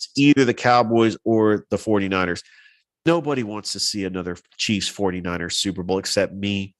It's either the Cowboys or the 49ers. Nobody wants to see another Chiefs 49ers Super Bowl except me.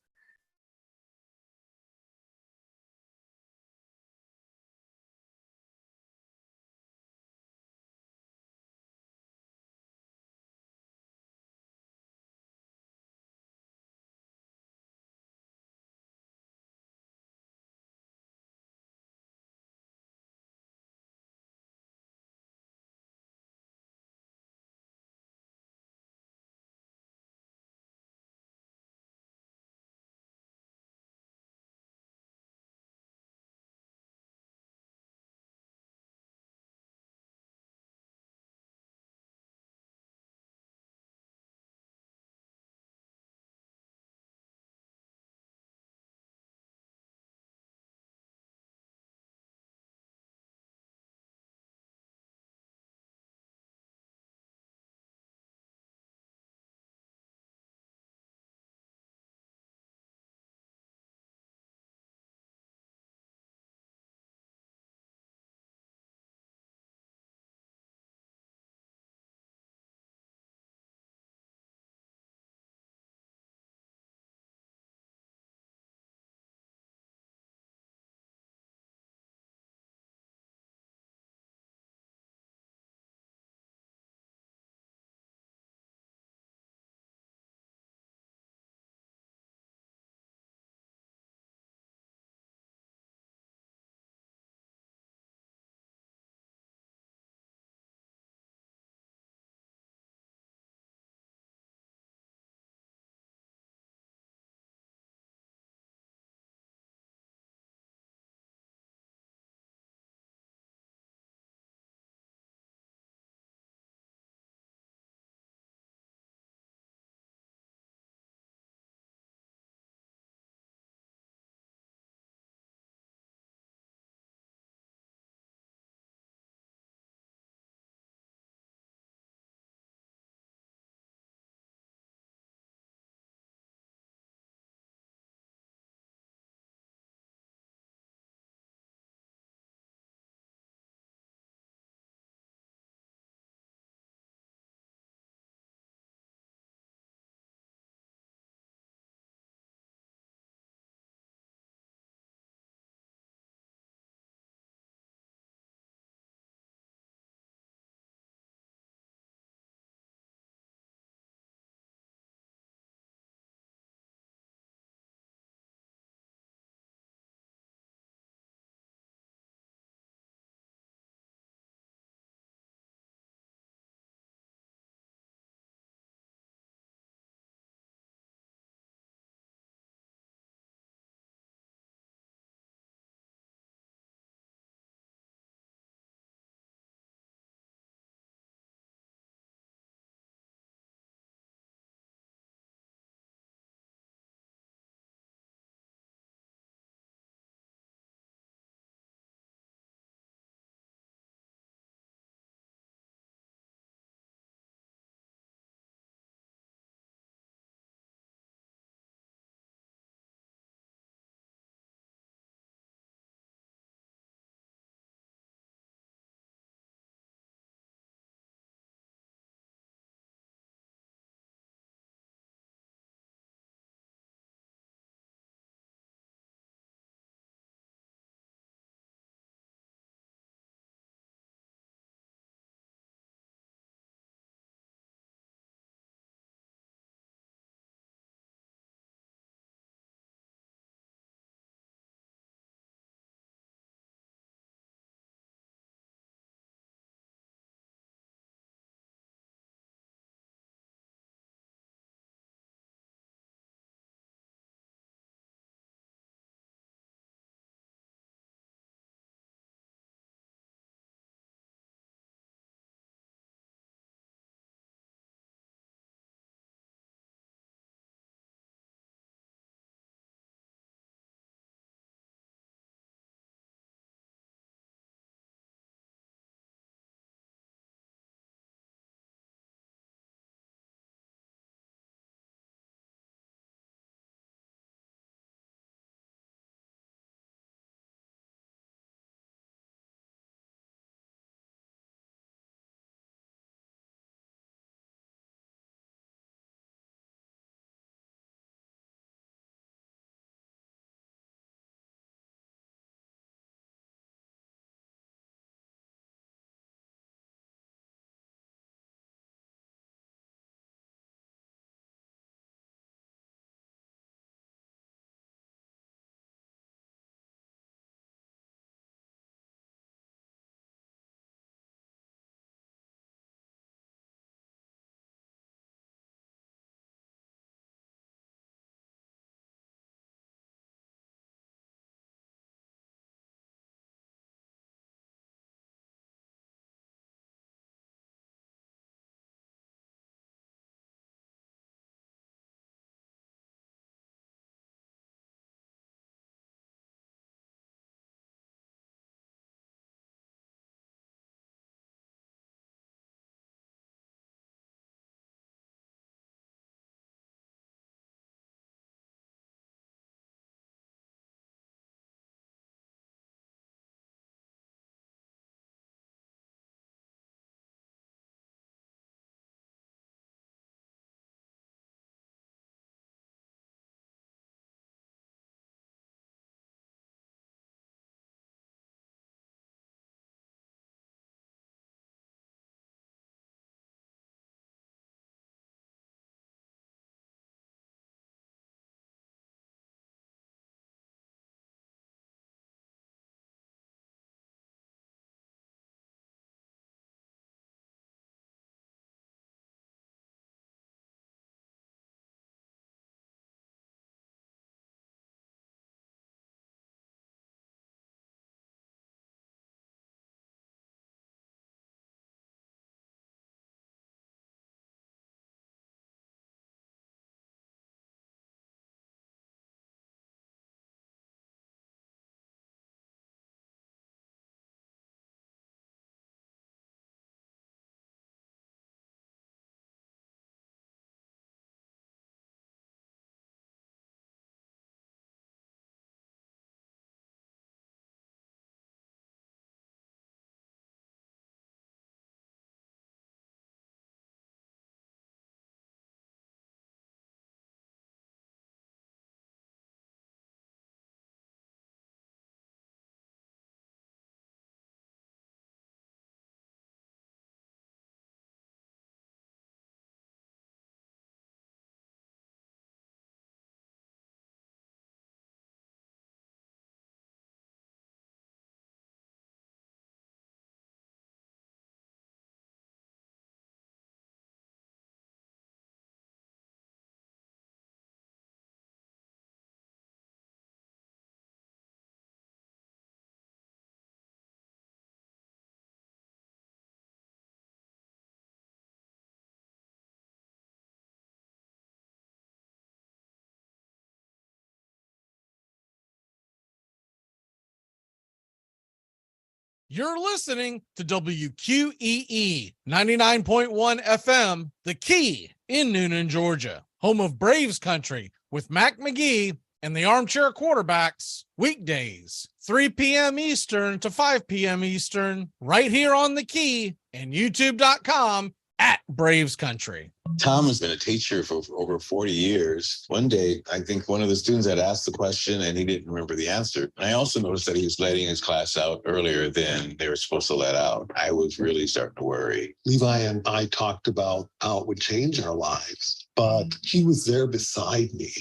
You're listening to WQEE 99.1 FM, The Key in Noonan, Georgia, home of Braves country with Mac Magee and the Armchair Quarterbacks, weekdays, 3 p.m. Eastern to 5 p.m. Eastern, right here on The Key and YouTube.com at Braves Country. Tom has been a teacher for over 40 years. One day, I think one of the students had asked the question and he didn't remember the answer. And I also noticed that he was letting his class out earlier than they were supposed to let out. I was really starting to worry. Levi and I talked about how it would change our lives, but he was there beside me.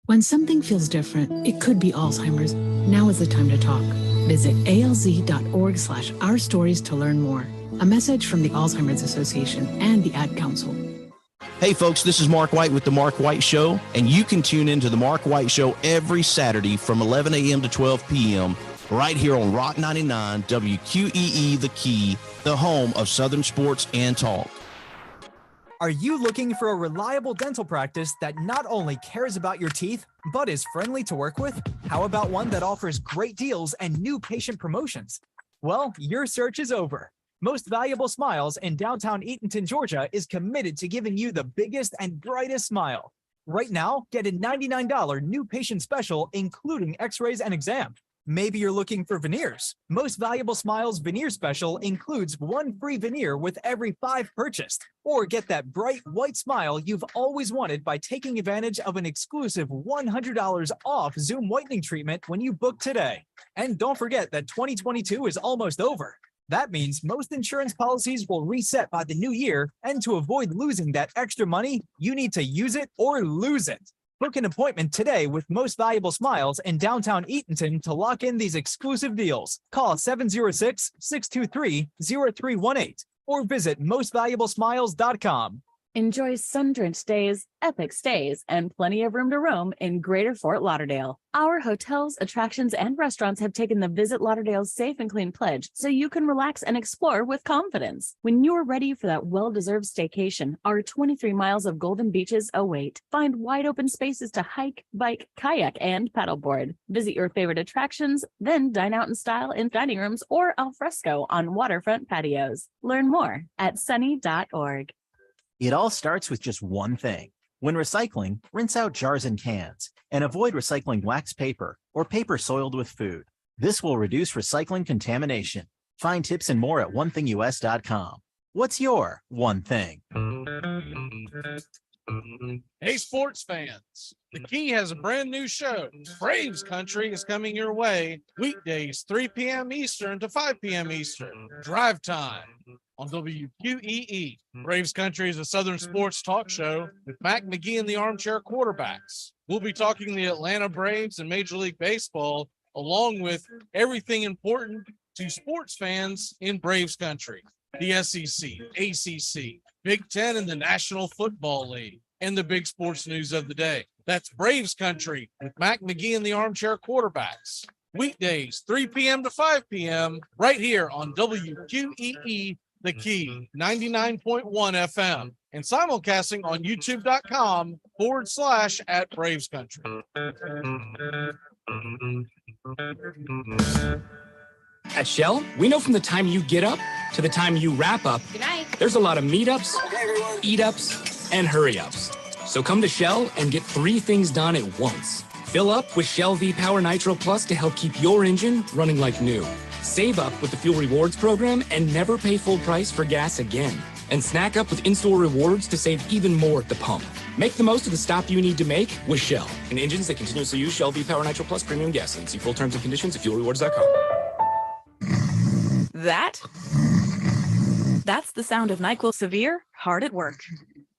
When something feels different, it could be Alzheimer's. Now is the time to talk. Visit alz.org/ourstories to learn more. A message from the Alzheimer's Association and the Ad Council. Hey folks, this is Mark White with The Mark White Show, and you can tune into The Mark White Show every Saturday from 11 a.m. to 12 p.m. right here on Rock 99, WQEE The Key, the home of Southern sports and talk. Are you looking for a reliable dental practice that not only cares about your teeth, but is friendly to work with? How about one that offers great deals and new patient promotions? Well, your search is over. Most Valuable Smiles in downtown Eatonton, Georgia is committed to giving you the biggest and brightest smile. Right now, get a $99 new patient special, including x-rays and exam. Maybe you're looking for veneers. Most Valuable Smiles veneer special includes one free veneer with every 5 purchased. Or get that bright white smile you've always wanted by taking advantage of an exclusive $100 off Zoom whitening treatment when you book today. And don't forget that 2022 is almost over. That means most insurance policies will reset by the new year, and to avoid losing that extra money, you need to use it or lose it. Book an appointment today with Most Valuable Smiles in downtown Eatonton to lock in these exclusive deals. Call 706-623-0318 or visit mostvaluablesmiles.com. Enjoy sun-drenched days, epic stays, and plenty of room to roam in Greater Fort Lauderdale. Our hotels, attractions, and restaurants have taken the Visit Lauderdale's Safe and Clean pledge so you can relax and explore with confidence. When you're ready for that well-deserved staycation, our 23 miles of golden beaches await. Find wide-open spaces to hike, bike, kayak, and paddleboard. Visit your favorite attractions, then dine out in style in dining rooms or al fresco on waterfront patios. Learn more at sunny.org. It all starts with just one thing. When recycling, rinse out jars and cans and avoid recycling wax paper or paper soiled with food. This will reduce recycling contamination. Find tips and more at onethingus.com. What's your one thing? Hey, sports fans. The Key has a brand new show. Braves Country is coming your way weekdays, 3 p.m. Eastern to 5 p.m. Eastern. Drive time on WQEE. Braves Country is a Southern sports talk show with Mac Magee and the Armchair Quarterbacks. We'll be talking the Atlanta Braves and Major League Baseball, along with everything important to sports fans in Braves Country. The SEC, ACC, Big Ten, and the National Football League, and the big sports news of the day. That's Braves Country with Mac Magee and the Armchair Quarterbacks. Weekdays, 3 p.m. to 5 p.m. right here on WQEE The Key, 99.1 FM, and simulcasting on youtube.com/at Braves Country. At Shell, we know from the time you get up to the time you wrap up, there's a lot of meetups, eat-ups, and hurry-ups. So come to Shell and get 3 things done at once. Fill up with Shell V-Power Nitro Plus to help keep your engine running like new. Save up with the Fuel Rewards program and never pay full price for gas again. And snack up with in-store rewards to save even more at the pump. Make the most of the stop you need to make with Shell. And engines that continuously use Shell V-Power Nitro Plus premium gasoline. See full terms and conditions at fuelrewards.com. That's the sound of NyQuil Severe hard at work.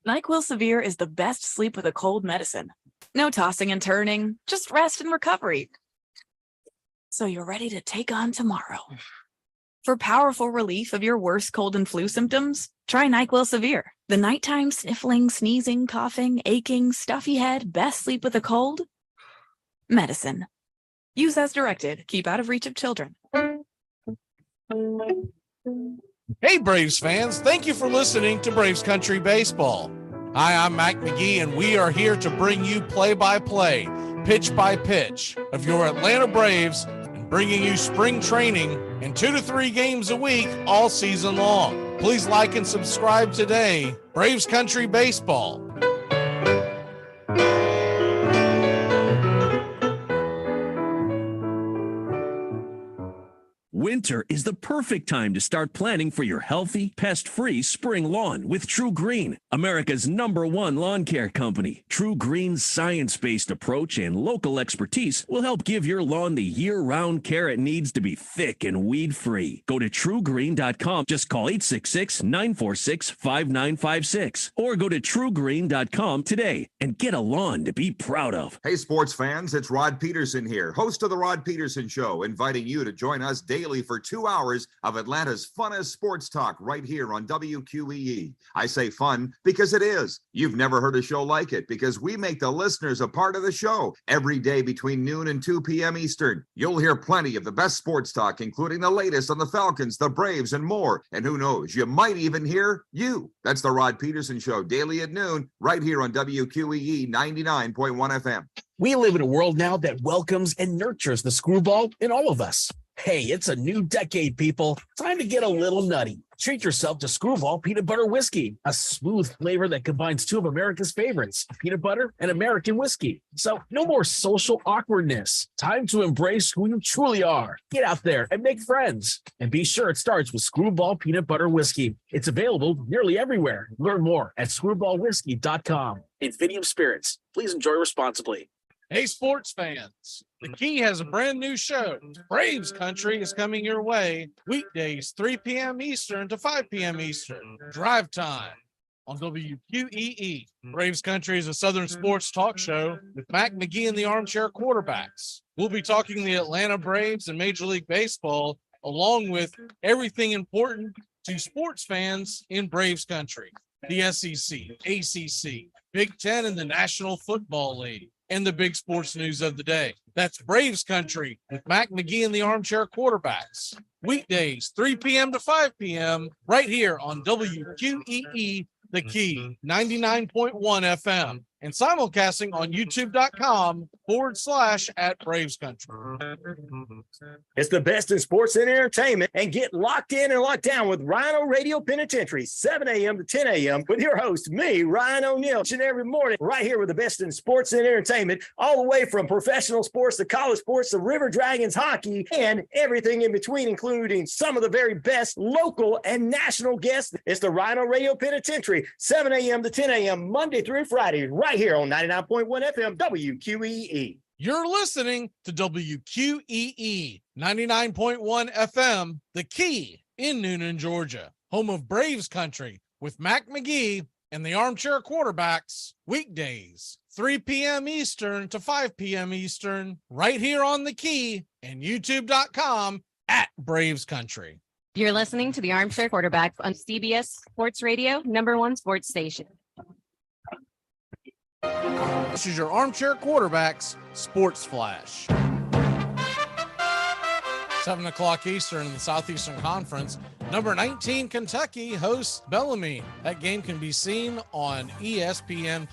NyQuil Severe is the best sleep with a cold medicine. No tossing and turning, just rest and recovery. So you're ready to take on tomorrow. For powerful relief of your worst cold and flu symptoms, try NyQuil Severe. The nighttime sniffling, sneezing, coughing, aching, stuffy head, best sleep with a cold medicine. Use as directed. Keep out of reach of children. Hey, Braves fans. Thank you for listening to Braves Country Baseball. Hi, I'm Mac Magee, and we are here to bring you play-by-play, pitch-by-pitch of your Atlanta Braves, and bringing you spring training and 2 to 3 games a week all season long. Please like and subscribe today. Braves Country Baseball. Winter is the perfect time to start planning for your healthy, pest-free spring lawn with True Green, America's #1 lawn care company. True Green's science-based approach and local expertise will help give your lawn the year-round care it needs to be thick and weed-free. Go to truegreen.com. Just call 866-946-5956 or go to truegreen.com today and get a lawn to be proud of. Hey, sports fans, it's Rod Peterson here, host of The Rod Peterson Show, inviting you to join us daily for 2 hours of Atlanta's funnest sports talk right here on WQEE. I say fun because it is. You've never heard a show like it because we make the listeners a part of the show every day between noon and 2 p.m. Eastern. You'll hear plenty of the best sports talk, including the latest on the Falcons, the Braves, and more. And who knows, you might even hear you. That's the Rod Peterson Show, daily at noon, right here on WQEE 99.1 FM. We live in a world now that welcomes and nurtures the screwball in all of us. Hey, it's a new decade, people. Time to get a little nutty. Treat yourself to Screwball Peanut Butter Whiskey, a smooth flavor that combines two of America's favorites, peanut butter and American whiskey. So no more social awkwardness. Time to embrace who you truly are. Get out there and make friends. And be sure it starts with Screwball Peanut Butter Whiskey. It's available nearly everywhere. Learn more at screwballwhiskey.com. Infidium Spirits. Please enjoy responsibly. Hey, sports fans, the Key has a brand new show. Braves Country is coming your way weekdays 3 p.m. Eastern to 5 p.m. Eastern. Drive time on WQEE. Braves Country is a Southern sports talk show with Magee and the Armchair Quarterbacks. We'll be talking the Atlanta Braves and Major League Baseball, along with everything important to sports fans in Braves Country. The SEC, ACC, Big Ten, and the National Football League. And the big sports news of the day. That's Braves Country with Magee and the Armchair Quarterbacks. Weekdays, 3 p.m. to 5 p.m. right here on WQEE, The Key, 99.1 FM. And simulcasting on youtube.com/@Braves Country. It's the best in sports and entertainment, and get locked in and locked down with Rhino Radio Penitentiary, 7 a.m. to 10 a.m. with your host, me, Ryan O'Neill, each and every morning, right here with the best in sports and entertainment, all the way from professional sports to college sports to River Dragons hockey and everything in between, including some of the very best local and national guests. It's the Rhino Radio Penitentiary, 7 a.m. to 10 a.m. Monday through Friday, right here on 99.1 FM WQEE. You're listening to WQEE 99.1 FM, The Key in Noonan, Georgia, home of Braves Country with Magee and the Armchair Quarterbacks, weekdays 3 p.m. Eastern to 5 p.m. Eastern, right here on The Key and youtube.com/Braves Country. You're listening to the Armchair Quarterbacks on CBS Sports Radio, #1 sports station. This is your Armchair Quarterbacks Sports Flash. 7 o'clock Eastern in the Southeastern Conference. Number 19 Kentucky hosts Bellarmine. That game can be seen on ESPN+.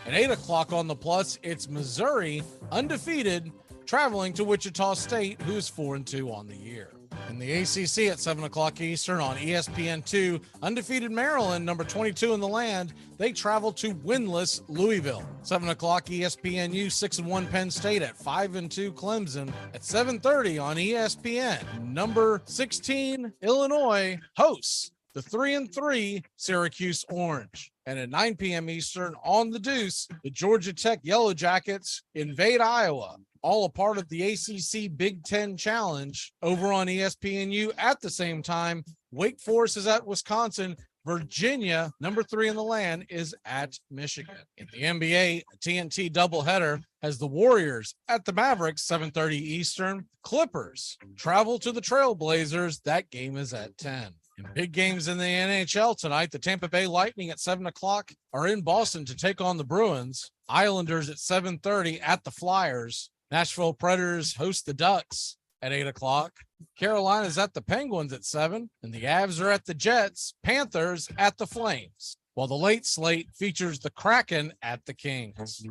At 8 o'clock on the Plus, it's Missouri, undefeated, traveling to Wichita State, who's 4-2 on the year. In the ACC at 7 o'clock Eastern on ESPN2, undefeated Maryland, number 22 in the land, they travel to winless Louisville. 7 o'clock ESPNU, 6-1 Penn State at 5-2 Clemson. At 7:30 on ESPN, number 16 Illinois hosts the 3-3 Syracuse Orange. And at 9 p.m. Eastern on the Deuce, the Georgia Tech Yellow Jackets invade Iowa. All a part of the ACC Big Ten Challenge over on ESPNU. At the same time, Wake Forest is at Wisconsin. Virginia, number 3 in the land, is at Michigan. In the NBA, a TNT doubleheader has the Warriors at the Mavericks, 7:30 Eastern. Clippers travel to the Trailblazers. That game is at 10. In big games in the NHL tonight, the Tampa Bay Lightning at 7 o'clock are in Boston to take on the Bruins. Islanders at 7:30 at the Flyers. Nashville Predators host the Ducks at 8 o'clock. Carolina's at the Penguins at 7, and the Avs are at the Jets. Panthers at the Flames, while the late slate features the Kraken at the Kings.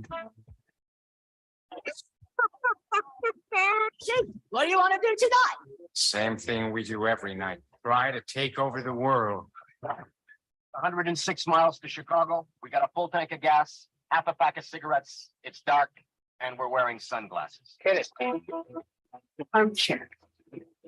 What do you want to do tonight? Same thing we do every night. Try to take over the world. 106 miles to Chicago. We got a full tank of gas, half a pack of cigarettes. It's dark, and we're wearing sunglasses. Hit it. Armchair.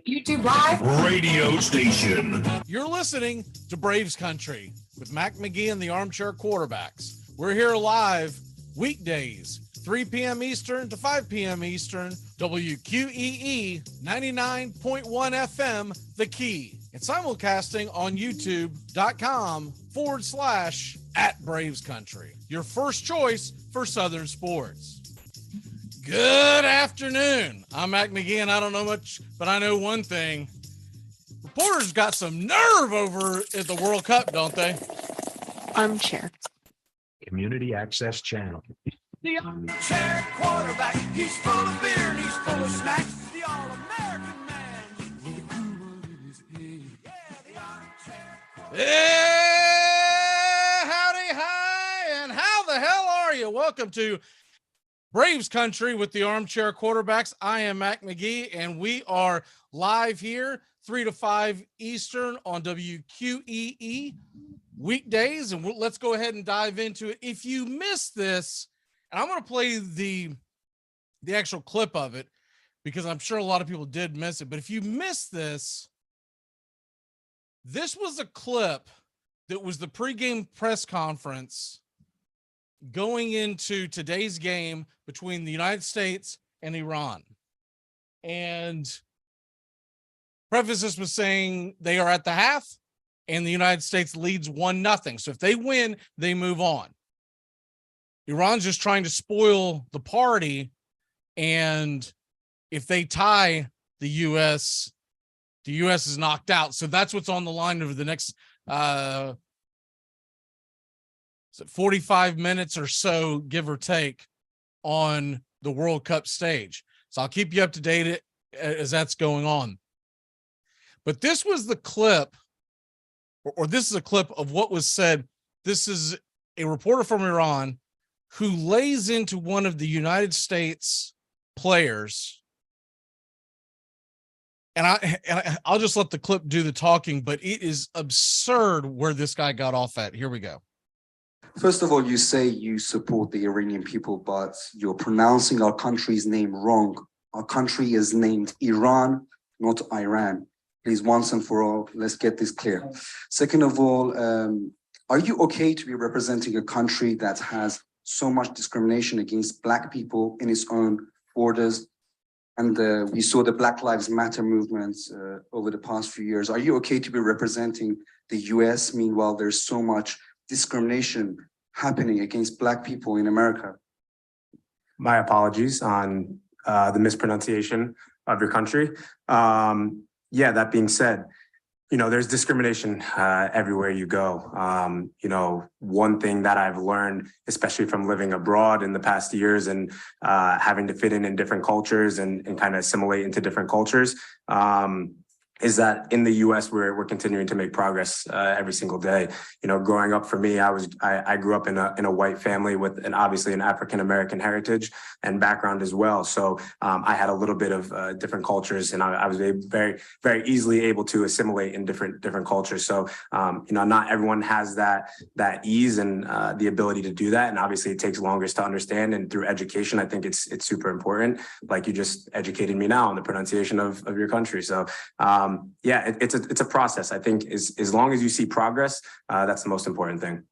YouTube Live radio station. You're listening to Braves Country with Mac Magee and the Armchair Quarterbacks. We're here live weekdays, 3 p.m. Eastern to 5 p.m. Eastern, WQEE 99.1 FM, The Key, and simulcasting on youtube.com/@Braves Country. Your first choice for Southern sports. Good afternoon. I'm Mac Magee, and I don't know much, but I know one thing. Reporters got some nerve over at the World Cup, don't they? Armchair. Community Access Channel. The Armchair Quarterback. He's full of beer and he's full of snacks. The All-American man. Hey, howdy, hi, and how the hell are you? Welcome to Braves Country with the Armchair Quarterbacks. I am Mac Magee, and we are live here 3 to 5 Eastern on WQEE weekdays. And let's go ahead and dive into it. If you missed this, and I'm going to play the actual clip of it because I'm sure a lot of people did miss it. But if you missed this, this was a clip that was the pregame press conference going into today's game between the United States and Iran. And preface this was saying they are at the half and the United States leads 1-0. So if they win, they move on. Iran's just trying to spoil the party. And if they tie the U.S. is knocked out. So that's what's on the line over the next 45 minutes or so, give or take, on the World Cup stage. So I'll keep you up to date as that's going on. But this was the clip, or this is a clip of what was said. This is a reporter from Iran who lays into one of the United States players. And I'll just let the clip do the talking, but it is absurd where this guy got off at. Here we go. First of all, you say you support the Iranian people, but you're pronouncing our country's name wrong. Our country is named Iran, not Iran. Please, once and for all, let's get this clear. Second of all, are you okay to be representing a country that has so much discrimination against Black people in its own borders? And we saw the Black Lives Matter movements over the past few years. Are you okay to be representing the US? Meanwhile, there's so much discrimination happening against Black people in America. My apologies on the mispronunciation of your country. Yeah, that being said, there's discrimination everywhere you go. One thing that I've learned, especially from living abroad in the past years and having to fit in different cultures and kind of assimilate into different cultures, is that in the U.S. we're continuing to make progress every single day. Growing up for me, I grew up in a white family with obviously an African American heritage and background as well. So I had a little bit of different cultures, and I was very very easily able to assimilate in different cultures. So not everyone has that ease and the ability to do that, and obviously it takes longer to understand. And through education, I think it's super important. Like you just educated me now on the pronunciation of your country. So. It's a process. I think as long as you see progress, that's the most important thing.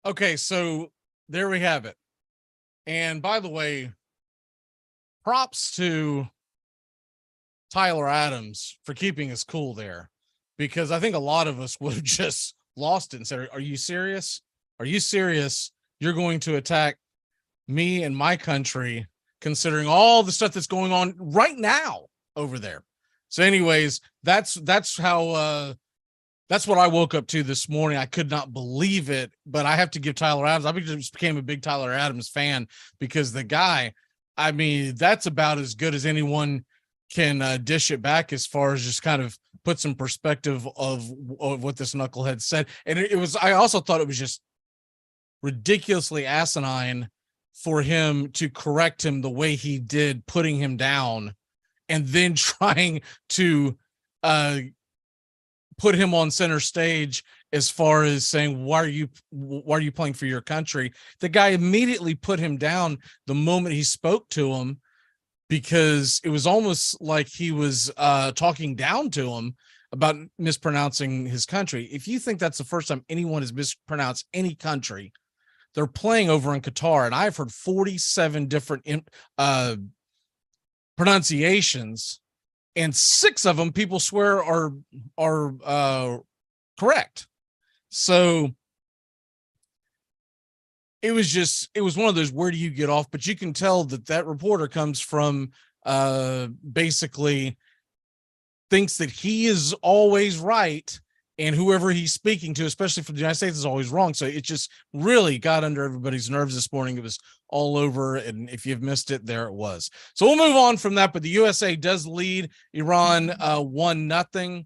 Okay, so there we have it. And by the way, props to Tyler Adams for keeping us cool there, because I think a lot of us would have just lost it and said, are you serious? Are you serious? You're going to attack me and my country, considering all the stuff that's going on right now over there. So anyways, that's how that's what I woke up to this morning. I could not believe it, but I have to give Tyler Adams. I just became a big Tyler Adams fan because the guy, I mean, that's about as good as anyone can dish it back as far as just kind of put some perspective of what this knucklehead said. And it was, I also thought it was just ridiculously asinine for him to correct him the way he did, putting him down and then trying to put him on center stage as far as saying, why are you playing for your country? The guy immediately put him down the moment he spoke to him, because it was almost like he was talking down to him about mispronouncing his country. If you think that's the first time anyone has mispronounced any country, they're playing over in Qatar, and I've heard 47 different pronunciations, and 6 of them people swear are correct. So it was one of those, where do you get off? But you can tell that reporter comes from basically thinks that he is always right, and whoever he's speaking to, especially for the United States, is always wrong. So it just really got under everybody's nerves this morning. It was all over, and if you've missed it, there it was. So we'll move on from that, but the USA does lead Iran 1-0,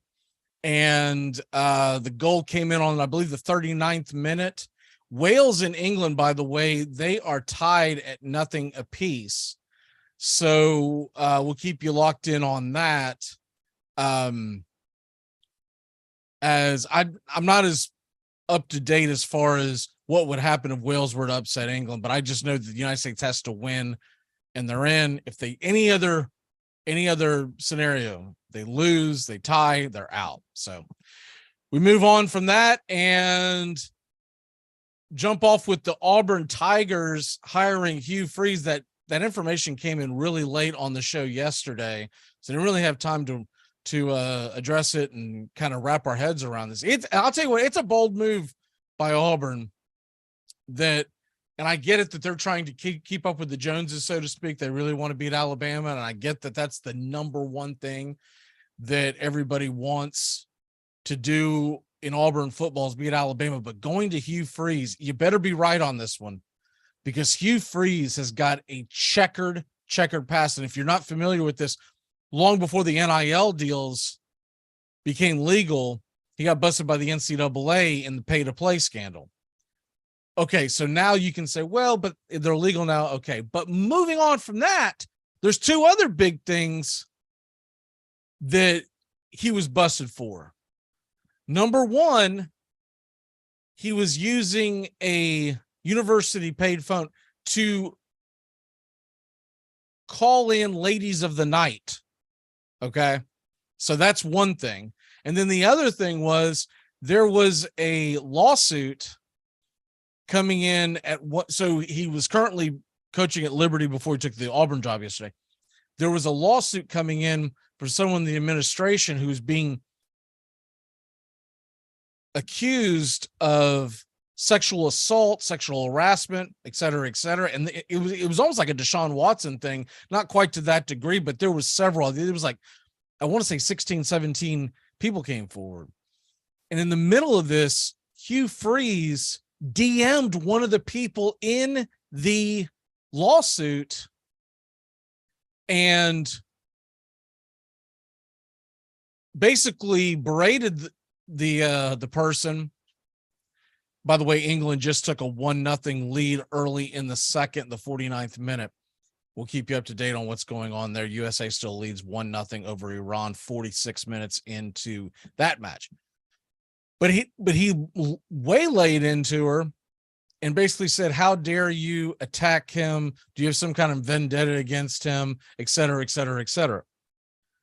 and the goal came in on, I believe, the 39th minute. Wales and England, by the way, they are tied at 0 apiece. So we'll keep you locked in on that. As I'm not as up to date as far as what would happen if Wales were to upset England, but I just know that the United States has to win, and they're in. If they any other scenario, they lose, they tie, they're out. So we move on from that and jump off with the Auburn Tigers hiring Hugh Freeze. That information came in really late on the show yesterday, so I didn't really have time to address it and kind of wrap our heads around this. I'll tell you what, it's a bold move by Auburn, and I get it that they're trying to keep up with the Joneses, so to speak. They really want to beat Alabama, and I get that that's the number one thing that everybody wants to do in Auburn football is beat Alabama. But going to Hugh Freeze, you better be right on this one, because Hugh Freeze has got a checkered past. And if you're not familiar with this, long before the NIL deals became legal, he got busted by the NCAA in the pay-to-play scandal. Okay, so now you can say, well, but they're legal now. Okay, but moving on from that, there's 2 other big things that he was busted for. Number one, he was using a university-paid phone to call in ladies of the night. Okay, so that's one thing. And then the other thing was, there was a lawsuit coming in so he was currently coaching at Liberty before he took the Auburn job yesterday. There was a lawsuit coming in for someone in the administration who's being accused of sexual assault, sexual harassment, et cetera, et cetera. And it was almost like a Deshaun Watson thing, not quite to that degree, but there was several. It was like, I want to say 16, 17 people came forward. And in the middle of this, Hugh Freeze DM'd one of the people in the lawsuit and basically berated the person. By the way, England just took a 1-0 lead early in the 49th minute. We'll keep you up to date on what's going on there. USA still leads 1-0 over Iran 46 minutes into that match. But he waylaid into her and basically said, how dare you attack him? Do you have some kind of vendetta against him, et cetera, et cetera, et cetera.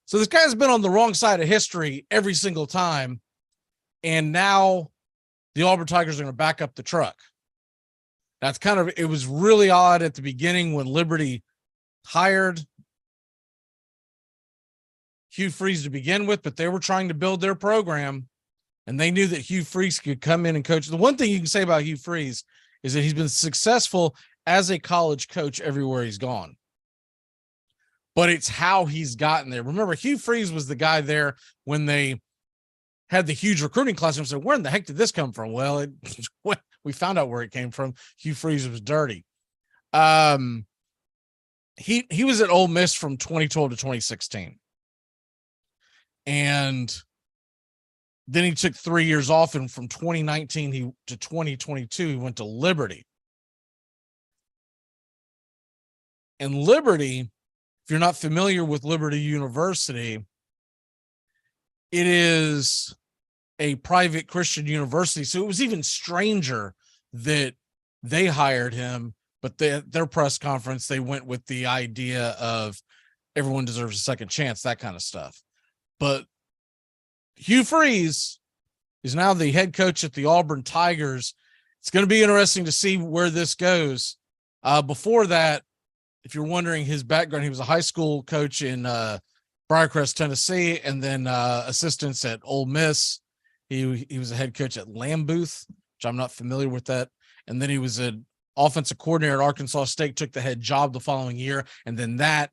So this guy's been on the wrong side of history every single time. And now the Auburn Tigers are going to back up the truck. That's it was really odd at the beginning when Liberty hired Hugh Freeze to begin with, but they were trying to build their program and they knew that Hugh Freeze could come in and coach. The one thing you can say about Hugh Freeze is that he's been successful as a college coach everywhere he's gone. But it's how he's gotten there. Remember, Hugh Freeze was the guy there when they had the huge recruiting class and said, where in the heck did this come from? Well, we found out where it came from. Hugh Freeze was dirty. He was at Ole Miss from 2012 to 2016. And then he took 3 years off, and from 2019 to 2022, he went to Liberty. And Liberty, if you're not familiar with Liberty University, it is a private Christian university. So it was even stranger that they hired him, but their press conference, they went with the idea of everyone deserves a second chance, that kind of stuff. But Hugh Freeze is now the head coach at the Auburn Tigers. It's going to be interesting to see where this goes. Before that, if you're wondering his background, he was a high school coach in Briarcrest, Tennessee, and then assistants at Ole Miss. He was a head coach at Lambooth, which I'm not familiar with that. And then he was an offensive coordinator at Arkansas State, took the head job the following year. And then that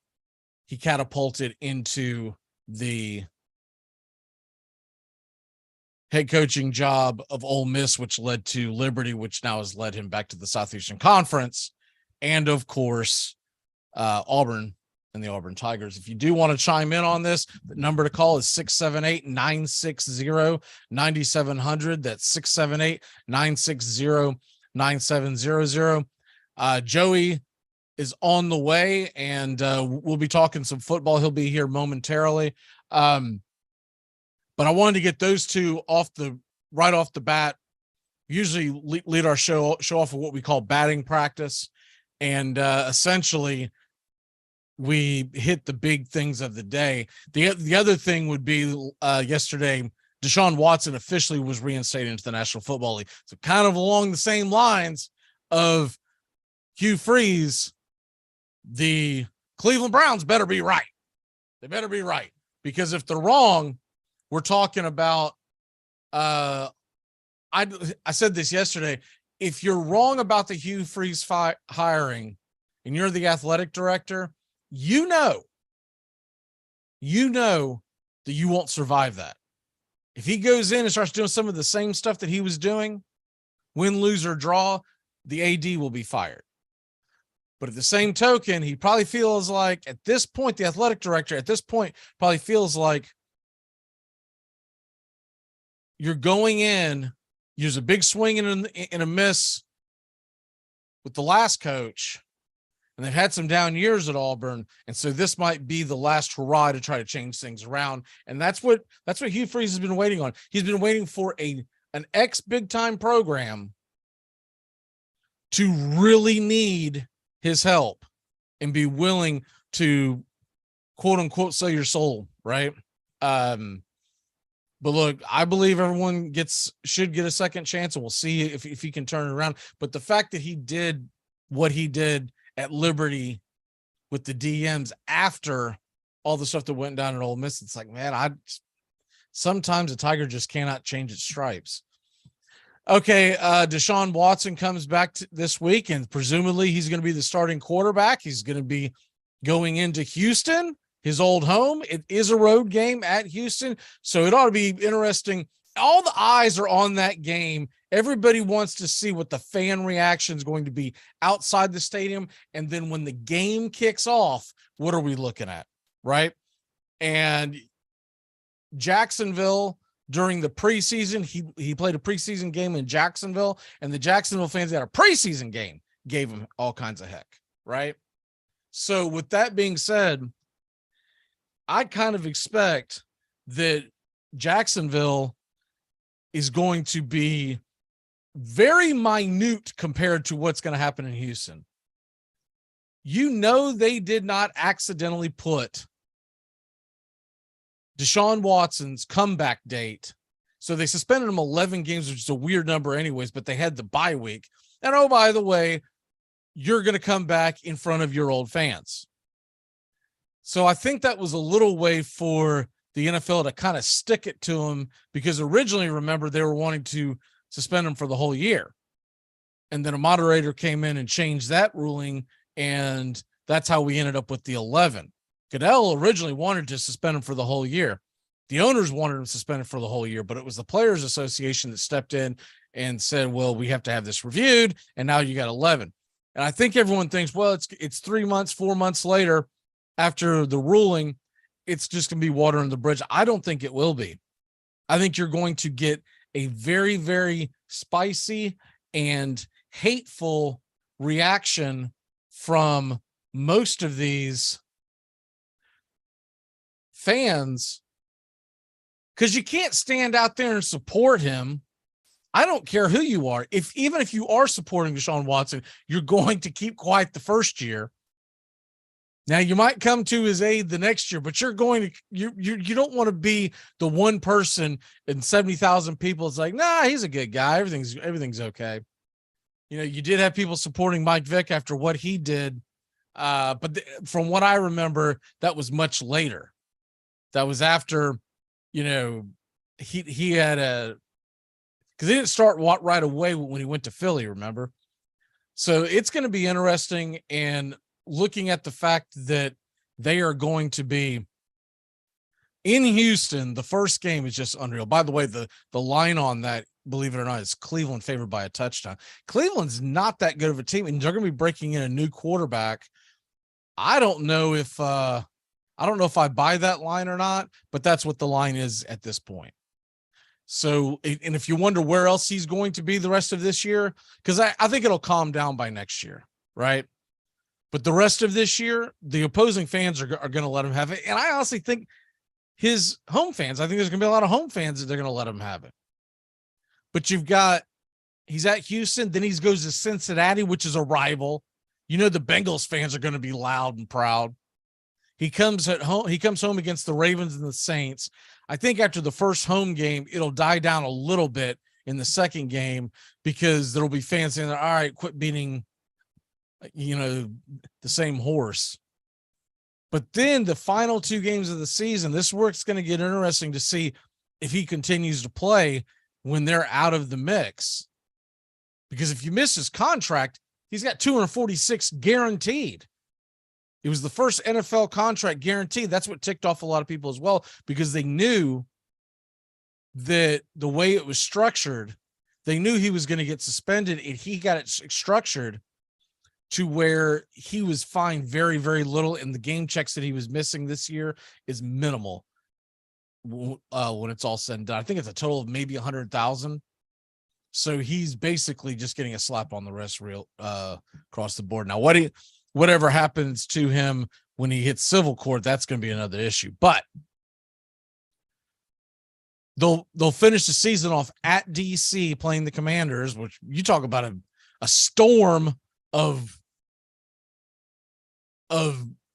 he catapulted into the head coaching job of Ole Miss, which led to Liberty, which now has led him back to the Southeastern Conference. And of course, Auburn and the Auburn Tigers. If you do want to chime in on this, the number to call is 678-960-9700. That's 678-960-9700. Joey is on the way, and we'll be talking some football. He'll be here momentarily. But I wanted to get those two right off the bat. Usually lead our show off with what we call batting practice. And essentially, we hit the big things of the day. The other thing would be yesterday, Deshaun Watson officially was reinstated into the National Football League. So kind of along the same lines of Hugh Freeze, the Cleveland Browns better be right. They better be right. Because if they're wrong, we're talking about I said this yesterday. If you're wrong about the Hugh Freeze hiring and you're the athletic director, you know that you won't survive that. If he goes in and starts doing some of the same stuff that he was doing, win, lose, or draw, the AD will be fired. But at the same token, he probably feels like at this point, the athletic director at this point probably feels like you're going in, there's a big swing and a miss with the last coach, and they've had some down years at Auburn, and so this might be the last hurrah to try to change things around. And that's what Hugh Freeze has been waiting on. He's been waiting for an ex big time program to really need his help and be willing to quote unquote sell your soul, right? But look, I believe everyone should get a second chance, and we'll see if he can turn it around. But the fact that he did what he did at Liberty with the DMs after all the stuff that went down at Ole Miss, it's like, man, sometimes a Tiger just cannot change its stripes. Okay, Deshaun Watson comes back this week, and presumably he's going to be the starting quarterback. He's going to be going into Houston, his old home. It is a road game at Houston, so it ought to be interesting. All the eyes are on that game. Everybody wants to see what the fan reaction is going to be outside the stadium. And then when the game kicks off, what are we looking at, right? And Jacksonville, during the preseason, he played a preseason game in Jacksonville, and the Jacksonville fans that had a preseason game gave him all kinds of heck, right? So with that being said, I kind of expect that Jacksonville is going to be very minute compared to what's going to happen in Houston. They did not accidentally put Deshaun Watson's comeback date. So they suspended him 11 games, which is a weird number anyways, but they had the bye week. And oh, by the way, you're going to come back in front of your old fans. So I think that was a little way for the NFL to kind of stick it to him, because originally, remember, they were wanting to suspend him for the whole year. And then a moderator came in and changed that ruling, and that's how we ended up with the 11. Goodell originally wanted to suspend him for the whole year. The owners wanted him suspended for the whole year, but it was the Players Association that stepped in and said, well, we have to have this reviewed, and now you got 11. And I think everyone thinks, well, it's 3 months, 4 months later after the ruling, it's just going to be water on the bridge. I don't think it will be. I think you're going to get a very, very spicy and hateful reaction from most of these fans, because you can't stand out there and support him. I don't care who you are. Even if you are supporting Deshaun Watson, you're going to keep quiet the first year. Now you might come to his aid the next year, but you're going to you don't want to be the one person and 70,000 people. It's like, nah, he's a good guy. Everything's okay. You know, you did have people supporting Mike Vick after what he did, but from what I remember, that was much later. That was after, you know, he had because he didn't start right away when he went to Philly. Remember, so it's going to be interesting and. Looking at the fact that they are going to be in Houston, the first game is just unreal. By the way, the line on that, believe it or not, is Cleveland favored by a touchdown. Cleveland's not that good of a team, and they're going to be breaking in a new quarterback. I don't know if I buy that line or not, but that's what the line is at this point. So, and if you wonder where else he's going to be the rest of this year, because I think it'll calm down by next year, right? But the rest of this year, the opposing fans are going to let him have it. And I honestly think his home fans, I think there's going to be a lot of home fans that they're going to let him have it. But he's at Houston, then he goes to Cincinnati, which is a rival. You know, the Bengals fans are going to be loud and proud. He comes home against the Ravens and the Saints. I think after the first home game, it'll die down a little bit in the second game because there'll be fans saying, all right, quit beating, you know, the same horse. But then the final two games of the season, this work's going to get interesting to see if he continues to play when they're out of the mix. Because if you miss his contract, he's got 246 guaranteed. It was the first NFL contract guaranteed. That's what ticked off a lot of people as well, because they knew that the way it was structured, they knew he was going to get suspended, and he got it structured to where he was fined very, very little, and the game checks that he was missing this year is minimal when it's all said and done. I think it's a total of maybe 100,000. So he's basically just getting a slap on the wrist across the board. Now, whatever happens to him when he hits civil court, that's going to be another issue. But they'll finish the season off at DC playing the Commanders, which you talk about a storm of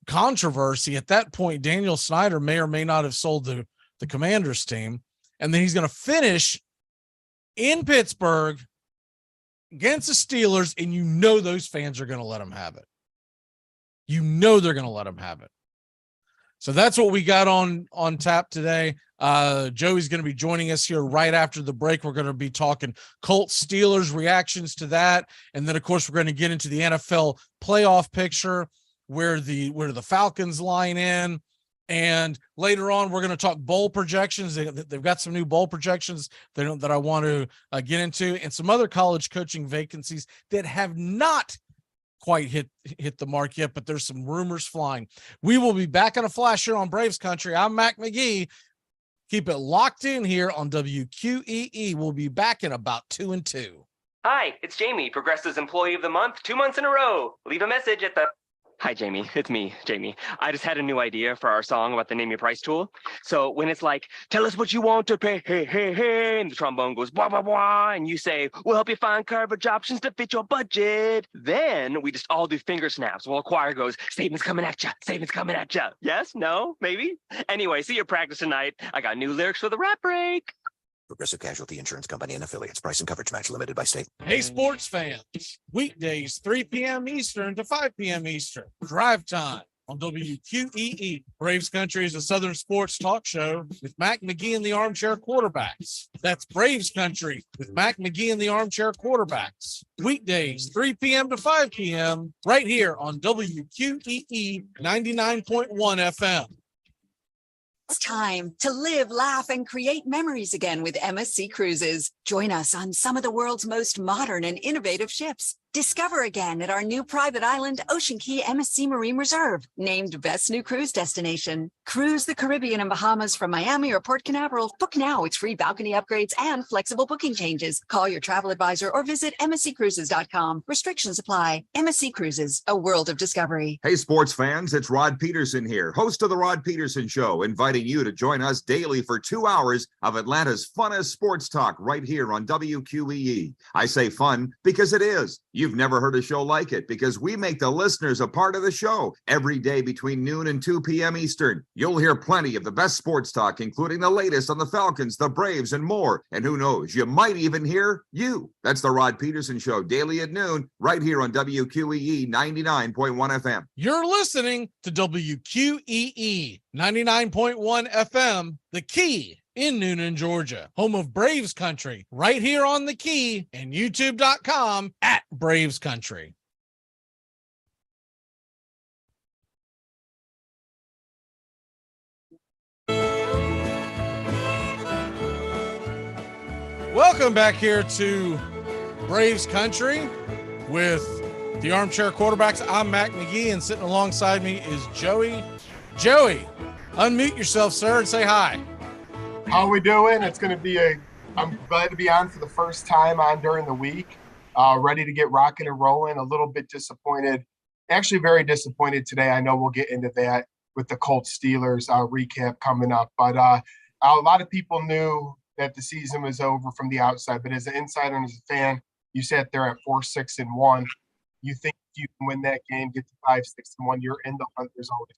controversy. At that point, Daniel Snyder may or may not have sold the Commanders team. And then he's going to finish in Pittsburgh against the Steelers. And you know, those fans are going to let him have it. You know, they're going to let him have it. So that's what we got on tap today. Joey's going to be joining us here right after the break. We're going to be talking Colts Steelers reactions to that. And then of course we're going to get into the NFL playoff picture where the Falcons line in. And later on, we're going to talk bowl projections. They've got some new bowl projections that I want to get into, and some other college coaching vacancies that have not quite hit the mark yet, but there's some rumors flying. We will be back in a flash here on Braves Country. I'm Mac Magee. Keep it locked in here on WQEE. We'll be back in about 2 and 2. Hi, it's Jamie, Progressive's Employee of the Month, 2 months in a row. Leave a message at the... Hi, Jamie. It's me, Jamie. I just had a new idea for our song about the Name Your Price tool. So when it's like, tell us what you want to pay, hey, hey, hey, and the trombone goes, blah, blah, blah, and you say, we'll help you find coverage options to fit your budget. Then we just all do finger snaps while a choir goes, savings coming at ya, savings coming at ya. Yes? No? Maybe? Anyway, see you practice tonight. I got new lyrics for the rap break. Progressive Casualty Insurance Company and affiliates. Price and coverage match limited by state. Hey, sports fans. Weekdays, 3 p.m. Eastern to 5 p.m. Eastern. Drive time on WQEE. Braves Country is a Southern sports talk show with Mac Magee and the Armchair Quarterbacks. That's Braves Country with Mac Magee and the Armchair Quarterbacks. Weekdays, 3 p.m. to 5 p.m. right here on WQEE 99.1 FM. It's time to live, laugh, and create memories again with MSC Cruises. Join us on some of the world's most modern and innovative ships. Discover again at our new private island, Ocean Key MSC Marine Reserve, named Best New Cruise Destination. Cruise the Caribbean and Bahamas from Miami or Port Canaveral. Book now with free balcony upgrades and flexible booking changes. Call your travel advisor or visit msccruises.com. Restrictions apply. MSC Cruises, a world of discovery. Hey, sports fans, it's Rod Peterson here, host of The Rod Peterson Show, inviting you to join us daily for 2 hours of Atlanta's funnest sports talk right here on WQEE. I say fun because it is. You've never heard a show like it because we make the listeners a part of the show every day between noon and 2 p.m. Eastern. You'll hear plenty of the best sports talk, including the latest on the Falcons, the Braves, and more. And who knows, you might even hear you. That's the Rod Peterson Show, daily at noon, right here on WQEE 99.1 FM. You're listening to WQEE 99.1 FM, The Key in Noonan, Georgia, home of Braves Country, right here on The Key and YouTube.com at Braves Country. Welcome back here to Braves Country with the Armchair Quarterbacks. I'm Magee, and sitting alongside me is Joey. Joey, unmute yourself, sir, and say hi. How are we doing? It's going to be I'm glad to be on for the first time on during the week. Ready to get rocking and rolling. A little bit disappointed. Actually, very disappointed today. I know we'll get into that with the Colts Steelers recap coming up. But a lot of people knew that the season was over from the outside. But as an insider and as a fan, you sat there at 4-6-1. You think you can win that game, get to 5-6-1. You're in the hunt. There's always.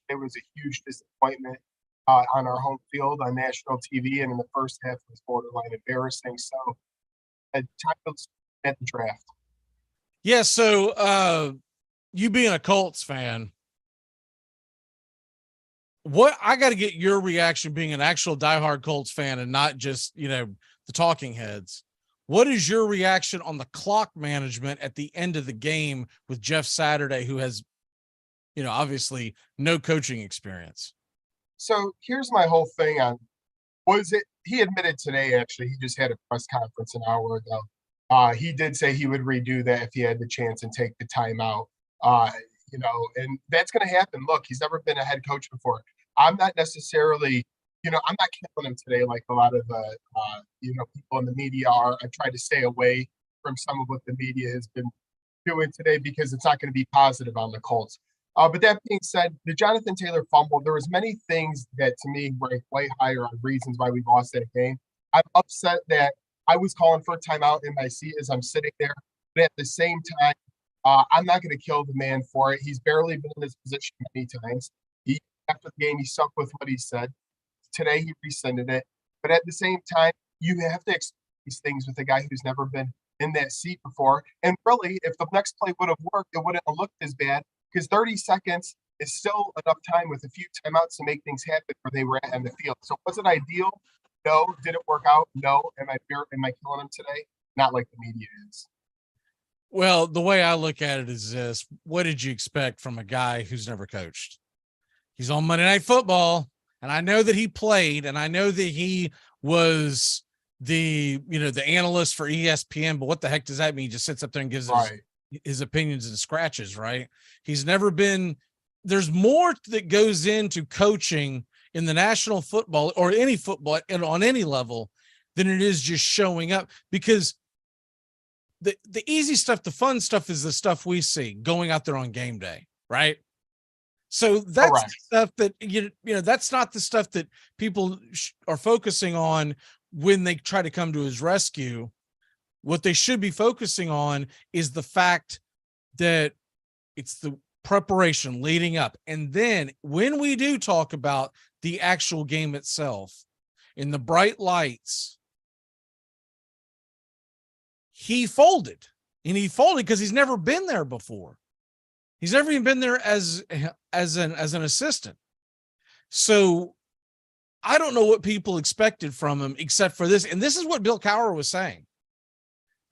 It was a huge disappointment. On our home field on national TV, and in the first half was borderline embarrassing. So, time at the draft. Yeah. So, you being a Colts fan, what I got to get your reaction, being an actual diehard Colts fan and not just the talking heads. What is your reaction on the clock management at the end of the game with Jeff Saturday, who has, obviously no coaching experience? So here's my whole thing on, he admitted today, actually, he just had a press conference an hour ago. He did say he would redo that if he had the chance and take the time out, and that's going to happen. Look, he's never been a head coach before. I'm not necessarily, I'm not killing him today like a lot of, people in the media are. I tried to stay away from some of what the media has been doing today because it's not going to be positive on the Colts. But that being said, the Jonathan Taylor fumble, there was many things that to me were way higher on reasons why we lost that game. I'm upset that I was calling for a timeout in my seat as I'm sitting there. But at the same time, I'm not going to kill the man for it. He's barely been in this position many times. After the game, he stuck with what he said. Today, he rescinded it. But at the same time, you have to explain these things with a guy who's never been in that seat before. And really, if the next play would have worked, it wouldn't have looked as bad. Because 30 seconds is still enough time with a few timeouts to make things happen where they were at on the field. So was it ideal? No. Did it work out? No. Am I killing him today? Not like the media is. Well, the way I look at it is this. What did you expect from a guy who's never coached? He's on Monday Night Football, and I know that he played, and I know that he was the analyst for ESPN, but what the heck does that mean? He just sits up there and gives his opinions and scratches, right? He's never been, there's more that goes into coaching in the national football or any football and on any level than it is just showing up, because the easy stuff, the fun stuff is the stuff we see going out there on game day, right? So that's the stuff that, that's not the stuff that people are focusing on when they try to come to his rescue. What they should be focusing on is the fact that it's the preparation leading up. And then when we do talk about the actual game itself in the bright lights, he folded, and he folded because he's never been there before. He's never even been there as an assistant. So I don't know what people expected from him except for this. And this is what Bill Cowher was saying.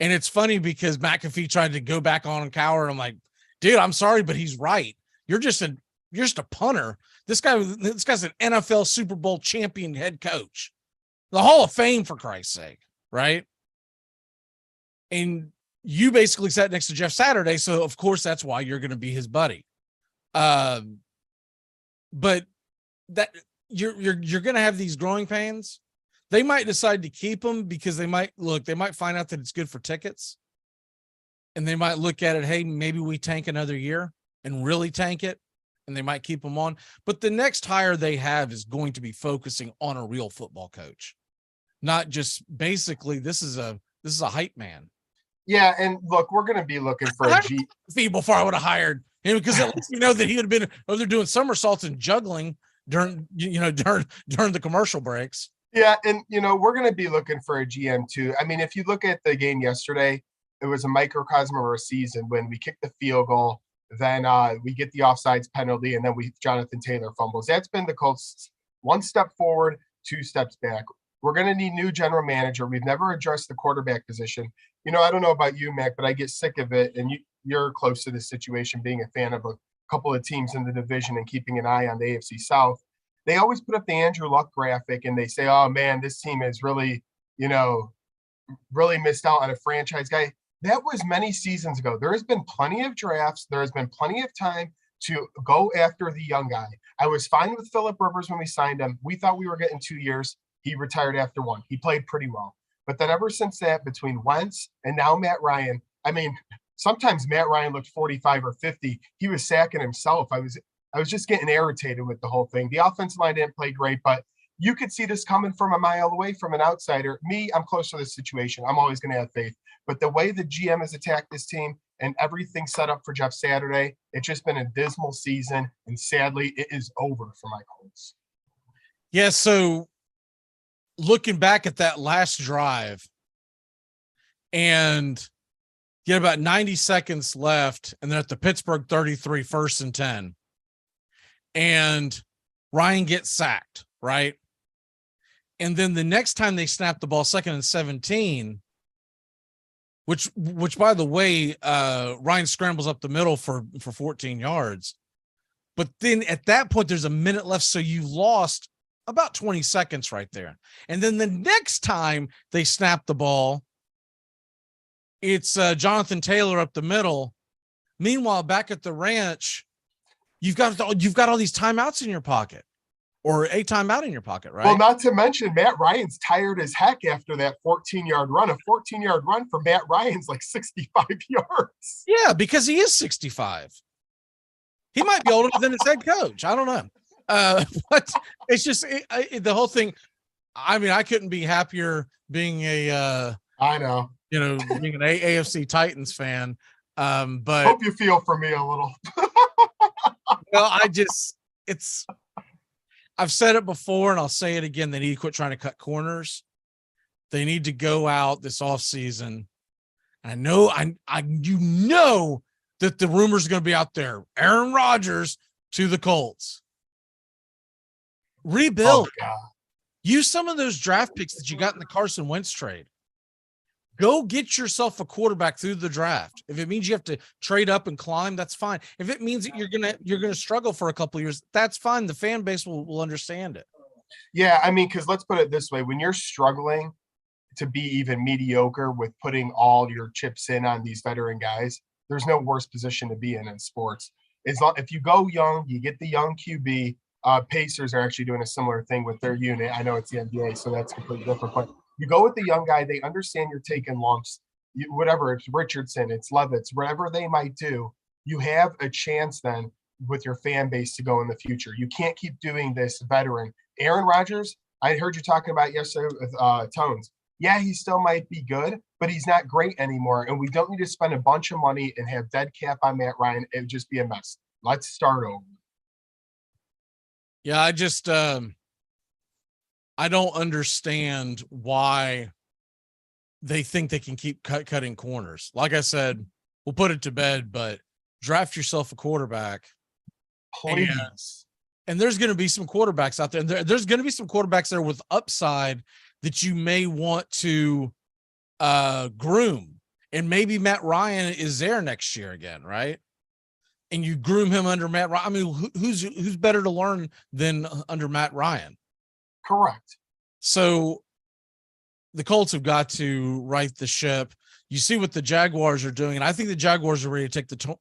And it's funny because McAfee tried to go back on Cowher. And I'm like, dude, I'm sorry, but he's right. You're just a punter. This guy's an NFL Super Bowl champion head coach, the Hall of Fame, for Christ's sake. Right. And you basically sat next to Jeff Saturday, so of course that's why you're going to be his buddy. But that you're going to have these growing pains. They might decide to keep him because they might find out that it's good for tickets, and they might look at it, hey, maybe we tank another year and really tank it, and they might keep him on. But the next hire they have is going to be focusing on a real football coach, not just basically this is a hype man. Yeah, and look, we're going to be looking for a G fee before I would have hired him, because at least that he would have been over there doing somersaults and juggling during the commercial breaks. Yeah, and we're going to be looking for a GM too. I mean, if you look at the game yesterday, it was a microcosm of our season when we kicked the field goal, then we get the offsides penalty, and then Jonathan Taylor fumbles. That's been the Colts one step forward, two steps back. We're going to need new general manager. We've never addressed the quarterback position. I don't know about you, Mac, but I get sick of it. And you're close to this situation, being a fan of a couple of teams in the division and keeping an eye on the AFC South. They always put up the Andrew Luck graphic and they say, oh man, this team is really, really missed out on a franchise guy. That was many seasons ago. There has been plenty of drafts. There has been plenty of time to go after the young guy. I was fine with Phillip Rivers when we signed him. We thought we were getting 2 years. He retired after 1. He played pretty well. But then ever since that, between Wentz and now Matt Ryan, I mean, sometimes Matt Ryan looked 45 or 50. He was sacking himself. I was just getting irritated with the whole thing. The offensive line didn't play great, but you could see this coming from a mile away from an outsider. Me, I'm close to this situation. I'm always going to have faith. But the way the GM has attacked this team and everything set up for Jeff Saturday, it's just been a dismal season. And sadly, it is over for my Colts. Yeah, so looking back at that last drive, and you had about 90 seconds left, and they're at the Pittsburgh 33, 1st and 10. And Ryan gets sacked, right? And then the next time they snap the ball, 2nd and 17, which by the way, Ryan scrambles up the middle for 14 yards. But then at that point, there's a minute left, so you lost about 20 seconds right there. And then the next time they snap the ball, it's Jonathan Taylor up the middle. Meanwhile, back at the ranch, you've got all these timeouts in your pocket, or a timeout in your pocket, right? Well, not to mention Matt Ryan's tired as heck after that 14-yard run. A 14-yard run for Matt Ryan's like 65 yards. Yeah, because he is 65. He might be older than his head coach. I don't know. But it's just the whole thing. I mean, I couldn't be happier being I know. Being an AFC Titans fan. But hope you feel for me a little. Well, I've said it before and I'll say it again. They need to quit trying to cut corners. They need to go out this offseason. I know that the rumors are going to be out there. Aaron Rodgers to the Colts. Rebuild. Oh, God. Use some of those draft picks that you got in the Carson Wentz trade. Go get yourself a quarterback through the draft. If it means you have to trade up and climb, that's fine. If it means that you're gonna struggle for a couple of years, that's fine. The fan base will understand it. Yeah, I mean, because let's put it this way: when you're struggling to be even mediocre with putting all your chips in on these veteran guys, there's no worse position to be in sports. If you go young, you get the young QB. Pacers are actually doing a similar thing with their unit. I know it's the NBA, so that's completely different. But you go with the young guy, they understand you're taking lumps. Whatever, it's Richardson, it's Levitz, whatever they might do, you have a chance then with your fan base to go in the future. You can't keep doing this veteran. Aaron Rodgers, I heard you talking about yesterday with Tones. Yeah, he still might be good, but he's not great anymore. And we don't need to spend a bunch of money and have dead cap on Matt Ryan. It would just be a mess. Let's start over. Yeah, I just I don't understand why they think they can keep cutting corners. Like I said, we'll put it to bed, but draft yourself a quarterback. Please. And there's going to be some quarterbacks out there. There's going to be some quarterbacks there with upside that you may want to groom. And maybe Matt Ryan is there next year again, right? And you groom him under Matt Ryan. I mean, who's better to learn than under Matt Ryan? Correct. So the Colts have got to right the ship. you see what the Jaguars are doing, and I think the Jaguars are ready to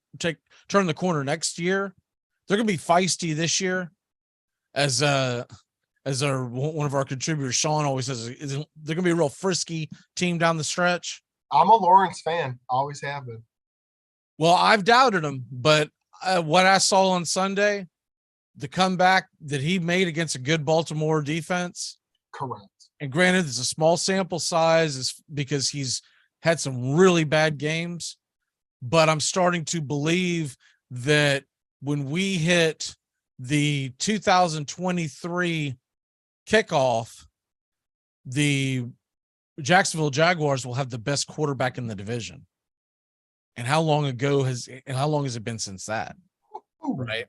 turn the corner next year. They're going to be feisty this year, as one of our contributors, Sean, always says. They're going to be a real frisky team down the stretch. I'm a Lawrence fan, always have been. Well, I've doubted him, but what I saw on Sunday, the comeback that he made against a good Baltimore defense. Correct. And granted, it's a small sample size is because he's had some really bad games, but I'm starting to believe that when we hit the 2023 kickoff, the Jacksonville Jaguars will have the best quarterback in the division. And how long has it been since that? Right.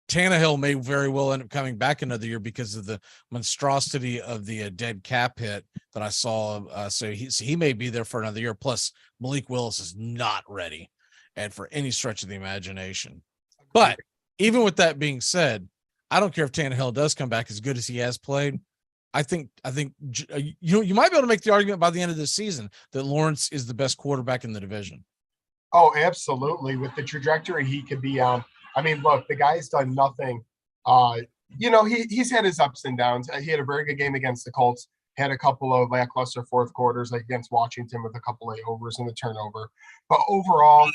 Tannehill may very well end up coming back another year because of the monstrosity of the dead cap hit that I saw. So he may be there for another year. Plus, Malik Willis is not ready, and for any stretch of the imagination. But even with that being said, I don't care if Tannehill does come back as good as he has played. I think you might be able to make the argument by the end of this season that Lawrence is the best quarterback in the division. Oh, absolutely. With the trajectory he could be on. I mean, look, the guy's done nothing. He's had his ups and downs. He had a very good game against the Colts, had a couple of lackluster fourth quarters, like against Washington with a couple of overs and the turnover. But overall,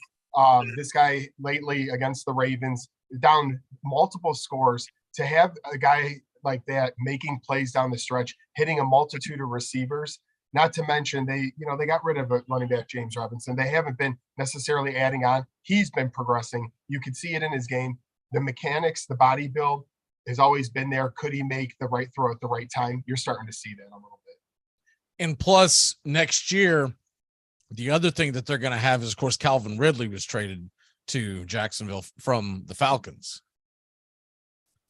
this guy lately against the Ravens, down multiple scores, to have a guy like that making plays down the stretch, hitting a multitude of receivers. Not to mention they got rid of running back James Robinson. They haven't been necessarily adding on. He's been progressing. You could see it in his game. The mechanics, the body build has always been there. Could he make the right throw at the right time? You're starting to see that a little bit. And plus, next year, the other thing that they're going to have is, of course, Calvin Ridley was traded to Jacksonville from the Falcons.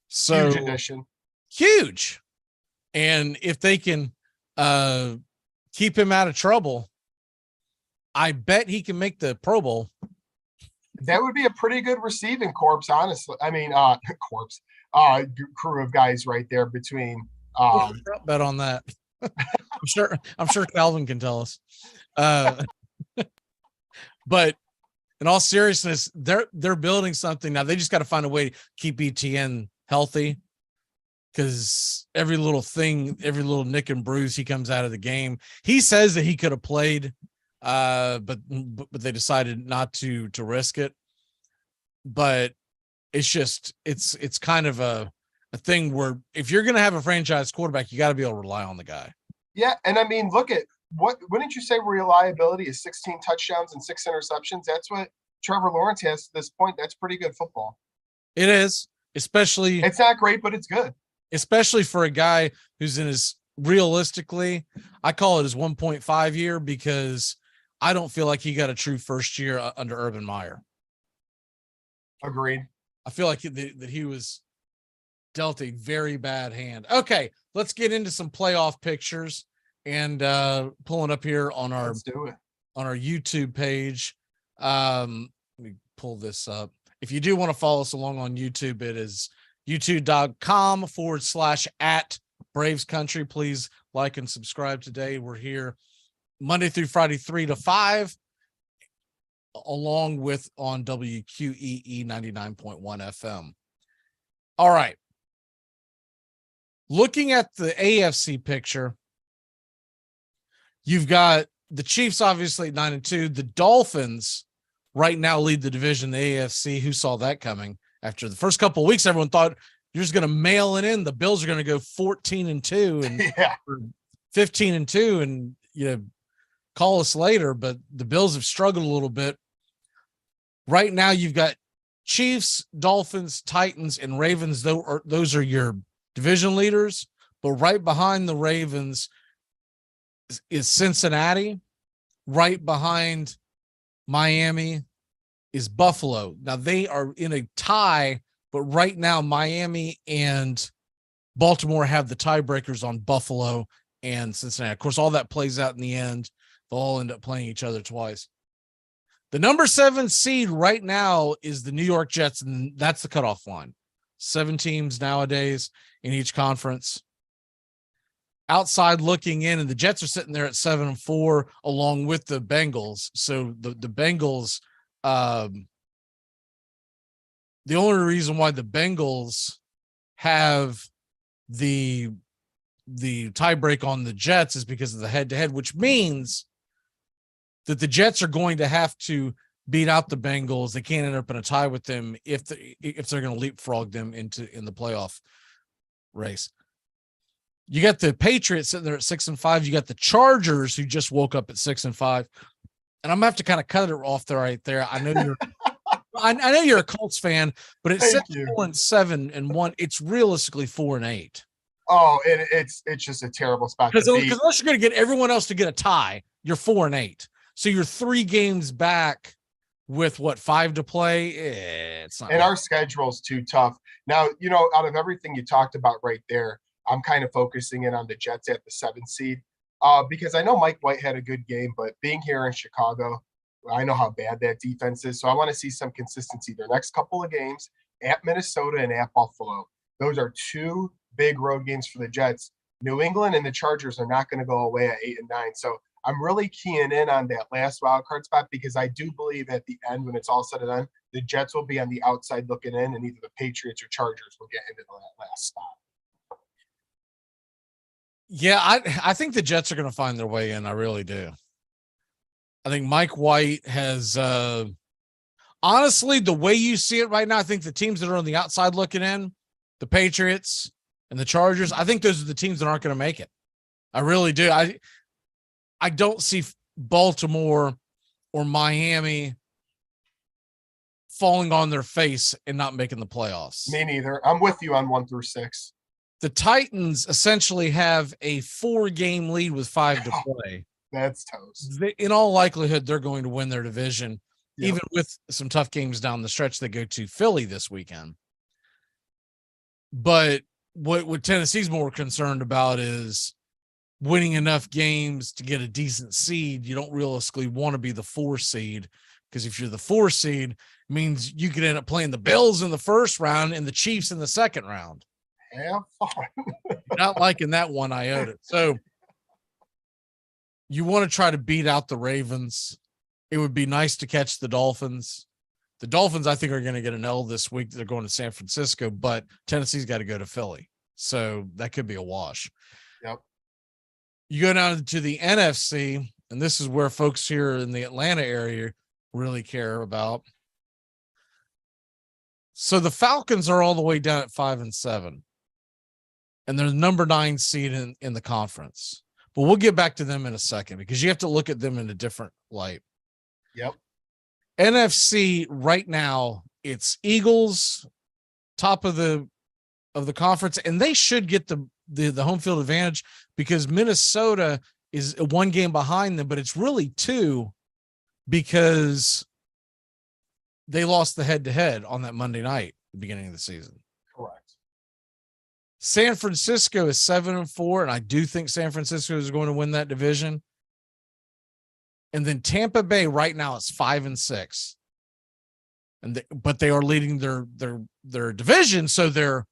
So huge addition. Huge. And if they can keep him out of trouble, I bet he can make the Pro Bowl. That would be a pretty good receiving corps, honestly. I mean, crew of guys right there between. Bet on that. I'm sure Calvin can tell us. But in all seriousness, they're building something now. They just got to find a way to keep ETN healthy, because every little nick and bruise he comes out of the game. He says that he could have played, but they decided not to risk it. But it's kind of a thing where if you're going to have a franchise quarterback, you got to be able to rely on the guy. Yeah, and I mean, look at wouldn't you say reliability is 16 touchdowns and 6 interceptions? That's what Trevor Lawrence has to this point. That's pretty good football. It is, especially. It's not great, but it's good. Especially for a guy who's in his, realistically, I call it his 1.5 year, because I don't feel like he got a true first year under Urban Meyer. Agreed. I feel like that he was dealt a very bad hand. Okay, let's get into some playoff pictures, and pulling up here on our YouTube page. Let me pull this up. If you do want to follow us along on YouTube, it is youtube.com/@Braves Country. Please like and subscribe today. We're here Monday through Friday, 3 to 5, along with on WQEE 99.1 FM. All right. Looking at the AFC picture, you've got the Chiefs, obviously, 9-2. The Dolphins right now lead the division, the AFC. Who saw that coming? After the first couple of weeks, everyone thought you're just going to mail it in. The Bills are going to go 14-2 and 15-2, and call us later. But the Bills have struggled a little bit. Right now, you've got Chiefs, Dolphins, Titans, and Ravens. Those are your division leaders. But right behind the Ravens is Cincinnati. Right behind Miami is Buffalo. Now they are in a tie, but right now Miami and Baltimore have the tiebreakers on Buffalo and Cincinnati. Of course, all that plays out in the end. They'll all end up playing each other twice. The number 7 seed right now is the New York Jets, and that's the cutoff line. 7 teams nowadays in each conference. outside looking in, and the Jets are sitting there at 7-4 along with the Bengals. So the Bengals, the only reason why the Bengals have the tiebreak on the Jets is because of the head-to-head, which means that the Jets are going to have to beat out the Bengals. They can't end up in a tie with them if they're going to leapfrog them in the playoff race. You got the Patriots sitting there at 6-5. You got the Chargers who just woke up at 6-5. And I'm gonna have to kind of cut it off there right there. I know you're I know you're a Colts fan, but it's 4-7 and 1. It's realistically 4-8. Oh, it's just a terrible spot. Because unless you're gonna get everyone else to get a tie, you're 4-8. So you're 3 games back with 5 to play. It's not. And our schedule's too tough. Now, out of everything you talked about right there, I'm kind of focusing in on the Jets at the 7th seed because I know Mike White had a good game, but being here in Chicago, I know how bad that defense is. So I want to see some consistency. Their next couple of games at Minnesota and at Buffalo. Those are 2 big road games for the Jets. New England and the Chargers are not going to go away at 8 and 9. So I'm really keying in on that last wild card spot because I do believe at the end, when it's all said and done, the Jets will be on the outside looking in, and either the Patriots or Chargers will get into that last spot. Yeah, I think the Jets are going to find their way in. I really do. I think Mike White has honestly, the way you see it right now, I think the teams that are on the outside looking in, the Patriots and the Chargers, I think those are the teams that aren't going to make it. I really do. I don't see Baltimore or Miami falling on their face and not making the playoffs. Me neither. I'm with you on 1 through 6. The Titans essentially have a 4-game lead with 5 to play. That's toast. In all likelihood, they're going to win their division, Yep. even with some tough games down the stretch. They go to Philly this weekend. But what Tennessee's more concerned about is winning enough games to get a decent seed. You don't realistically want to be the 4 seed, because if you're the 4 seed, it means you could end up playing the Bills in the first round and the Chiefs in the second round. Have fun. Not liking that one iota. So you want to try to beat out the Ravens. It would be nice to catch the Dolphins. The Dolphins, I think, are going to get an L this week. They're going to San Francisco, but Tennessee's got to go to Philly. So that could be a wash. Yep. You go down to the NFC, and this is where folks here in the Atlanta area really care about. So the Falcons are all the way down at 5-7. And they're the number 9 seed in the conference. But we'll get back to them in a second because you have to look at them in a different light. Yep. NFC right now, it's Eagles, top of the conference, and they should get the home field advantage because Minnesota is 1 game behind them, but it's really 2 because they lost the head-to-head on that Monday night at the beginning of the season. Correct. San Francisco is 7-4, and I do think San Francisco is going to win that division. And then Tampa Bay right now is 5-6, but they are leading their division, so they're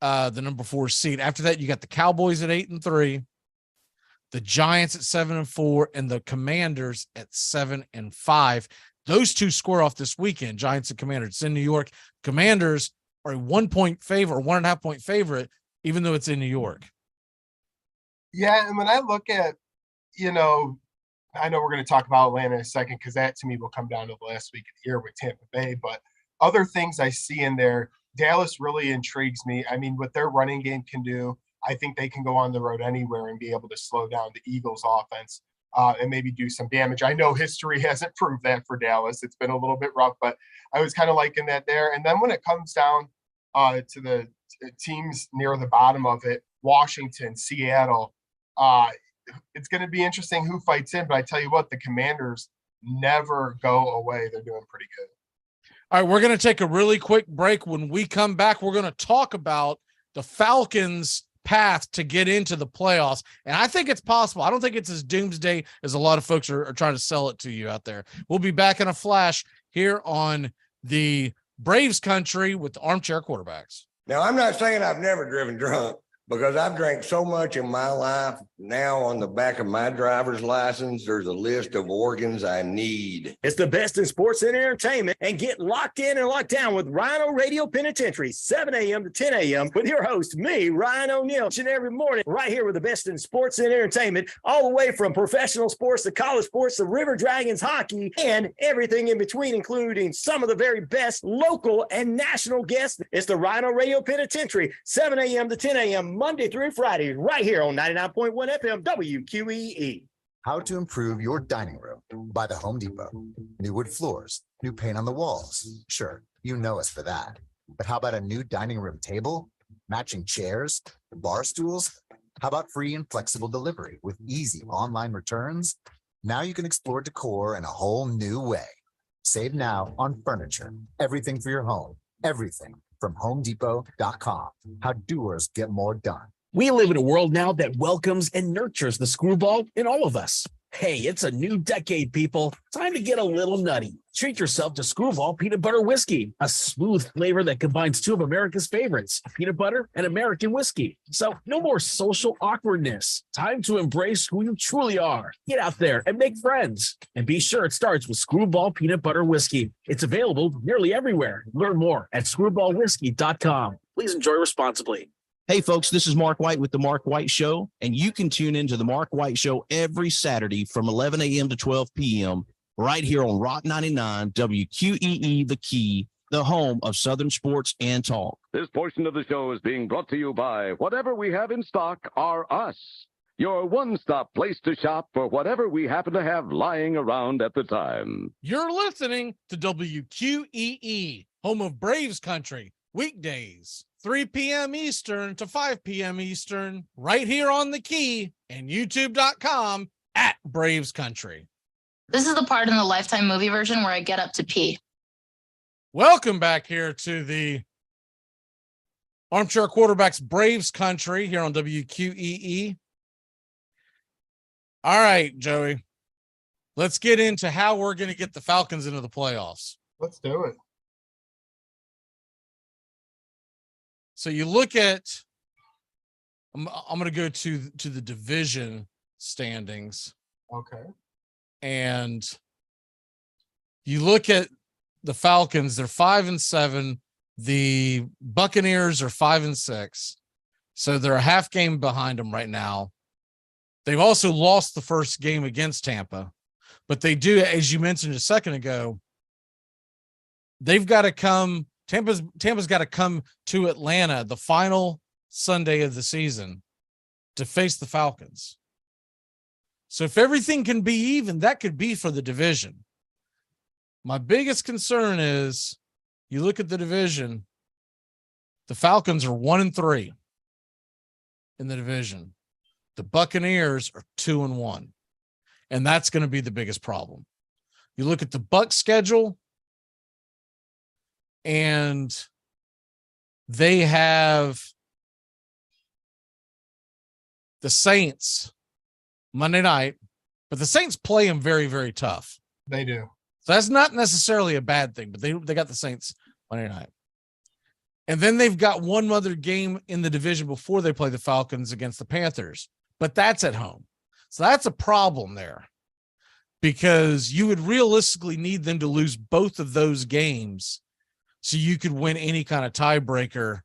the number 4 seed. After that, you got the Cowboys at 8-3, the Giants at 7-4, and the Commanders at 7-5. Those 2 square off this weekend. Giants and Commanders. It's in New York. Commanders are a 1-point favorite or 1.5-point favorite, even though it's in New York. Yeah, and when I look at, I know we're going to talk about Atlanta in a second because that to me will come down to the last week of the year with Tampa Bay. But other things I see in there, Dallas really intrigues me. I mean, what their running game can do, I think they can go on the road anywhere and be able to slow down the Eagles' offense and maybe do some damage. I know history hasn't proved that for Dallas. It's been a little bit rough, but I was kind of liking that there. And then when it comes down to the teams near the bottom of it, Washington, Seattle, it's going to be interesting who fights in, but I tell you what, the Commanders never go away. They're doing pretty good. All right, we're going to take a really quick break. When we come back, we're going to talk about the Falcons' path to get into the playoffs. And I think it's possible. I don't think it's as doomsday as a lot of folks are trying to sell it to you out there. We'll be back in a flash here on the Braves country with the Armchair Quarterbacks. Now, I'm not saying I've never driven drunk, Because I've drank so much in my life. Now on the back of my driver's license, there's a list of organs I need. It's the best in sports and entertainment, and get locked in and locked down with Rhino Radio Penitentiary, 7 a.m. to 10 a.m. with your host, me, Ryan O'Neill, each and every morning, right here with the best in sports and entertainment, all the way from professional sports to college sports to River Dragons hockey and everything in between, including some of the very best local and national guests. It's the Rhino Radio Penitentiary, 7 a.m. to 10 a.m. Monday through Friday, right here on 99.1 FM WQEE. How to improve your dining room by the Home Depot. New wood floors, new paint on the walls. Sure, you know us for that. But how about a new dining room table, matching chairs, bar stools? How about free and flexible delivery with easy online returns? Now you can explore decor in a whole new way. Save now on furniture, everything for your home, everything from HomeDepot.com. How doers get more done. We live in a world now that welcomes and nurtures the screwball in all of us. Hey, it's a new decade, people. Time to get a little nutty. Treat yourself to Screwball Peanut Butter Whiskey, a smooth flavor that combines two of America's favorites, peanut butter and American whiskey. So no more social awkwardness. Time to embrace who you truly are. Get out there and make friends. And be sure it starts with Screwball Peanut Butter Whiskey. It's available nearly everywhere. Learn more at screwballwhiskey.com. Please enjoy responsibly. Hey, folks, this is Mark White with The Mark White Show, and you can tune into The Mark White Show every Saturday from 11 a.m. to 12 p.m. right here on Rock 99 WQEE The Key, the home of Southern sports and talk. This portion of the show is being brought to you by Whatever We Have in Stock Are Us, your one-stop place to shop for whatever we happen to have lying around at the time. You're listening to WQEE, home of Braves Country, weekdays, 3 p.m. Eastern to 5 p.m. Eastern, right here on the Key and YouTube.com at Braves Country. This is the part in the Lifetime movie version where I get up to pee. Welcome back here to the Armchair Quarterbacks Braves Country here on WQEE. All right, Joey, let's get into how we're going to get the Falcons into the playoffs. Let's do it. So you look at, I'm going to go to the division standings. Okay. And you look at the Falcons, they're 5-7. The Buccaneers are 5-6. So they're a half game behind them right now. They've also lost the first game against Tampa, but they do, as you mentioned a second ago, they've got to come. Tampa's got to come to Atlanta the final Sunday of the season to face the Falcons. So if everything can be even, that could be for the division. My biggest concern is you look at the division, the Falcons are 1-3 in the division. The Buccaneers are 2-1. And that's going to be the biggest problem. You look at the Bucs schedule, and they have the Saints Monday night, but the Saints play them very, very tough. They do. So that's not necessarily a bad thing, but they got the Saints Monday night. And then they've got one other game in the division before they play the Falcons against the Panthers, but that's at home. So that's a problem there because you would realistically need them to lose both of those games so you could win any kind of tiebreaker.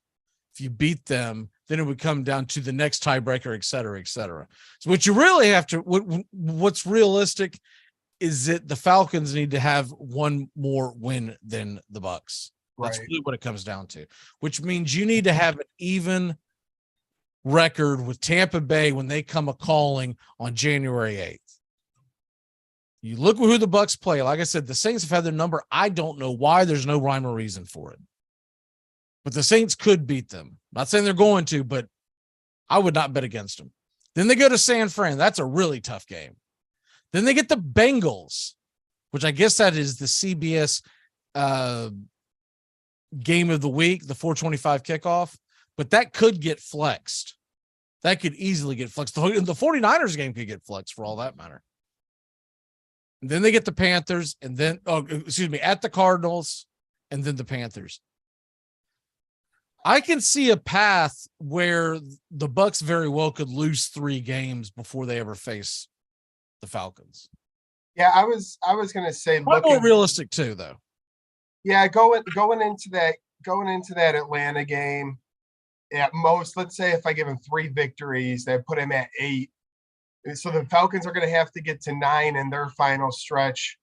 If you beat them, then it would come down to the next tiebreaker, et cetera, et cetera. So what you really have to, what's realistic is that the Falcons need to have one more win than the Bucs. That's really what it comes down to, which means you need to have an even record with Tampa Bay when they come a-calling on January 8th. You look at who the Bucs play. Like I said, the Saints have had their number. I don't know why. There's no rhyme or reason for it. But the Saints could beat them. Not saying they're going to, but I would not bet against them. Then they go to San Fran. That's a really tough game. Then they get the Bengals, which I guess that is the CBS game of the week, the 4:25 kickoff. But that could get flexed. That could easily get flexed. The 49ers game could get flexed for all that matter. And then they get the Panthers, and then, at the Cardinals, and then the Panthers. I can see a path where the Bucks very well could lose 3 games before they ever face the Falcons. Yeah, I was gonna say More realistic too, though. Yeah, going into that Atlanta game, at most, let's say if I give him 3 victories, that put him at 8. So the Falcons are going to have to get to 9 in their final stretch.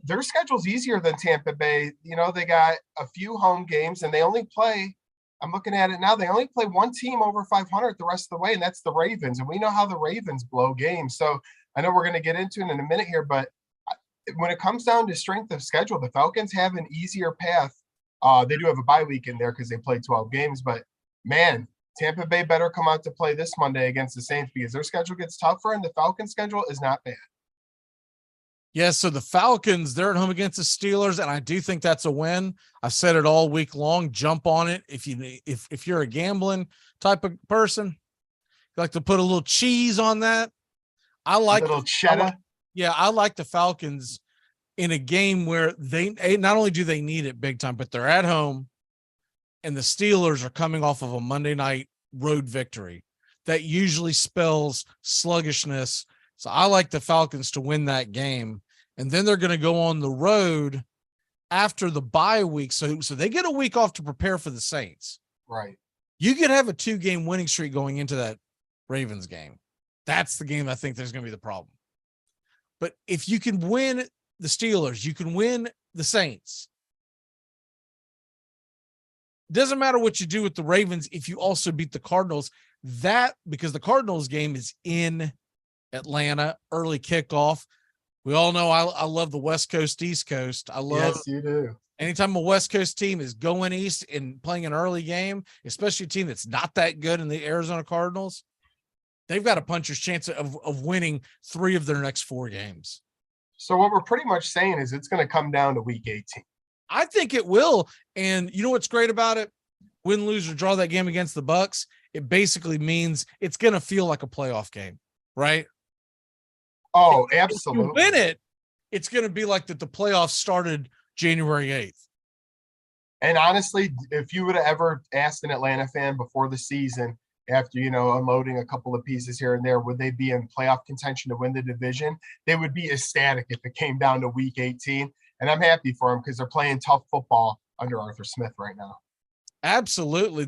Their schedule's easier than Tampa Bay. You know, they got a few home games, and they only play. I'm looking at it now. They only play one team over 500 the rest of the way, and that's the Ravens. And we know how the Ravens blow games. So I know we're going to get into it in a minute here, but when it comes down to strength of schedule, the Falcons have an easier path. They do have a bye week in there because they play 12 games, but man, Tampa Bay better come out to play this Monday against the Saints because their schedule gets tougher and the Falcons schedule is not bad. Yeah, so the Falcons, they're at home against the Steelers, and I do think that's a win. I've said it all week long. Jump on it if you're a gambling type of person. You like to put a little cheese on that. I like a little cheddar. I like the Falcons in a game where they not only do they need it big time, but they're at home, and the Steelers are coming off of a Monday night road victory. That usually spells sluggishness. So I like the Falcons to win that game. And then they're going to go on the road after the bye week. So they get a week off to prepare for the Saints. Right. You could have a 2-game winning streak going into that Ravens game. That's the game I think there's going to be the problem. But if you can win the Steelers, you can win the Saints. Doesn't matter what you do with the Ravens if you also beat the Cardinals. Because the Cardinals game is in Atlanta, early kickoff. We all know I love the West Coast, East Coast. Yes, you do. Anytime a West Coast team is going east and playing an early game, especially a team that's not that good in the Arizona Cardinals, they've got a puncher's chance of winning 3 of their next 4 games. So what we're pretty much saying is it's going to come down to week 18. I think it will. And you know what's great about it? Win, lose, or draw that game against the Bucks, it basically means it's going to feel like a playoff game, right? Oh, absolutely. If you win it, it's going to be like that the playoffs started January 8th. And honestly, if you would have ever asked an Atlanta fan before the season, after, unloading a couple of pieces here and there, would they be in playoff contention to win the division? They would be ecstatic if it came down to week 18. And I'm happy for them because they're playing tough football under Arthur Smith right now. Absolutely.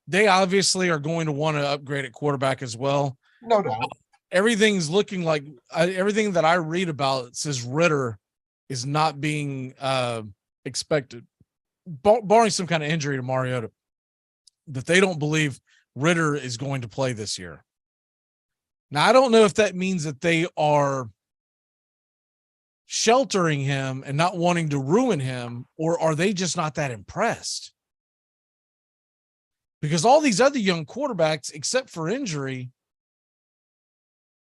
They obviously are going to want to upgrade at quarterback as well. No doubt. Everything's looking like everything that I read about says Ritter is not being expected, barring some kind of injury to Mariota, that they don't believe Ritter is going to play this year. Now, I don't know if that means that they are sheltering him and not wanting to ruin him, or are they just not that impressed? Because all these other young quarterbacks, except for injury,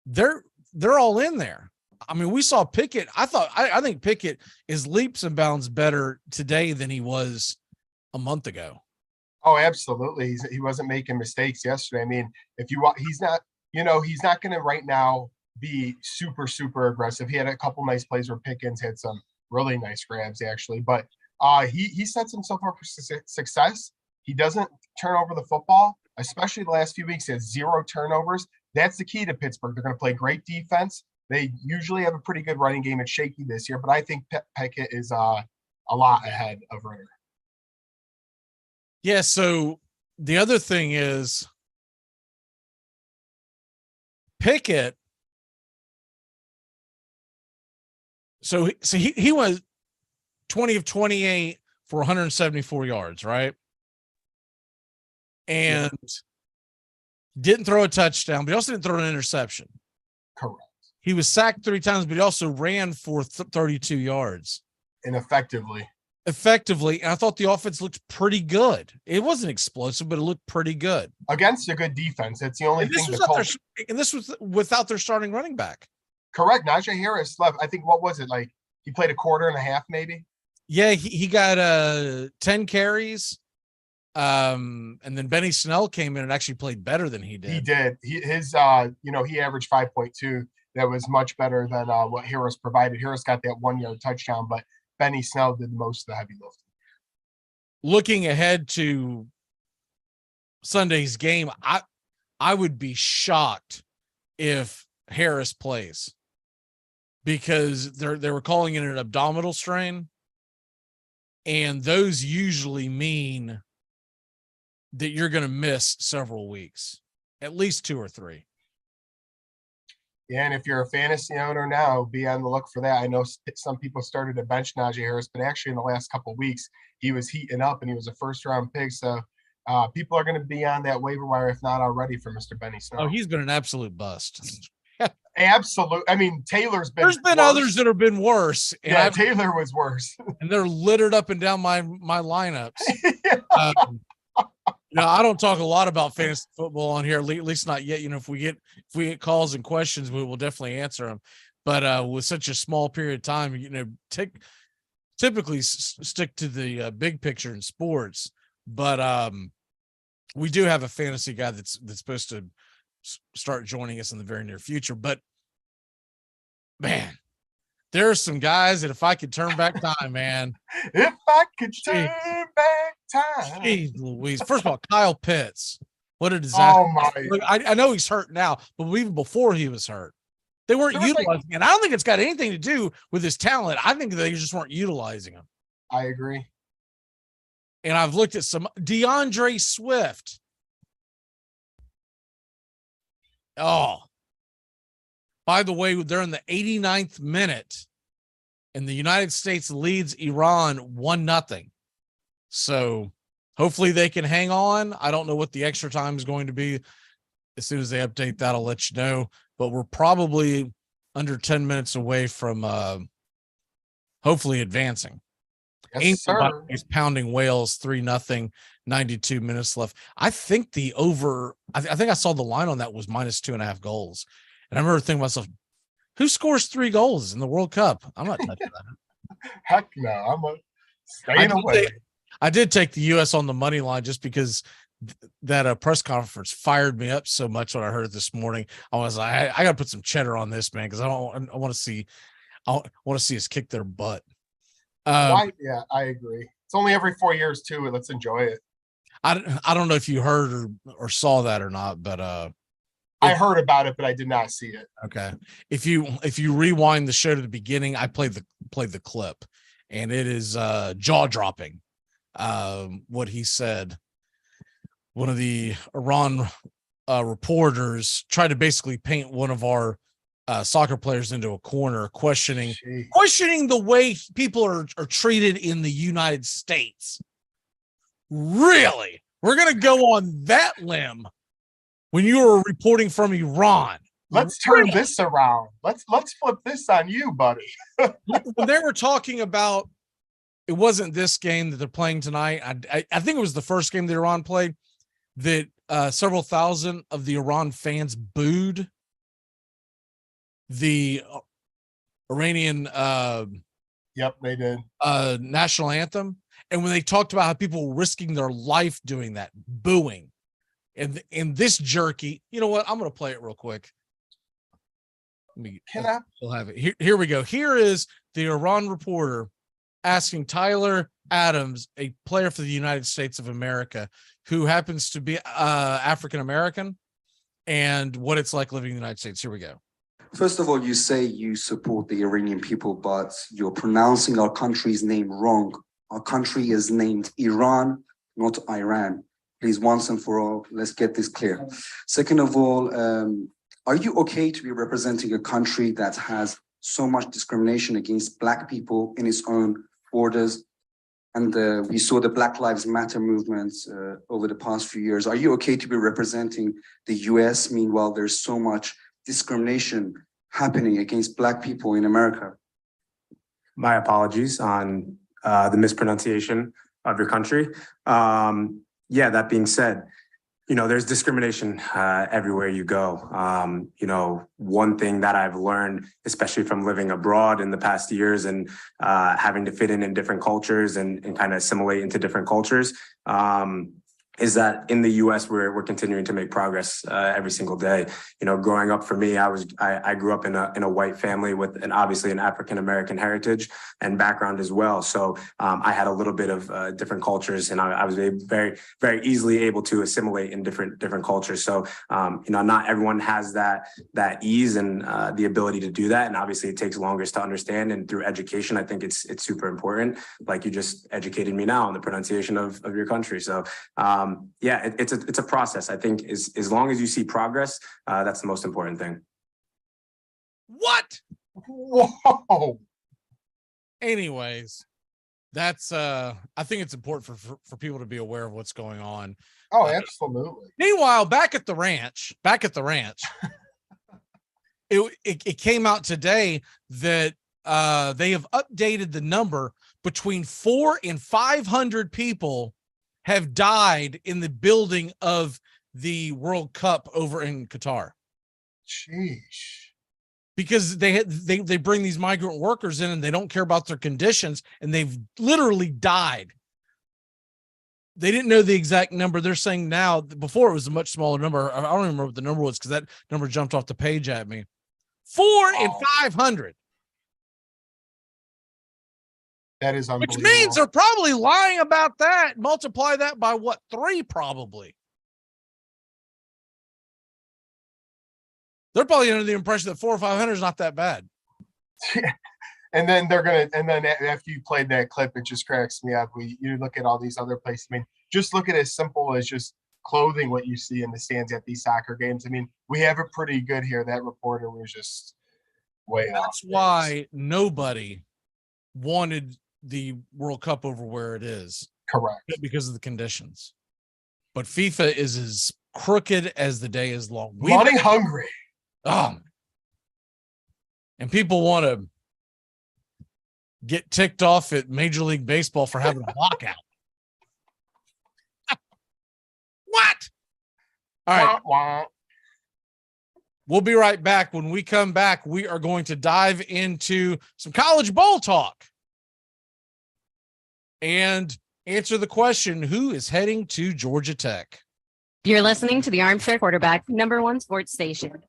they're all in there. I mean, we saw Pickett. I think Pickett is leaps and bounds better today than he was a month ago. Oh, absolutely. He wasn't making mistakes yesterday. I mean, he's not going to right now be super, super aggressive. He had a couple nice plays where Pickens had some really nice grabs actually, but he sets himself up for success. He doesn't turn over the football, especially the last few weeks. He has 0 turnovers. That's the key to Pittsburgh. They're going to play great defense. They usually have a pretty good running game. It's shaky this year, but I think Pickett is a lot ahead of Ritter. Yeah, so the other thing is Pickett. So he was 20 of 28 for 174 yards, right? And didn't throw a touchdown, but he also didn't throw an interception. Correct. He was sacked 3 times, but he also ran for 32 yards. And effectively. And I thought the offense looked pretty good. It wasn't explosive, but it looked pretty good. Against a good defense. That's the only thing. And this was without their starting running back. Correct. Najee Harris left. I think, what was it? Like, he played a quarter and a half, maybe? Yeah, he got 10 carries. And then Benny Snell came in and actually played better than he did. He did. He averaged 5.2. That was much better than what Harris provided. Harris got that 1-yard touchdown, but Benny Snell did most of the heavy lifting. looking ahead to Sunday's game, I would be shocked if Harris plays, because they were calling it an abdominal strain, and those usually mean that you're going to miss several weeks, at least 2 or 3. Yeah, and if you're a fantasy owner now, be on the look for that. I know some people started to bench Najee Harris, but actually in the last couple of weeks, he was heating up and he was a first-round pick. So people are going to be on that waiver wire, if not already, for Mr. Benny Snow. Oh, he's been an absolute bust. Absolute. I mean, Taylor's been. There's been worse. Others that have been worse. And Taylor was worse. And they're littered up and down my lineups. I don't talk a lot about fantasy football on here, at least not yet. If we get calls and questions, we will definitely answer them. But with such a small period of time, typically stick to the big picture in sports. But we do have a fantasy guy that's supposed to start joining us in the very near future. But man, there are some guys that if I could turn back time, man. If I could turn back time. Jeez Louise. First of all, Kyle Pitts. What a disaster. Oh my. Look, I know he's hurt now, but even before he was hurt, they weren't utilizing him. And I don't think it's got anything to do with his talent. I think they just weren't utilizing him. I agree. And I've looked at some DeAndre Swift. Oh, by the way, they're in the 89th minute, and the United States leads Iran 1-0. So hopefully they can hang on. I don't know what the extra time is going to be. As soon as they update that, I'll let you know. But we're probably under 10 minutes away from hopefully advancing. Yes, sir. He's pounding Wales 3-0, 92 minutes left. I think the over, I think I saw the line on that was -2.5 goals. And I remember thinking to myself, who scores 3 goals in the World Cup? I'm not touching that. Heck no. I'm staying away. I did take the U.S. on the money line just because that press conference fired me up so much when I heard it this morning. I was like, I got to put some cheddar on this, man, because I want to see us kick their butt. Yeah, I agree. It's only every 4 years too. Let's enjoy it. I don't know if you heard or saw that or not, but I heard about it, but I did not see it. Okay. If you rewind the show to the beginning, I played the clip, and it is jaw-dropping. What he said. One of the Iran reporters tried to basically paint one of our soccer players into a corner, questioning the way people are treated in the United States. Really? We're going to go on that limb when you were reporting from Iran? Let's turn this around. Let's flip this on you, buddy. When they were talking about, it wasn't this game that they're playing tonight. I think it was the first game that Iran played that several thousand of the Iran fans booed the Iranian Yep, they did. National anthem. And when they talked about how people were risking their life doing that, booing. And this jerky, you know what? I'm going to play it real quick. We'll have it. Here we go. Here is the Iran reporter asking Tyler Adams, a player for the United States of America, who happens to be African-American, and what it's like living in the United States. Here we go. First of all, you say you support the Iranian people, but you're pronouncing our country's name wrong. Our country is named Iran, not Iran. Please, once and for all, let's get this clear. Second of all, are you okay to be representing a country that has so much discrimination against Black people in its own borders? And we saw the Black Lives Matter movements over the past few years. Are you okay to be representing the US? Meanwhile, there's so much discrimination happening against Black people in America. My apologies on the mispronunciation of your country. Yeah, that being said, there's discrimination everywhere you go. One thing that I've learned, especially from living abroad in the past years and having to fit in different cultures and kind of assimilate into different cultures, is that in the U.S. we're continuing to make progress every single day. You know, growing up for me, I grew up in a white family with obviously an African American heritage and background as well. So I had a little bit of different cultures, and I was very very easily able to assimilate in different cultures. So you know, not everyone has that ease and the ability to do that, and obviously it takes longer to understand. And through education, I think it's super important. Like you just educated me now on the pronunciation of your country. So. Yeah, it's a process. I think as long as you see progress, that's the most important thing. What? Whoa. Anyways, that's I think it's important for people to be aware of what's going on. Oh, absolutely. Meanwhile, back at the ranch, it came out today that they have updated the number. Between 400 and 500 people have died in the building of the World Cup over in Qatar. Sheesh. Because they bring these migrant workers in and they don't care about their conditions, and they've literally died. They didn't know the exact number. They're saying now, before it was a much smaller number. I don't even remember what the number was because that number jumped off the page at me. 400 and 500. That is unbelievable. Which means they're probably lying about that. Multiply that by what? 3 probably. They're probably under the impression that 400 or 500 is not that bad. And then after you played that clip, it just cracks me up. You look at all these other places. I mean, just look at as simple as just clothing, what you see in the stands at these soccer games. I mean, we have it pretty good here. That reporter was just way off. That's why nobody wanted the World Cup over where it is. Correct. Because of the conditions. But FIFA is as crooked as the day is long. Money hungry. And people want to get ticked off at Major League Baseball for having a lockout. What? All right. Wah. We'll be right back. When we come back, we are going to dive into some college bowl talk and answer the question, who is heading to Georgia Tech? You're listening to the Armchair Quarterback, #1 sports station.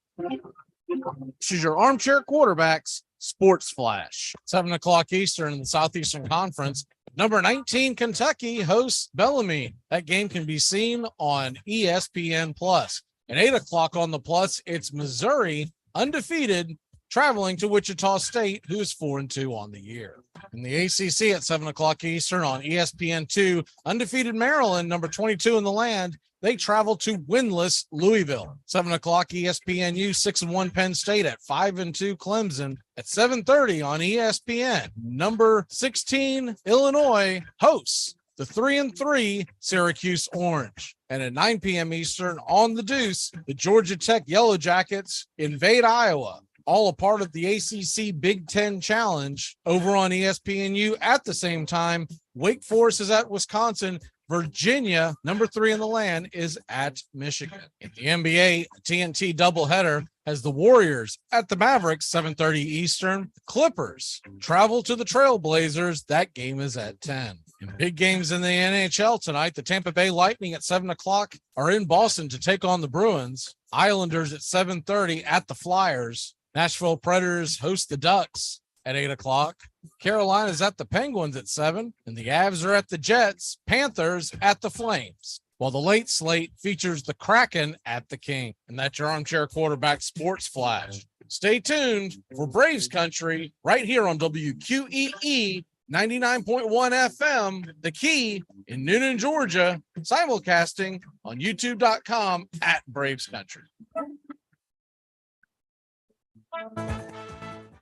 This is your Armchair Quarterbacks Sports Flash. 7 o'clock Eastern in the Southeastern Conference. Number 19 Kentucky hosts Bellamy. That game can be seen on ESPN Plus. At 8 o'clock on the Plus, it's Missouri, undefeated, traveling to Wichita State, who is 4-2 on the year. In the ACC at 7 o'clock Eastern on ESPN2, undefeated Maryland, number 22 in the land, they travel to winless Louisville. 7 o'clock ESPNU, 6-1 Penn State at 5-2 Clemson. At 7:30 on ESPN, number 16 Illinois hosts the 3-3 Syracuse Orange. And at 9 p.m. Eastern on the Deuce, the Georgia Tech Yellow Jackets invade Iowa. All a part of the ACC Big Ten Challenge over on ESPNU. At the same time, Wake Forest is at Wisconsin. Virginia, number 3 in the land, is at Michigan. In the NBA, TNT doubleheader has the Warriors at the Mavericks, 7:30 Eastern. Clippers travel to the Trailblazers. That game is at 10. In big games in the NHL tonight, the Tampa Bay Lightning at 7 o'clock are in Boston to take on the Bruins. Islanders at 7:30 at the Flyers. Nashville Predators host the Ducks at 8 o'clock. Carolina's at the Penguins at 7, and the Avs are at the Jets. Panthers at the Flames. While the late slate features the Kraken at the King. And that's your Armchair Quarterback Sports Flash. Stay tuned for Braves Country right here on WQEE 99.1 FM, The Key in Noonan, Georgia, simulcasting on youtube.com at Braves Country.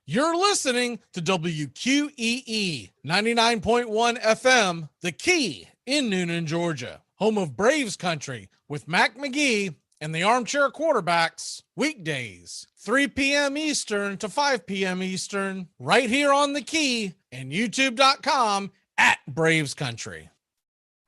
You're listening to WQEE 99.1 FM, The Key in Noonan, Georgia, home of Braves Country with Mac Magee and the Armchair Quarterbacks, weekdays, 3 p.m. Eastern to 5 p.m. Eastern, right here on The Key and youtube.com at Braves Country.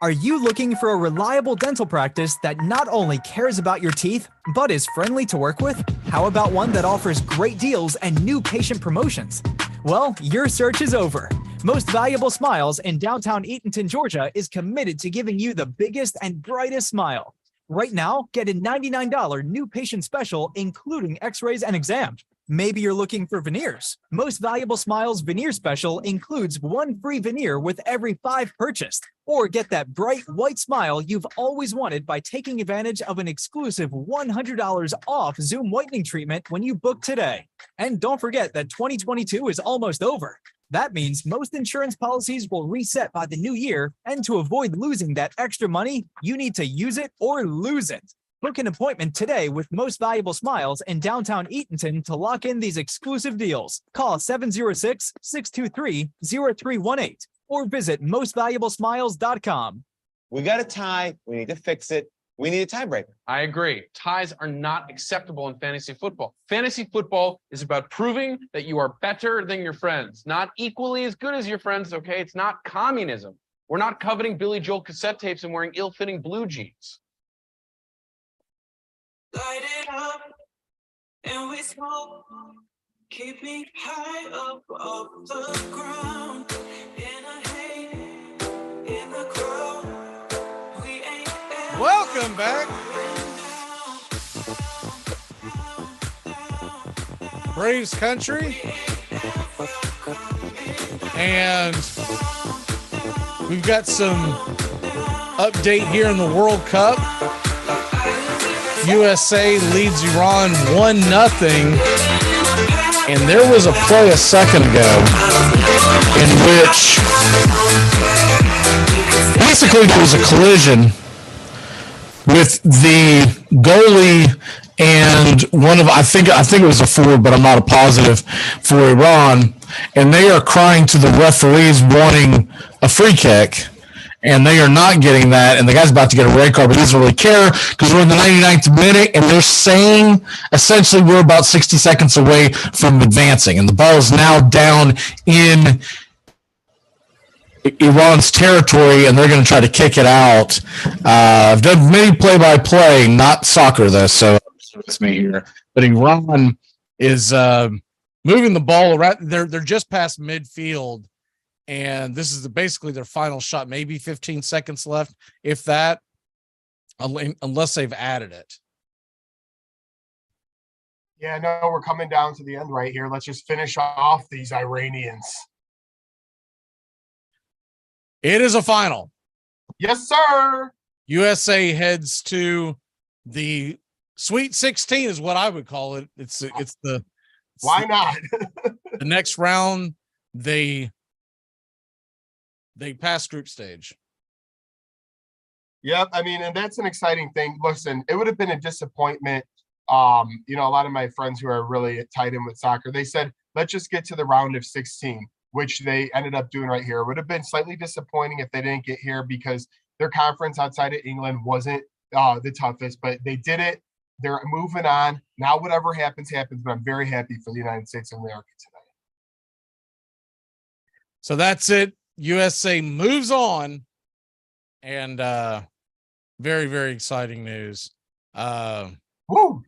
Are you looking for a reliable dental practice that not only cares about your teeth, but is friendly to work with? How about one that offers great deals and new patient promotions? Well, your search is over. Most Valuable Smiles in downtown Eatonton, Georgia is committed to giving you the biggest and brightest smile. Right now, get a $99 new patient special, including x-rays and exams. Maybe you're looking for veneers. Most Valuable Smiles veneer special includes 1 free veneer with every 5 purchased. Or get that bright white smile you've always wanted by taking advantage of an exclusive $100 off Zoom whitening treatment when you book today. And don't forget that 2022 is almost over. That means most insurance policies will reset by the new year, and to avoid losing that extra money, you need to use it or lose it. Book an appointment today with Most Valuable Smiles in downtown Eatonton to lock in these exclusive deals. Call 706-623-0318 or visit mostvaluablesmiles.com. We got a tie. We need to fix it. We need a tiebreaker. I agree. Ties are not acceptable in fantasy football. Fantasy football is about proving that you are better than your friends, not equally as good as your friends, okay? It's not communism. We're not coveting Billy Joel cassette tapes and wearing ill-fitting blue jeans. Light it up and we smoke. Keep me high up off the ground. In a haze, in the crowd. We ain't Welcome back. Braves country. And we've got some update here in the World Cup. USA leads Iran 1-0. And there was a play a second ago in which basically there was a collision with the goalie and one of, I think it was a forward, but I'm not a positive, for Iran. And they are crying to the referees wanting a free kick. And they are not getting that, and the guy's about to get a red card, but he doesn't really care because we're in the 99th minute, and they're saying essentially we're about 60 seconds away from advancing, and the ball is now down in Iran's territory, and they're going to try to kick it out. I've done many play-by-play, not soccer, though, so it's me here. But Iran is moving the ball around. They're just past midfield. And this is basically their final shot, maybe 15 seconds left, if that, unless they've added it. Yeah, no, we're coming down to the end right here. Let's just finish off these Iranians. It is a final. Yes, sir. USA heads to the Sweet 16 is what I would call it. Why not? The next round, they passed group stage. Yep, I mean, and that's an exciting thing. Listen, it would have been a disappointment. A lot of my friends who are really tied in with soccer, they said, let's just get to the round of 16, which they ended up doing right here. It would have been slightly disappointing if they didn't get here because their conference outside of England wasn't the toughest, but they did it. They're moving on. Now, whatever happens, happens, but I'm very happy for the United States of America today. So that's it. USA moves on, and very, very exciting news. Woo!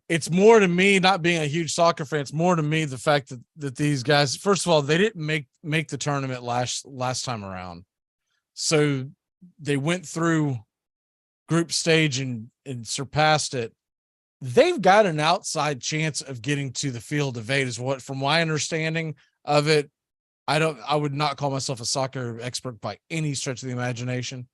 It's more to me, not being a huge soccer fan, it's more to me the fact that these guys, first of all, they didn't make the tournament last time around. So they went through group stage and surpassed it. They've got an outside chance of getting to the field of 8 is what, from my understanding of it. I would not call myself a soccer expert by any stretch of the imagination,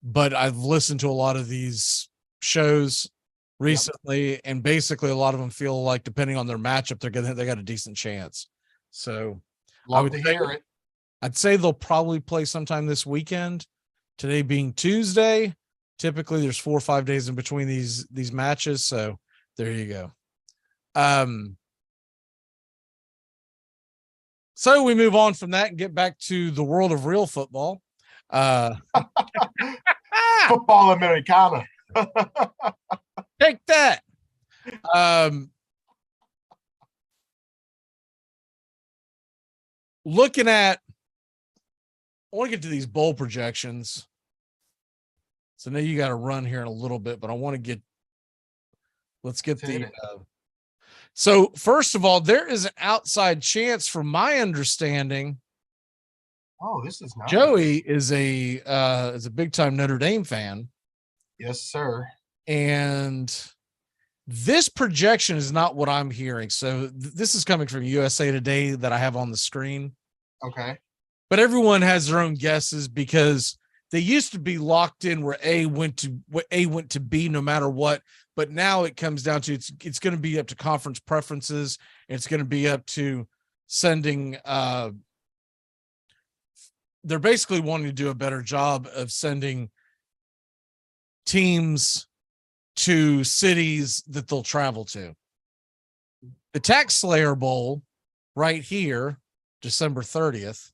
but I've listened to a lot of these shows recently, and basically a lot of them feel like depending on their matchup, they got a decent chance. So I would hear it. I'd say they'll probably play sometime this weekend. Today being Tuesday, typically there's 4 or 5 days in between these matches. So there you go. So we move on from that and get back to the world of real football. Football Americana. Take that. Looking at, I want to get to these bowl projections. So now you got to run here in a little bit, but I want to let's get the So first of all, there is an outside chance, from my understanding. Oh, this is nice. Joey is a big time Notre Dame fan. Yes, sir. And this projection is not what I'm hearing. So this is coming from USA Today that I have on the screen. Okay. But everyone has their own guesses because they used to be locked in where A went to B no matter what. But now it comes down to it's going to be up to conference preferences. It's going to be up to sending. They're basically wanting to do a better job of sending teams to cities that they'll travel to. The Tax Slayer Bowl right here, December 30th,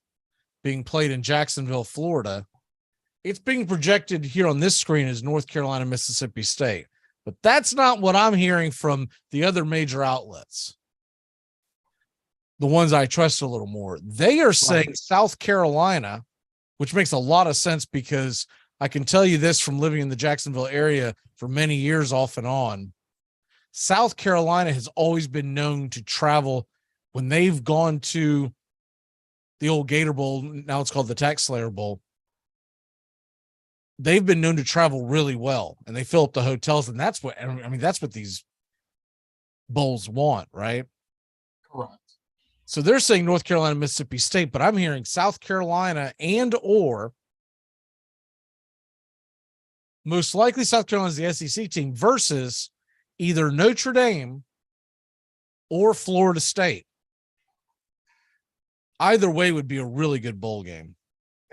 being played in Jacksonville, Florida. It's being projected here on this screen as North Carolina, Mississippi State. But that's not what I'm hearing from the other major outlets. The ones I trust a little more. They are saying South Carolina, which makes a lot of sense because I can tell you this from living in the Jacksonville area for many years off and on. South Carolina has always been known to travel when they've gone to the old Gator Bowl. Now it's called the Tax Slayer Bowl. They've been known to travel really well, and they fill up the hotels, and that's what these bowls want, right? Correct. So they're saying North Carolina, Mississippi State, but I'm hearing South Carolina and or most likely South Carolina's the SEC team versus either Notre Dame or Florida State. Either way would be a really good bowl game.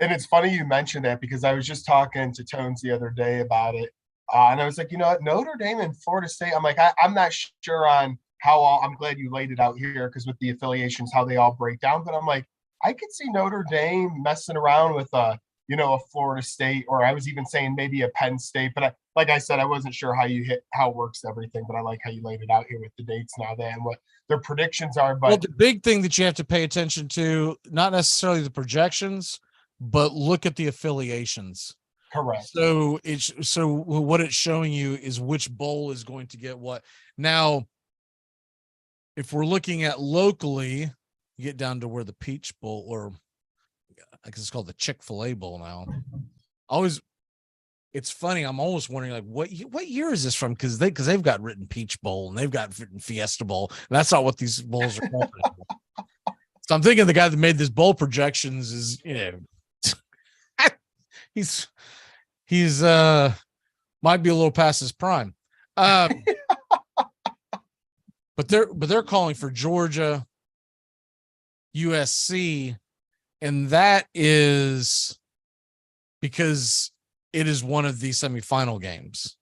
And it's funny you mentioned that because I was just talking to Tones the other day about it. And I was like, you know what, Notre Dame and Florida State, I'm like, I'm not sure on how all, I'm glad you laid it out here because with the affiliations, how they all break down. But I'm like, I could see Notre Dame messing around with a Florida State, or I was even saying maybe a Penn State. But like I said, I wasn't sure how it works everything, but I like how you laid it out here with the dates now and what their predictions are. But well, the big thing that you have to pay attention to, not necessarily the projections, but look at the affiliations. Correct. So what it's showing you is which bowl is going to get what. Now, if we're looking at locally, you get down to where the Peach Bowl, or I guess it's called the Chick-fil-A Bowl now. It's funny. I'm almost wondering, like, what year is this from? Because they've got written Peach Bowl and they've got written Fiesta Bowl. And that's not what these bowls are called. So I'm thinking the guy that made this bowl projections is, he's might be a little past his prime. But they're calling for Georgia, USC, and that is because it is one of the semifinal games.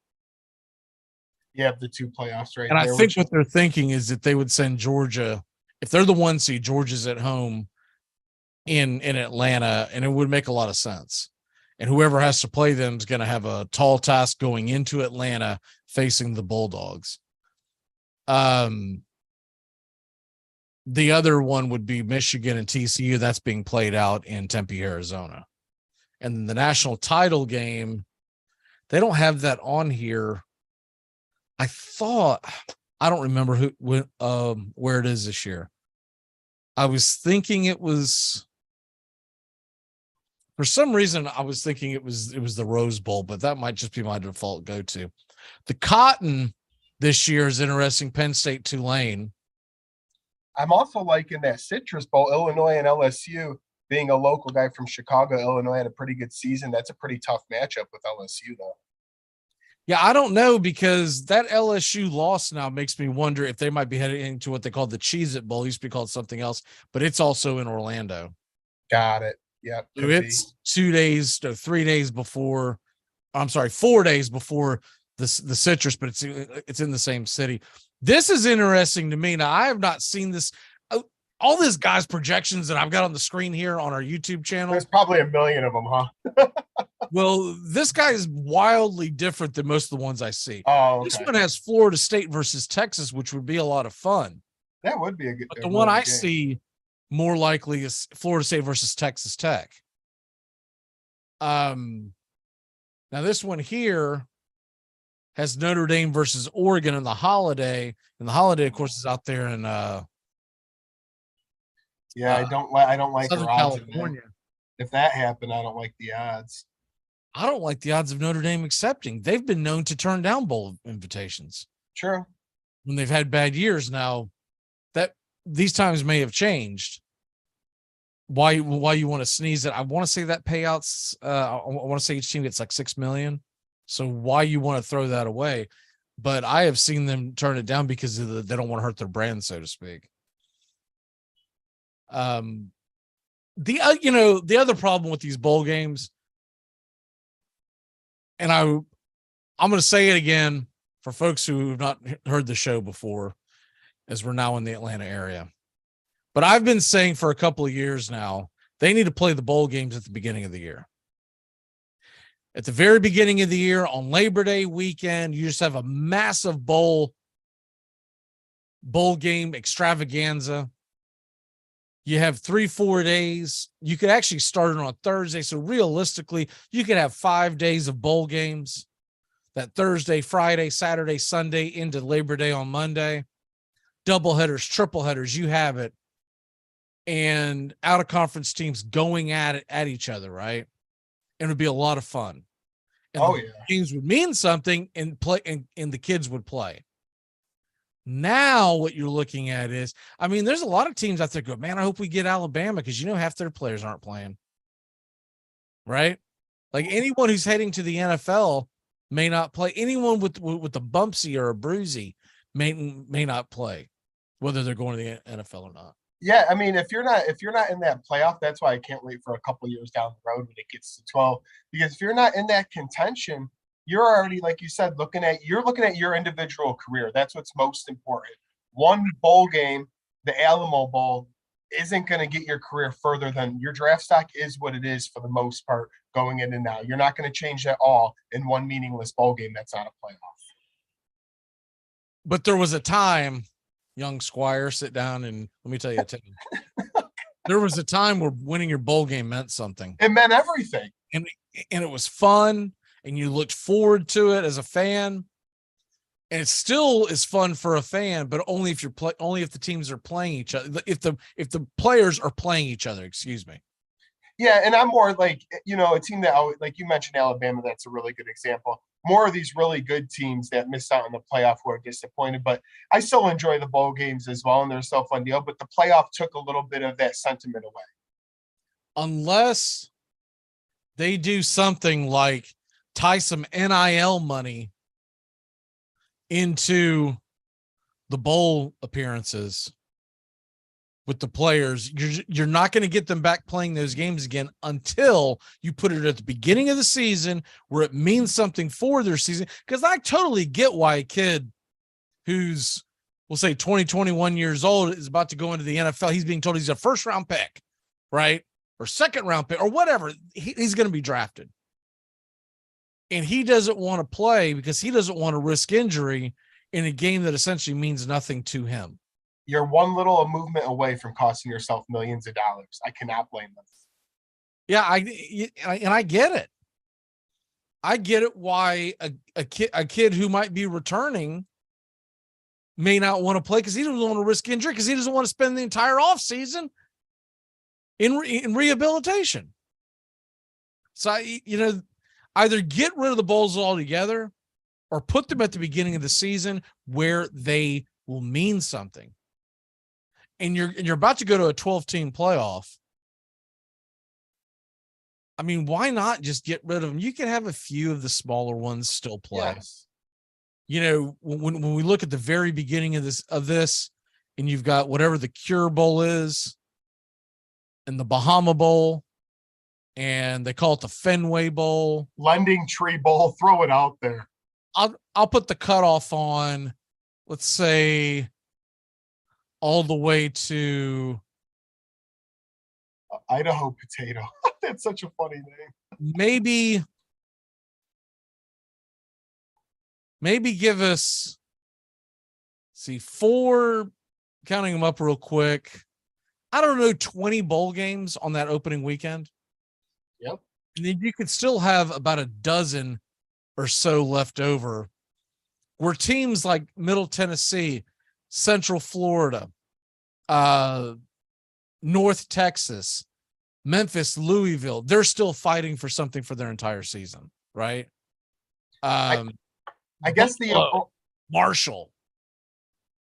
You have the two playoffs right and there. I think what they're thinking is that they would send Georgia, if they're the 1 seed, Georgia's at home in Atlanta, and it would make a lot of sense. And whoever has to play them is going to have a tall task going into Atlanta facing the Bulldogs. The other one would be Michigan and TCU. That's being played out in Tempe, Arizona. And the national title game, they don't have that on here. I don't remember where it is this year. I was thinking it was, for some reason, I was thinking it was the Rose Bowl, but that might just be my default go-to. The Cotton this year is interesting. Penn State, Tulane. I'm also liking that Citrus Bowl, Illinois and LSU. Being a local guy from Chicago, Illinois had a pretty good season. That's a pretty tough matchup with LSU, though. Yeah, I don't know, because that LSU loss now makes me wonder if they might be heading into what they call the Cheez-It Bowl. It used to be called something else, but it's also in Orlando. Got it. Yep. So it's 4 days before the Citrus, but it's in the same city. This is interesting to me. Now, I have not seen this. All these guys' projections that I've got on the screen here on our YouTube channel. There's probably a million of them, huh? Well, this guy is wildly different than most of the ones I see. Oh, okay. This one has Florida State versus Texas, which would be a lot of fun. That would be a good. But the one I see more likely is Florida State versus Texas Tech. Now this one here has Notre Dame versus Oregon in the Holiday, and the Holiday, of course, is out there in Yeah, I don't like Southern her odds. California. If that happened, I don't like the odds. I don't like the odds of Notre Dame accepting. They've been known to turn down bowl invitations. True. When they've had bad years. Now that these times may have changed. Why you want to sneeze it? I want to say that payouts. I want to say each team gets like $6 million. So why you want to throw that away? But I have seen them turn it down because they don't want to hurt their brand, so to speak. The other problem with these bowl games, and I'm going to say it again for folks who have not heard the show before, as we're now in the Atlanta area. But I've been saying for a couple of years now, they need to play the bowl games at the beginning of the year. At the very beginning of the year, on Labor Day weekend, you just have a massive bowl game extravaganza. You have 3-4 days. You could actually start it on Thursday. So realistically, you could have 5 days of bowl games. That Thursday, Friday, Saturday, Sunday into Labor Day on Monday. Double headers, triple headers, you have it. And out of conference teams going at each other, right? And it would be a lot of fun. And games would mean something and the kids would play. Now what you're looking at is, I mean, there's a lot of teams out there go, man, I hope we get Alabama because half their players aren't playing. Right? Like anyone who's heading to the NFL may not play. Anyone with a bumpsy or a bruisey may not play, whether they're going to the NFL or not. Yeah, I mean, if you're not in that playoff, that's why I can't wait for a couple years down the road when it gets to 12. Because if you're not in that contention, you're already, like you said, looking at your individual career. That's what's most important. One bowl game, the Alamo Bowl, isn't going to get your career further than your draft stock is what it is for the most part going in and out. You're not going to change that all in one meaningless bowl game that's not a playoff. But there was a time, young Squire, sit down and let me tell you, there was a time where winning your bowl game meant something. It meant everything. And it was fun, and you looked forward to it as a fan. And it still is fun for a fan, but only if the teams are playing each other, if the players are playing each other, excuse me. Yeah, and I'm more like, a team that, like you mentioned Alabama, that's a really good example. More of these really good teams that missed out on the playoff who are disappointed, but I still enjoy the bowl games as well, and they're still a fun deal, but the playoff took a little bit of that sentiment away. Unless they do something like tie some NIL money into the bowl appearances with the players, you're not going to get them back playing those games again until you put it at the beginning of the season where it means something for their season. Because I totally get why a kid who's, we'll say 20, 21 years old is about to go into the NFL. He's being told he's a first round pick, right? Or second round pick or whatever. He's going to be drafted. And he doesn't want to play because he doesn't want to risk injury in a game that essentially means nothing to him. You're one little movement away from costing yourself millions of dollars. I cannot blame them. Yeah, I get it. I get it why a kid who might be returning may not want to play because he doesn't want to risk injury because he doesn't want to spend the entire offseason in rehabilitation. So, either get rid of the bowls altogether or put them at the beginning of the season where they will mean something. And you're about to go to a 12-team playoff. I mean, why not just get rid of them? You can have a few of the smaller ones still play. Yes. When we look at the very beginning of this, and you've got whatever the Cure Bowl is, and the Bahama Bowl, and they call it the Fenway Bowl, Lending Tree Bowl. Throw it out there. I'll put the cutoff on, let's say, all the way to Idaho Potato. That's such a funny name. Maybe give us, four, counting them up real quick. I don't know, 20 bowl games on that opening weekend. Yep. And then you could still have about a dozen or so left over where teams like Middle Tennessee, Central Florida, North Texas, Memphis, Louisville, they're still fighting for something for their entire season, right? I guess Marshall.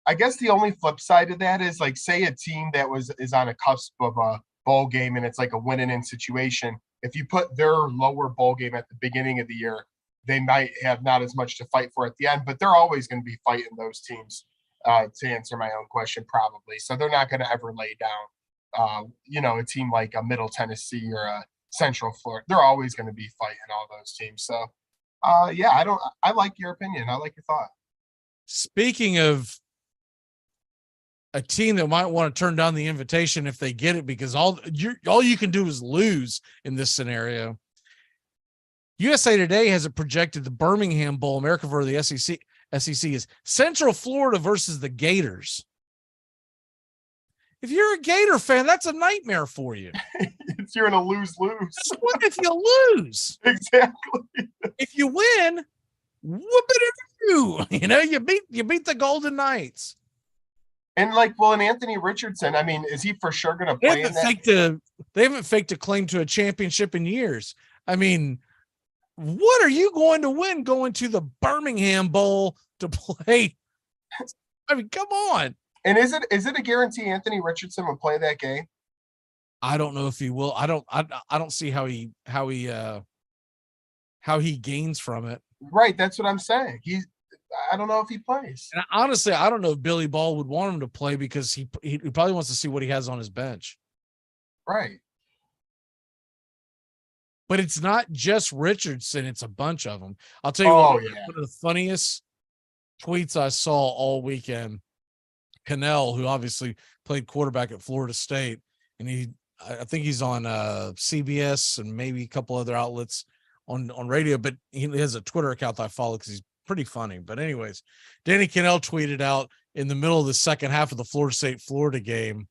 I guess the only flip side of that is, like, say a team that is on a cusp of a bowl game and it's like a win-and-in situation. If you put their lower bowl game at the beginning of the year, they might have not as much to fight for at the end, but they're always going to be fighting those teams, to answer my own question, probably. So they're not going to ever lay down, a team like a Middle Tennessee or a Central Florida. They're always going to be fighting all those teams. So, I like your opinion. I like your thought. Speaking of a team that might want to turn down the invitation if they get it, because all you can do is lose in this scenario. USA Today has it projected the Birmingham Bowl, America for the SEC is Central Florida versus the Gators. If you're a Gator fan, that's a nightmare for you. You're in a lose-lose. What if you lose? Exactly. If you win, whoop it you. You beat the Golden Knights. And and Anthony Richardson, I mean, is he for sure going to play in that? They haven't faked a claim to a championship in years. I mean, what are you going to win going to the Birmingham Bowl to play? I mean, come on. And is it a guarantee Anthony Richardson will play that game? I don't know if he will. I don't see how he gains from it. Right, that's what I'm saying. I don't know if he plays. And honestly, I don't know if Billy Ball would want him to play because he probably wants to see what he has on his bench. Right. But it's not just Richardson, it's a bunch of them. I'll tell you one of the funniest tweets I saw all weekend. Cannell, who obviously played quarterback at Florida State, and I think he's on CBS and maybe a couple other outlets on radio, but he has a Twitter account that I follow because he's pretty funny. But anyways, Danny Cannell tweeted out in the middle of the second half of the Florida State-Florida game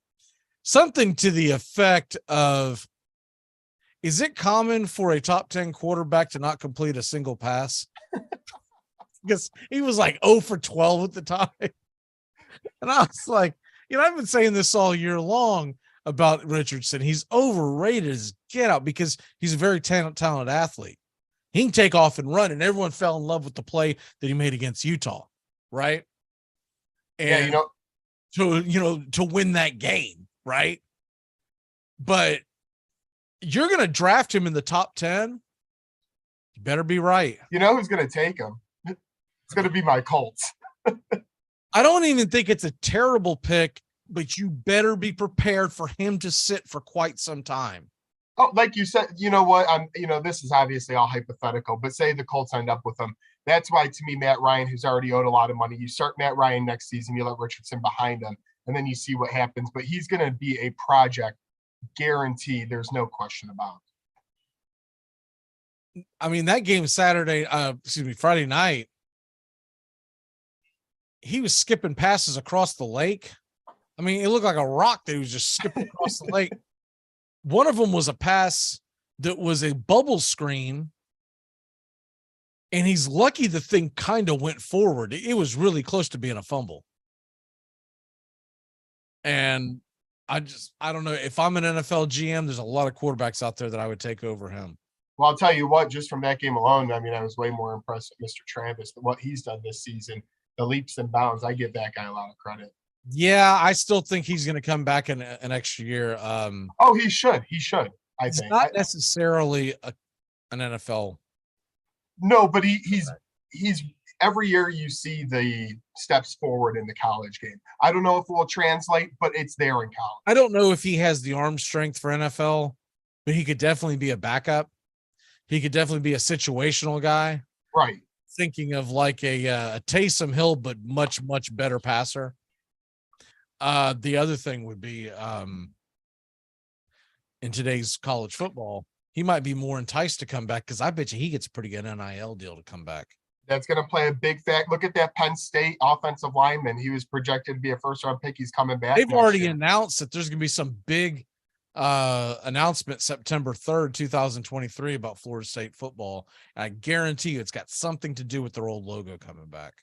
something to the effect of, is it common for a top 10 quarterback to not complete a single pass? Because he was like 0 for 12 at the time. And I was like, I've been saying this all year long about Richardson. He's overrated as get out because he's a very talented athlete. He can take off and run, and everyone fell in love with the play that he made against Utah, right? And to win that game, right? But you're going to draft him in the top 10. You better be right. You know who's going to take him? It's going to be my Colts. I don't even think it's a terrible pick, but you better be prepared for him to sit for quite some time. Oh, like you said, you know what? This is obviously all hypothetical, but say the Colts end up with him. That's why, to me, Matt Ryan, who's already owed a lot of money, you start Matt Ryan next season, you let Richardson behind him, and then you see what happens. But he's going to be a project, guaranteed. There's no question about it. I mean, that game Friday night, he was skipping passes across the lake. I mean, it looked like a rock that he was just skipping across the lake. One of them was a pass that was a bubble screen, and he's lucky the thing kind of went forward. It was really close to being a fumble. And I don't know. If I'm an NFL GM, there's a lot of quarterbacks out there that I would take over him. Well, I'll tell you what, just from that game alone, I mean, I was way more impressed with Mr. Travis than what he's done this season. The leaps and bounds, I give that guy a lot of credit. Yeah, I still think he's going to come back in an extra year. He should. I think not necessarily an NFL. No, but he's every year you see the steps forward in the college game. I don't know if it will translate, but it's there in college. I don't know if he has the arm strength for NFL, but he could definitely be a backup. He could definitely be a situational guy. Right. Thinking of like a Taysom Hill, but much, much better passer. The other thing would be in today's college football, he might be more enticed to come back because I bet you he gets a pretty good NIL deal to come back. That's going to play a big fact. Look at that Penn State offensive lineman. He was projected to be a first-round pick. He's coming back. They've already announced that there's going to be some big announcement September 3rd, 2023 about Florida State football. And I guarantee you it's got something to do with their old logo coming back.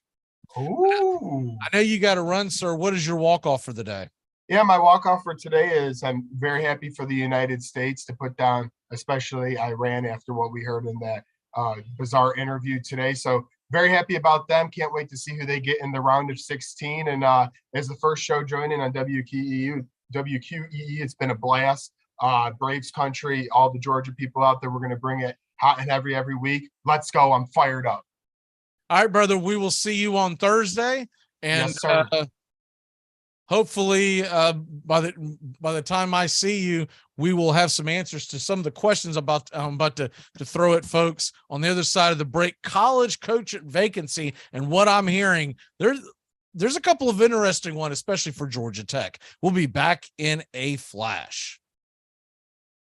Ooh. I know you got to run, sir. What is your walk-off for the day? Yeah, my walk-off for today is I'm very happy for the United States to put down, especially Iran, after what we heard in that bizarre interview today. So very happy about them. Can't wait to see who they get in the round of 16. And as the first show joining on WQEE, it's been a blast. Braves country, all the Georgia people out there, we're going to bring it hot and heavy every week. Let's go. I'm fired up. All right, brother. We will see you on Thursday. And Yes, sir. hopefully by the time I see you, we will have some answers to some of the questions I'm about to throw at folks on the other side of the break. College coach vacancy, and what I'm hearing, there's a couple of interesting ones, especially for Georgia Tech. We'll be back in a flash.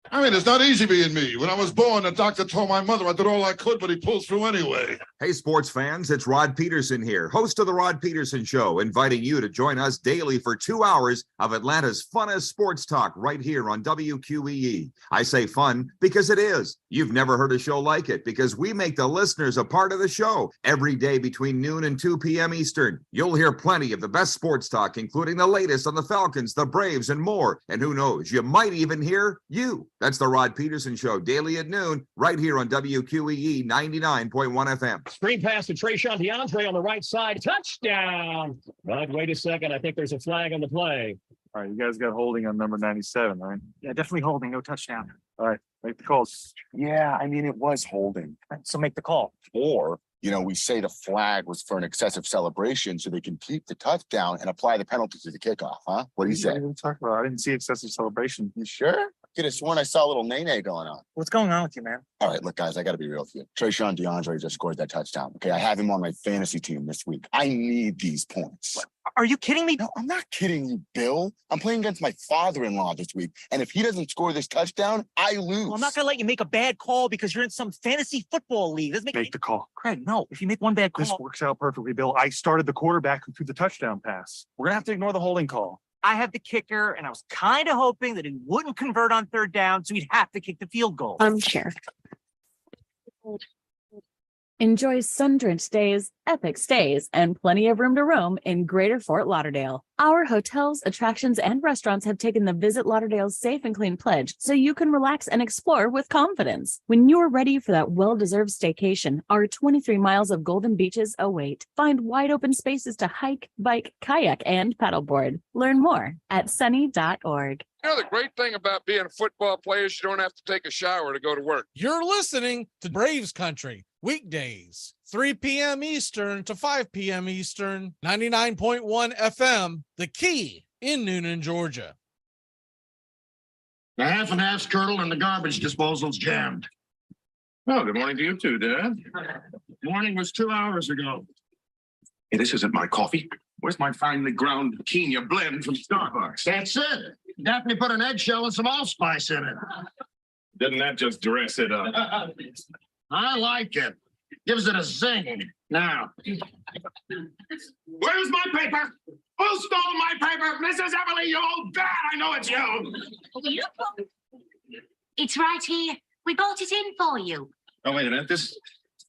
I mean, it's not easy being me. When I was born, the doctor told my mother I did all I could, but he pulled through anyway. Hey, sports fans, it's Rod Peterson here, host of The Rod Peterson Show, inviting you to join us daily for 2 hours of Atlanta's funnest sports talk right here on WQEE. I say fun because it is. You've never heard a show like it because we make the listeners a part of the show every day between noon and 2 p.m. Eastern. You'll hear plenty of the best sports talk, including the latest on the Falcons, the Braves, and more. And who knows, you might even hear you. That's the Rod Peterson Show, daily at noon, right here on WQEE 99.1 FM. Screen pass to Trayshawn DeAndre on the right side. Touchdown. But wait a second. I think there's a flag on the play. All right, you guys got holding on number 97, right? Yeah, definitely holding. No touchdown. All right, make the call. Yeah, I mean, it was holding. So make the call. Or, we say the flag was for an excessive celebration so they can keep the touchdown and apply the penalty to the kickoff, huh? What do you say? What are you talking about? I didn't see excessive celebration. You sure? Could have sworn I saw a little nay-nay going on. What's going on with you, man? All right, look, guys, I got to be real with you. Trayshawn DeAndre just scored that touchdown. Okay, I have him on my fantasy team this week. I need these points. What? Are you kidding me? No, I'm not kidding you, Bill. I'm playing against my father-in-law this week, and if he doesn't score this touchdown, I lose. Well, I'm not going to let you make a bad call because you're in some fantasy football league. Make the call. Craig, no. If you make one bad call. This works out perfectly, Bill. I started the quarterback who threw the touchdown pass. We're going to have to ignore the holding call. I have the kicker, and I was kind of hoping that he wouldn't convert on third down, so he'd have to kick the field goal. Armchair. Enjoy sun-drenched days, epic stays, and plenty of room to roam in Greater Fort Lauderdale. Our hotels, attractions, and restaurants have taken the Visit Lauderdale's Safe and Clean pledge so you can relax and explore with confidence. When you're ready for that well-deserved staycation, our 23 miles of golden beaches await. Find wide-open spaces to hike, bike, kayak, and paddleboard. Learn more at sunny.org. The great thing about being a football player is you don't have to take a shower to go to work. You're listening to Braves Country, weekdays, 3 p.m. Eastern to 5 p.m. Eastern, 99.1 FM, The Key in Noonan, Georgia. The half and half's curdled and the garbage disposal's jammed. Oh, good morning to you too, Dad. Morning was 2 hours ago. Hey, this isn't my coffee. Where's my finely ground quinoa blend from Starbucks? That's it. Daphne put an eggshell and some allspice in it. Didn't that just dress it up? I like it. Gives it a zing. Now. Where's my paper? Who stole my paper? Mrs. Emily, you old bat. I know it's you. It's right here. We brought it in for you. Oh, wait a minute.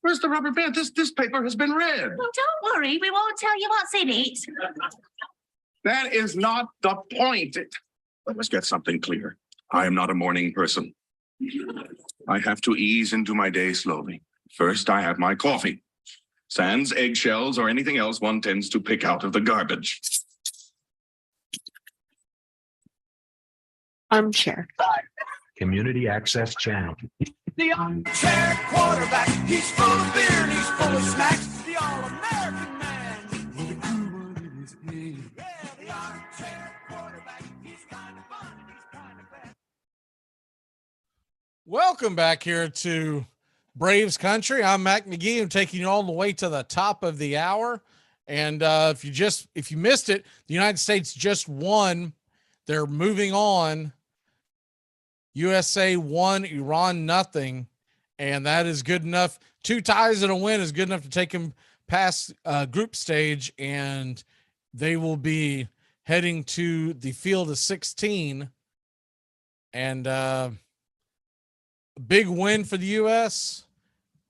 Where's the rubber band? This paper has been read. Well, don't worry. We won't tell you what's in it. That is not the point. Let us get something clear. I am not a morning person. I have to ease into my day slowly. First, I have my coffee. Sans eggshells or anything else one tends to pick out of the garbage. Armchair. Community Access Channel. The armchair quarterback, he's full of beer and he's full of snacks. The all-American man with a groove in his head. Yeah, the armchair quarterback, he's kind of fun and he's kind of bad. Welcome back here to Braves Country. I'm Mac Magee. I'm taking you all the way to the top of the hour. And if you missed it, the United States just won. They're moving on. USA 1, Iran nothing, and that is good enough. 2 ties and a win is good enough to take them past group stage, and they will be heading to the field of 16. And a big win for the U.S.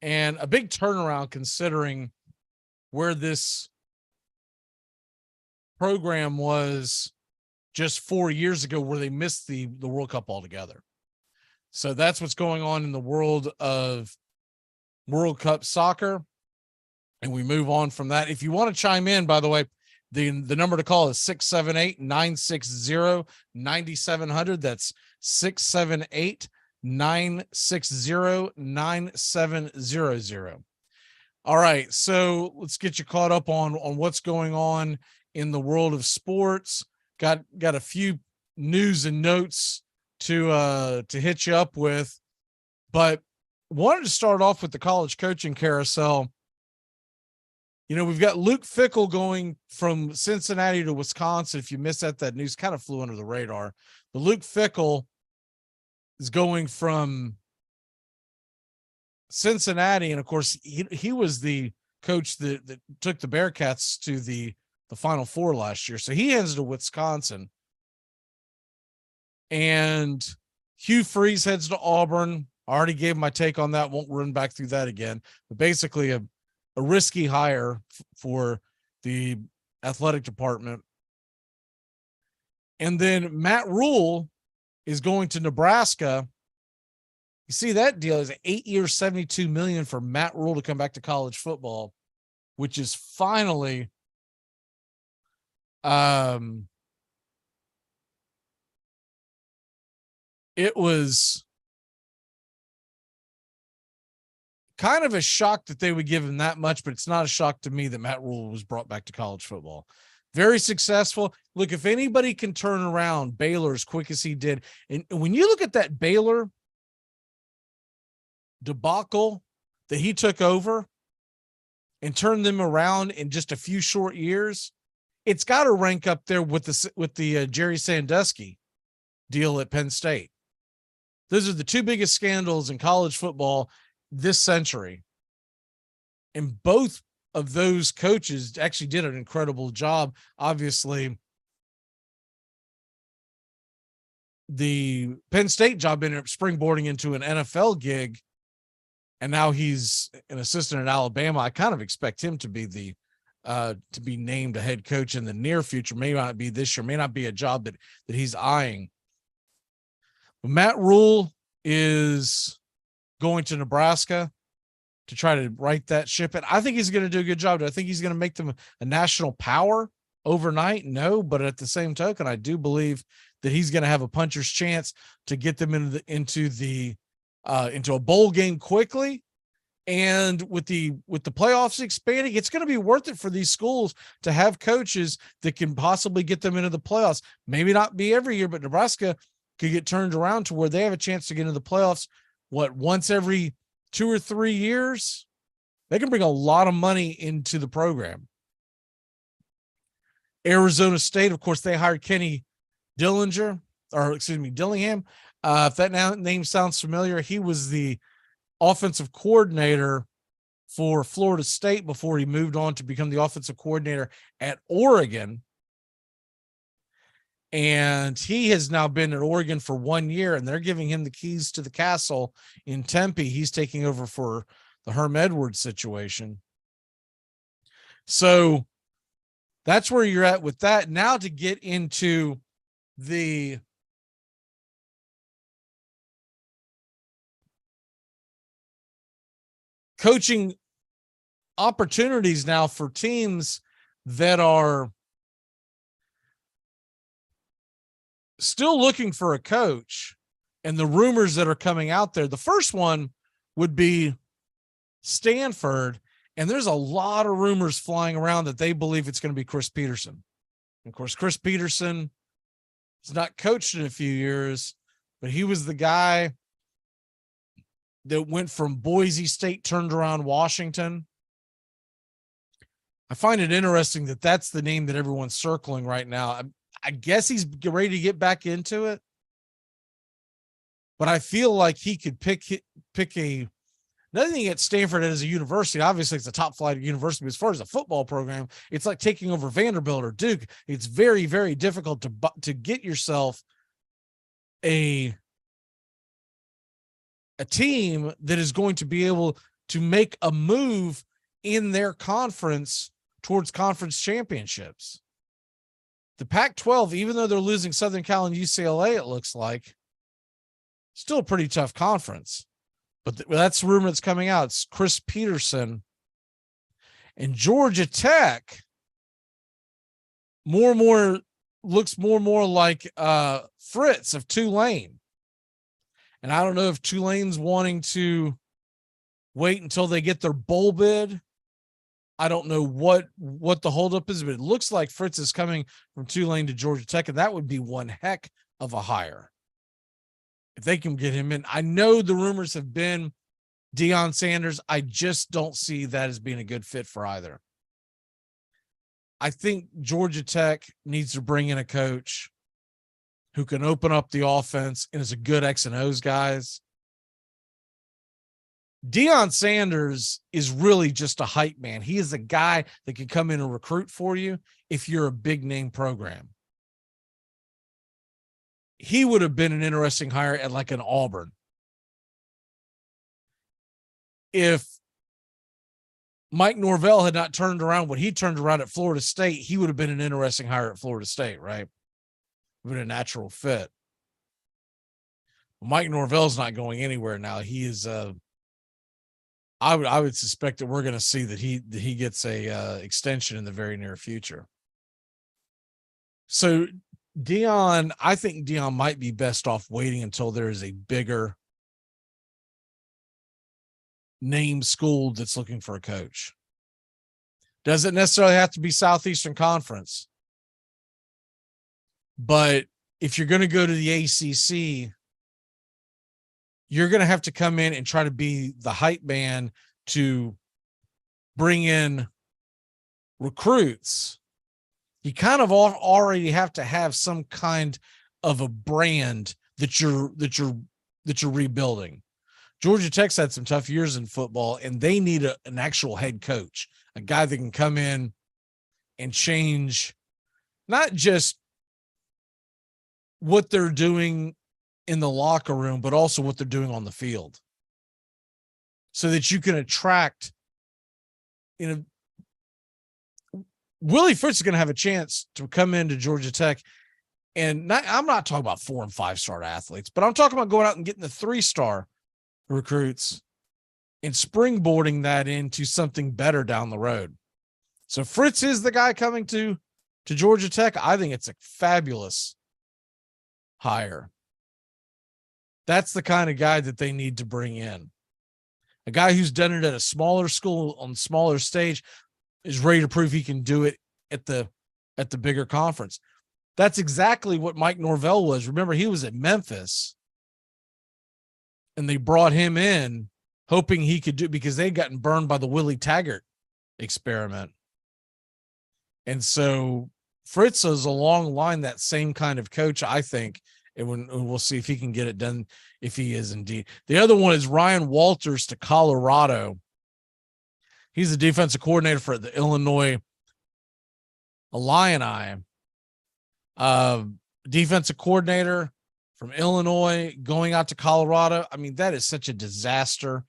and a big turnaround considering where this program was just 4 years ago, where they missed the World Cup altogether. So that's what's going on in the world of World Cup soccer. And we move on from that. If you want to chime in, by the way, the number to call is 678-960-9700. That's 678-960-9700. All right, so let's get you caught up on what's going on in the world of sports. Got a few news and notes to hit you up with, but wanted to start off with the college coaching carousel. You know, we've got Luke Fickell going from Cincinnati to Wisconsin. If you missed that news kind of flew under the radar. But Luke Fickell is going from Cincinnati, and of course he was the coach that took the Bearcats to the Final Four last year. So he heads to Wisconsin. And Hugh Freeze heads to Auburn. I already gave my take on that. Won't run back through that again. But basically a risky hire for the athletic department. And then Matt Rule is going to Nebraska. You see, that deal is 8 years, $72 million for Matt Rule to come back to college football, which is finally it was kind of a shock that they would give him that much, but it's not a shock to me that Matt Rule was brought back to college football. Very successful. Look, if anybody can turn around Baylor as quick as he did, and when you look at that Baylor debacle that he took over and turned them around in just a few short years, it's got to rank up there with the Jerry Sandusky deal at Penn State. Those are the two biggest scandals in college football this century. And both of those coaches actually did an incredible job. Obviously, the Penn State job ended up springboarding into an NFL gig, and now he's an assistant at Alabama. I kind of expect him to be to be named a head coach in the near future. May not be this year, may not be a job that he's eyeing. But Matt Rule is going to Nebraska to try to right that ship. And I think he's going to do a good job. Do I think he's going to make them a national power overnight? No, but at the same token, I do believe that he's going to have a puncher's chance to get them into a bowl game quickly. And with the playoffs expanding, it's going to be worth it for these schools to have coaches that can possibly get them into the playoffs. Maybe not be every year, but Nebraska could get turned around to where they have a chance to get into the playoffs. Once every 2 or 3 years? They can bring a lot of money into the program. Arizona State, of course, they hired Kenny Dillingham. If that name sounds familiar, he was the offensive coordinator for Florida State before he moved on to become the offensive coordinator at Oregon. And he has now been at Oregon for 1 year, and they're giving him the keys to the castle in Tempe. He's taking over for the Herm Edwards situation. So that's where you're at with that. Now to get into the coaching opportunities now for teams that are still looking for a coach, and the rumors that are coming out there. The first one would be Stanford, and there's a lot of rumors flying around that they believe it's going to be Chris Peterson. Of course, Chris Peterson has not coached in a few years, but he was the guy that went from Boise State, turned around Washington. I find it interesting that that's the name that everyone's circling right now. I guess he's ready to get back into it, but I feel like he could pick another thing at Stanford as a university. Obviously, it's a top flight university, but as far as a football program, it's like taking over Vanderbilt or Duke. It's very, very difficult to get yourself a team that is going to be able to make a move in their conference towards conference championships. the Pac-12, even though they're losing Southern Cal and UCLA, it looks like, still a pretty tough conference. But that's the rumor that's coming out. It's Chris Peterson. And Georgia Tech looks more and more like Fritz of Tulane. And I don't know if Tulane's wanting to wait until they get their bowl bid. I don't know what the holdup is, but it looks like Fritz is coming from Tulane to Georgia Tech, and that would be one heck of a hire if they can get him in. I know the rumors have been Deion Sanders. I just don't see that as being a good fit for either. I think Georgia Tech needs to bring in a coach who can open up the offense and is a good X and O's guys. Deion Sanders is really just a hype man. He is a guy that can come in and recruit for you if you're a big name program. He would have been an interesting hire at like an Auburn. If Mike Norvell had not turned around what he turned around at Florida State, he would have been an interesting hire at Florida State, right? Been a natural fit. Mike Norvell's not going anywhere now. He is I would suspect that we're going to see that he gets a extension in the very near future. So I think Deion might be best off waiting until there is a bigger name school that's looking for a coach. Doesn't necessarily have to be Southeastern Conference. But if you're going to go to the ACC, you're going to have to come in and try to be the hype man to bring in recruits. You kind of already have to have some kind of a brand that you're rebuilding. Georgia Tech's had some tough years in football, and they need an actual head coach, a guy that can come in and change not just what they're doing in the locker room, but also what they're doing on the field, so that you can attract, Willie Fritz is going to have a chance to come into Georgia Tech. And I'm not talking about 4 and 5 star athletes, but I'm talking about going out and getting the 3-star recruits and springboarding that into something better down the road. So Fritz is the guy coming to Georgia Tech. I think it's a fabulous hire. That's the kind of guy that they need to bring in. A guy who's done it at a smaller school on smaller stage is ready to prove he can do it at the bigger conference. That's exactly what Mike Norvell was. Remember, he was at Memphis, and they brought him in hoping he could do, because they'd gotten burned by the Willie Taggart experiment. And so Fritz is along the line that same kind of coach, I think. And we'll see if he can get it done, if he is indeed. The other one is Ryan Walters to Colorado. He's the defensive coordinator for the Illinois Illini. Defensive coordinator from Illinois going out to Colorado. I mean, that is such a disaster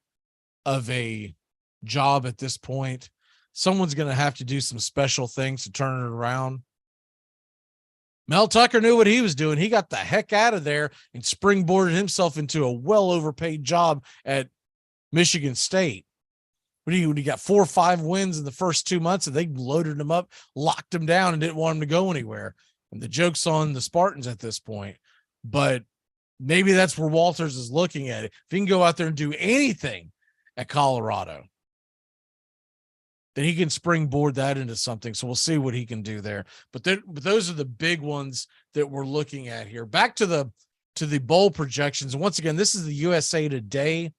of a job at this point. Someone's going to have to do some special things to turn it around. Mel Tucker knew what he was doing. He got the heck out of there and springboarded himself into a well overpaid job at Michigan State. When he got 4 or 5 wins in the first 2 months, and they loaded him up, locked him down, and didn't want him to go anywhere. And the joke's on the Spartans at this point. But maybe that's where Walters is looking at it. If he can go out there and do anything at Colorado, then he can springboard that into something. So we'll see what he can do there. But those are the big ones that we're looking at here. Back to the bowl projections. And once again, this is the USA Today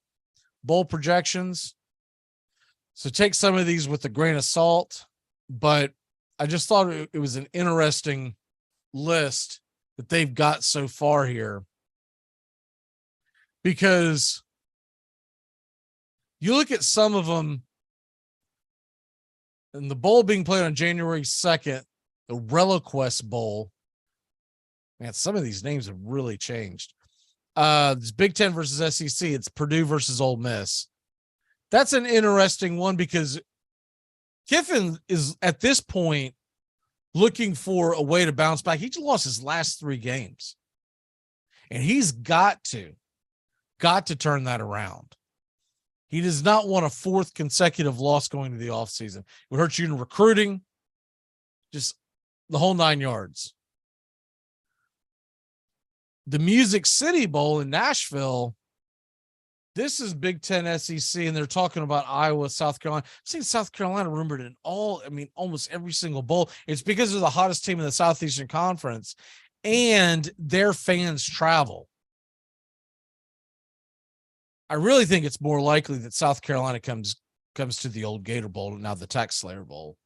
bowl projections. So take some of these with a grain of salt. But I just thought it was an interesting list that they've got so far here. Because you look at some of them, and the bowl being played on January 2nd, the ReliQuest Bowl. Man, some of these names have really changed. It's Big Ten versus SEC. It's Purdue versus Ole Miss. That's an interesting one because Kiffin is, at this point, looking for a way to bounce back. He just lost his last 3 games. And he's got to turn that around. He does not want a 4th consecutive loss going to the offseason. It would hurt you in recruiting, just the whole 9 yards. The Music City Bowl in Nashville, this is Big Ten SEC, and they're talking about Iowa, South Carolina. I've seen South Carolina rumored in almost every single bowl. It's because they're the hottest team in the Southeastern Conference, and their fans travel. I really think it's more likely that South Carolina comes to the old Gator Bowl, now the Tax Slayer Bowl.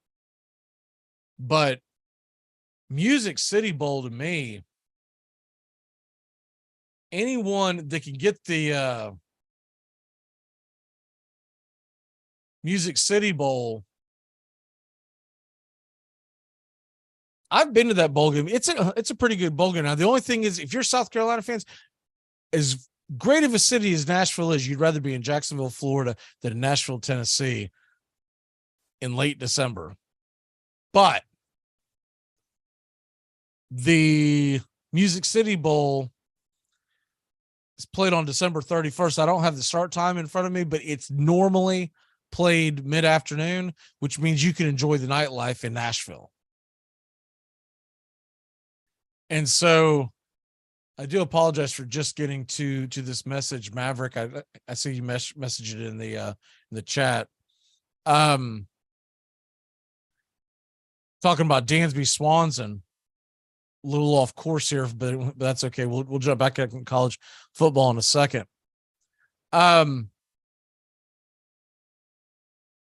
But Music City Bowl, to me, anyone that can get the Music City Bowl, I've been to that bowl game. It's a pretty good bowl game. Now, the only thing is, if you're South Carolina fans, as great of a city as Nashville is, you'd rather be in Jacksonville, Florida than in Nashville, Tennessee in late December. But the Music City Bowl is played on December 31st. I don't have the start time in front of me, but it's normally played mid-afternoon, which means you can enjoy the nightlife in Nashville. And so I do apologize for just getting to this message, Maverick. I see you messaged it in the chat. Talking about Dansby Swanson, a little off course here, but that's okay. We'll jump back in college football in a second.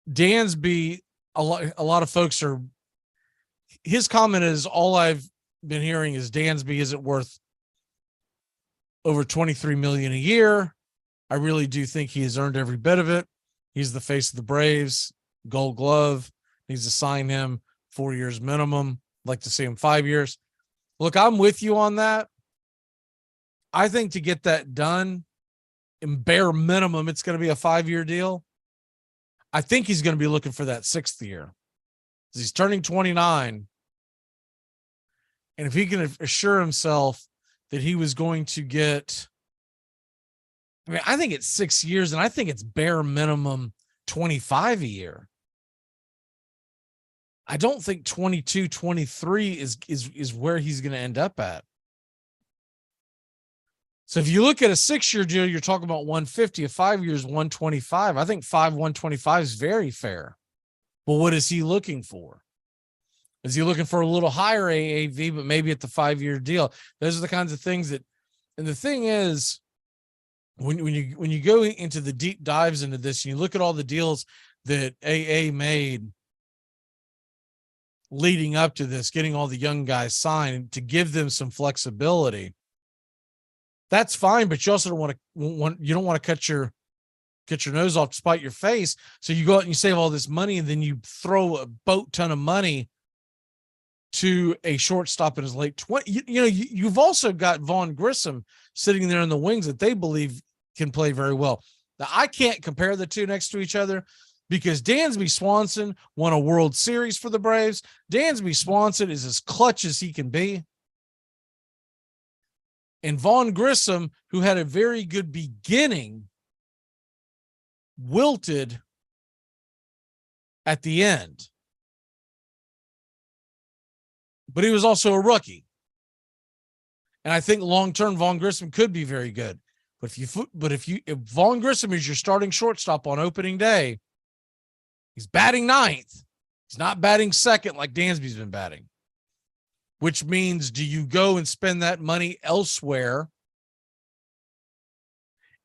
Dansby, a lot of folks are. His comment is, all I've been hearing is Dansby isn't worth over $23 million a year. I really do think he has earned every bit of it. He's the face of the Braves, Gold Glove. Needs to sign him 4 years minimum. I'd like to see him 5 years. Look, I'm with you on that. I think to get that done, in bare minimum, it's going to be a 5-year deal. I think he's going to be looking for that 6th year. He's turning 29. And if he can assure himself that he was going to get, I think it's 6 years, and I think it's bare minimum 25 a year. I don't think 22, 23 is where he's going to end up at. So if you look at a 6-year deal, you're talking about 150, a 5 years, 125. I think 125 is very fair. Well, what is he looking for? Is he looking for a little higher AAV, but maybe at the 5-year deal? Those are the kinds of things that, and the thing is, when you go into the deep dives into this, and you look at all the deals that AA made leading up to this, getting all the young guys signed to give them some flexibility. That's fine, but you also don't want to cut your nose off to spite your face. So you go out and you save all this money, and then you throw a boat ton of money to a shortstop in his late 20s. You've also got Vaughn Grissom sitting there in the wings that they believe can play very well. Now, I can't compare the two next to each other because Dansby Swanson won a World Series for the Braves. Dansby Swanson is as clutch as he can be. And Vaughn Grissom, who had a very good beginning, wilted at the end. But he was also a rookie. And I think long-term Vaughn Grissom could be very good. But if Vaughn Grissom is your starting shortstop on opening day, he's batting 9th. He's not batting 2nd like Dansby's been batting. Which means, do you go and spend that money elsewhere?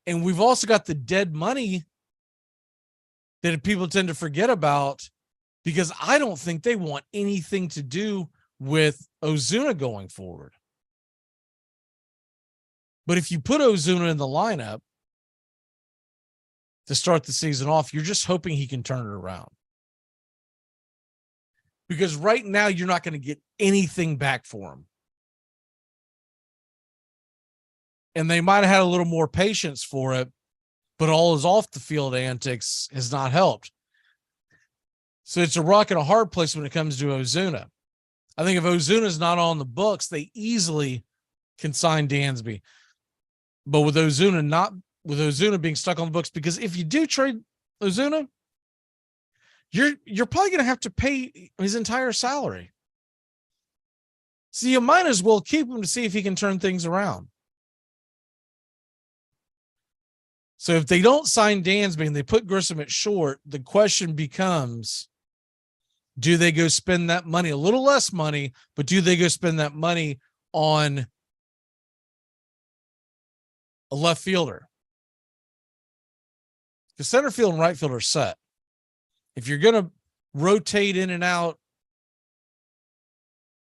And we've also got the dead money that people tend to forget about, because I don't think they want anything to do with Ozuna going forward. But if you put Ozuna in the lineup to start the season off, you're just hoping he can turn it around. Because right now, you're not going to get anything back for him. And they might have had a little more patience for it, but all his off-the-field antics has not helped. So it's a rock and a hard place when it comes to Ozuna. I think if Ozuna's not on the books, they easily can sign Dansby. But with Ozuna being stuck on the books, because if you do trade Ozuna, you're probably going to have to pay his entire salary. So you might as well keep him to see if he can turn things around. So if they don't sign Dansby and they put Grissom at short, the question becomes, do they go spend that money, a little less money, but do they go spend that money on a left fielder? The center field and right field are set. If you're going to rotate in and out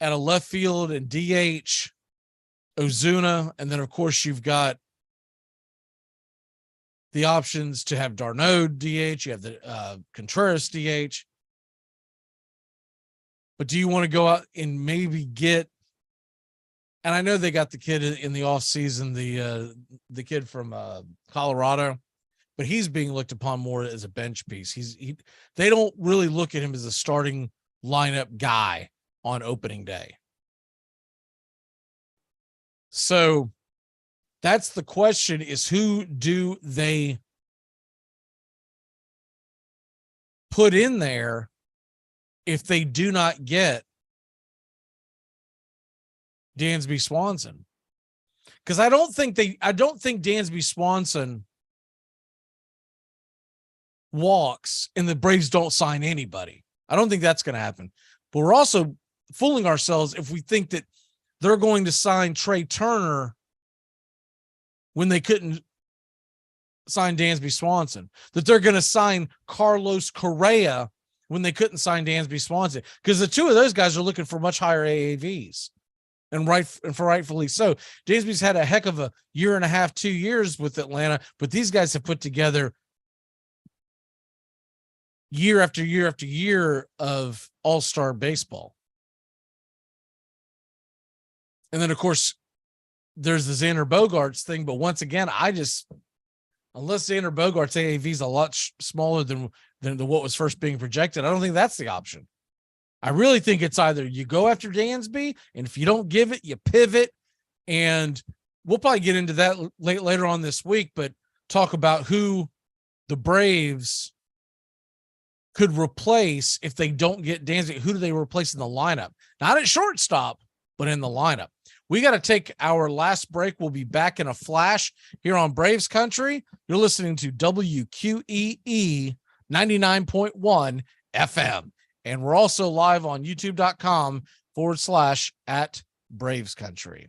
at a left field and DH, Ozuna, and then of course you've got the options to have d'Arnaud DH, you have the Contreras DH. But do you want to go out and maybe get, and I know they got the kid in the offseason, the kid from Colorado, but he's being looked upon more as a bench piece. They don't really look at him as a starting lineup guy on opening day. So that's the question, is who do they put in there if they do not get Dansby Swanson? Because I don't think Dansby Swanson walks and the Braves don't sign anybody. I don't think that's going to happen. But we're also fooling ourselves if we think that they're going to sign Trey Turner when they couldn't sign Dansby Swanson, that they're going to sign Carlos Correa when they couldn't sign Dansby Swanson, because the two of those guys are looking for much higher AAVs, and rightfully so. Dansby's had a heck of a year and a half, 2 years with Atlanta, but these guys have put together year after year after year of all-star baseball. And then, of course, there's the Xander Bogaerts thing. But once again, unless Xander Bogaerts AAV is a lot smaller than what was first being projected, I don't think that's the option. I really think it's either you go after Dansby, and if you don't give it, you pivot. And we'll probably get into that later on this week, but talk about who the Braves could replace if they don't get Dansby. Who do they replace in the lineup? Not at shortstop, but in the lineup. We got to take our last break. We'll be back in a flash here on Braves Country. You're listening to WQEE 99.1 FM. And we're also live on youtube.com/@Braves Country.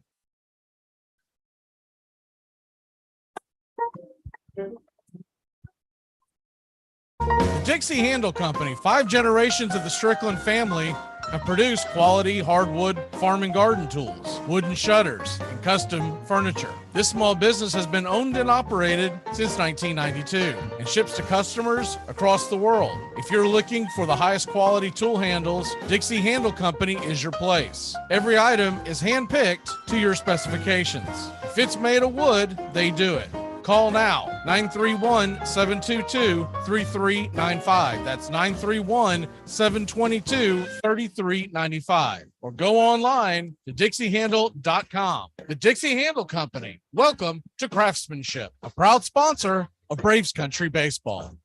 The Dixie Handle Company, 5 generations of the Strickland family, have produced quality hardwood farm and garden tools, wooden shutters, and custom furniture. This small business has been owned and operated since 1992 and ships to customers across the world. If you're looking for the highest quality tool handles, Dixie Handle Company is your place. Every item is hand-picked to your specifications. If it's made of wood, they do it. Call now, 931-722-3395. That's 931-722-3395. Or go online to dixiehandle.com. The Dixie Handle Company. Welcome to Craftsmanship, a proud sponsor of Braves Country Baseball.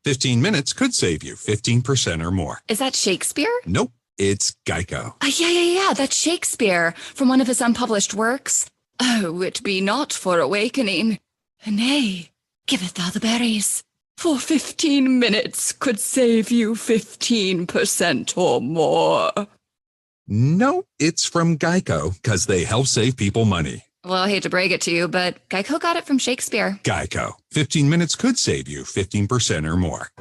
15 minutes could save you 15% or more. Is that Shakespeare? Nope. It's Geico. Yeah, that's Shakespeare from one of his unpublished works. Oh, it be not for awakening. Nay, giveth thou the berries. For 15 minutes could save you 15% or more. No, it's from Geico, because they help save people money. Well, I hate to break it to you, but Geico got it from Shakespeare. Geico. 15 minutes could save you 15% or more.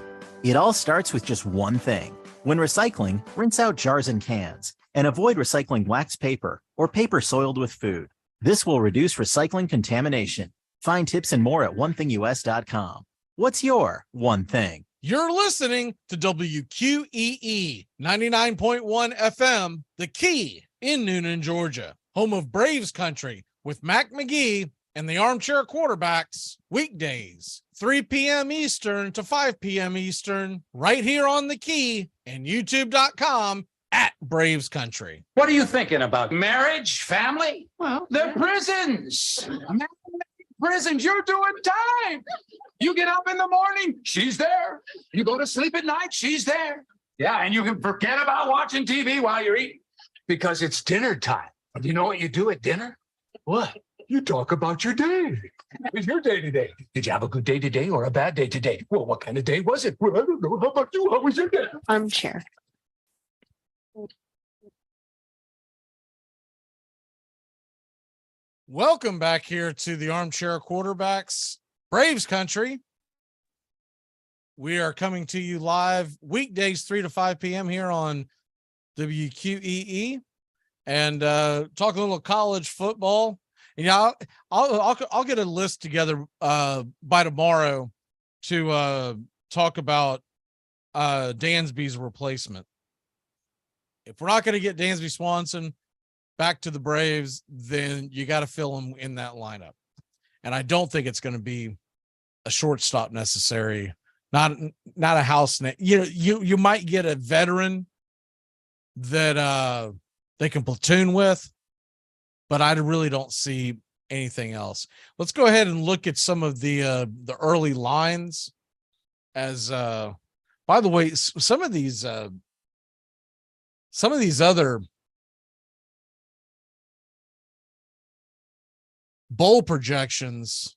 It all starts with just one thing. When recycling, rinse out jars and cans, and avoid recycling wax paper or paper soiled with food. This will reduce recycling contamination. Find tips and more at onethingus.com. What's your one thing? You're listening to WQEE 99.1 FM, The Key in Noonan, Georgia, home of Braves Country with Mac Magee and the Armchair Quarterbacks, weekdays 3 p.m. Eastern to 5 p.m. Eastern, right here on the Key and YouTube.com at Braves Country. What are you thinking about? Marriage? Family? Well, they're prisons. Prisons, you're doing time. You get up in the morning, she's there. You go to sleep at night, she's there. Yeah, and you can forget about watching TV while you're eating because it's dinner time. Do you know what you do at dinner? What? You talk about your day. How was your day today? Did you have a good day today or a bad day today? Well, what kind of day was it? Well, I don't know. How about you? How was your day? Armchair. Welcome back here to the Armchair Quarterbacks, Braves Country. We are coming to you live weekdays 3 to 5 p.m. here on WQEE, and talk a little college football. And I'll get a list together by tomorrow to talk about Dansby's replacement. If we're not going to get Dansby Swanson back to the Braves, then you got to fill him in that lineup. And I don't think it's going to be a shortstop necessary. Not a house net. You might get a veteran that they can platoon with, but I really don't see anything else. Let's go ahead and look at some of the early lines. As by the way, some of these other bowl projections,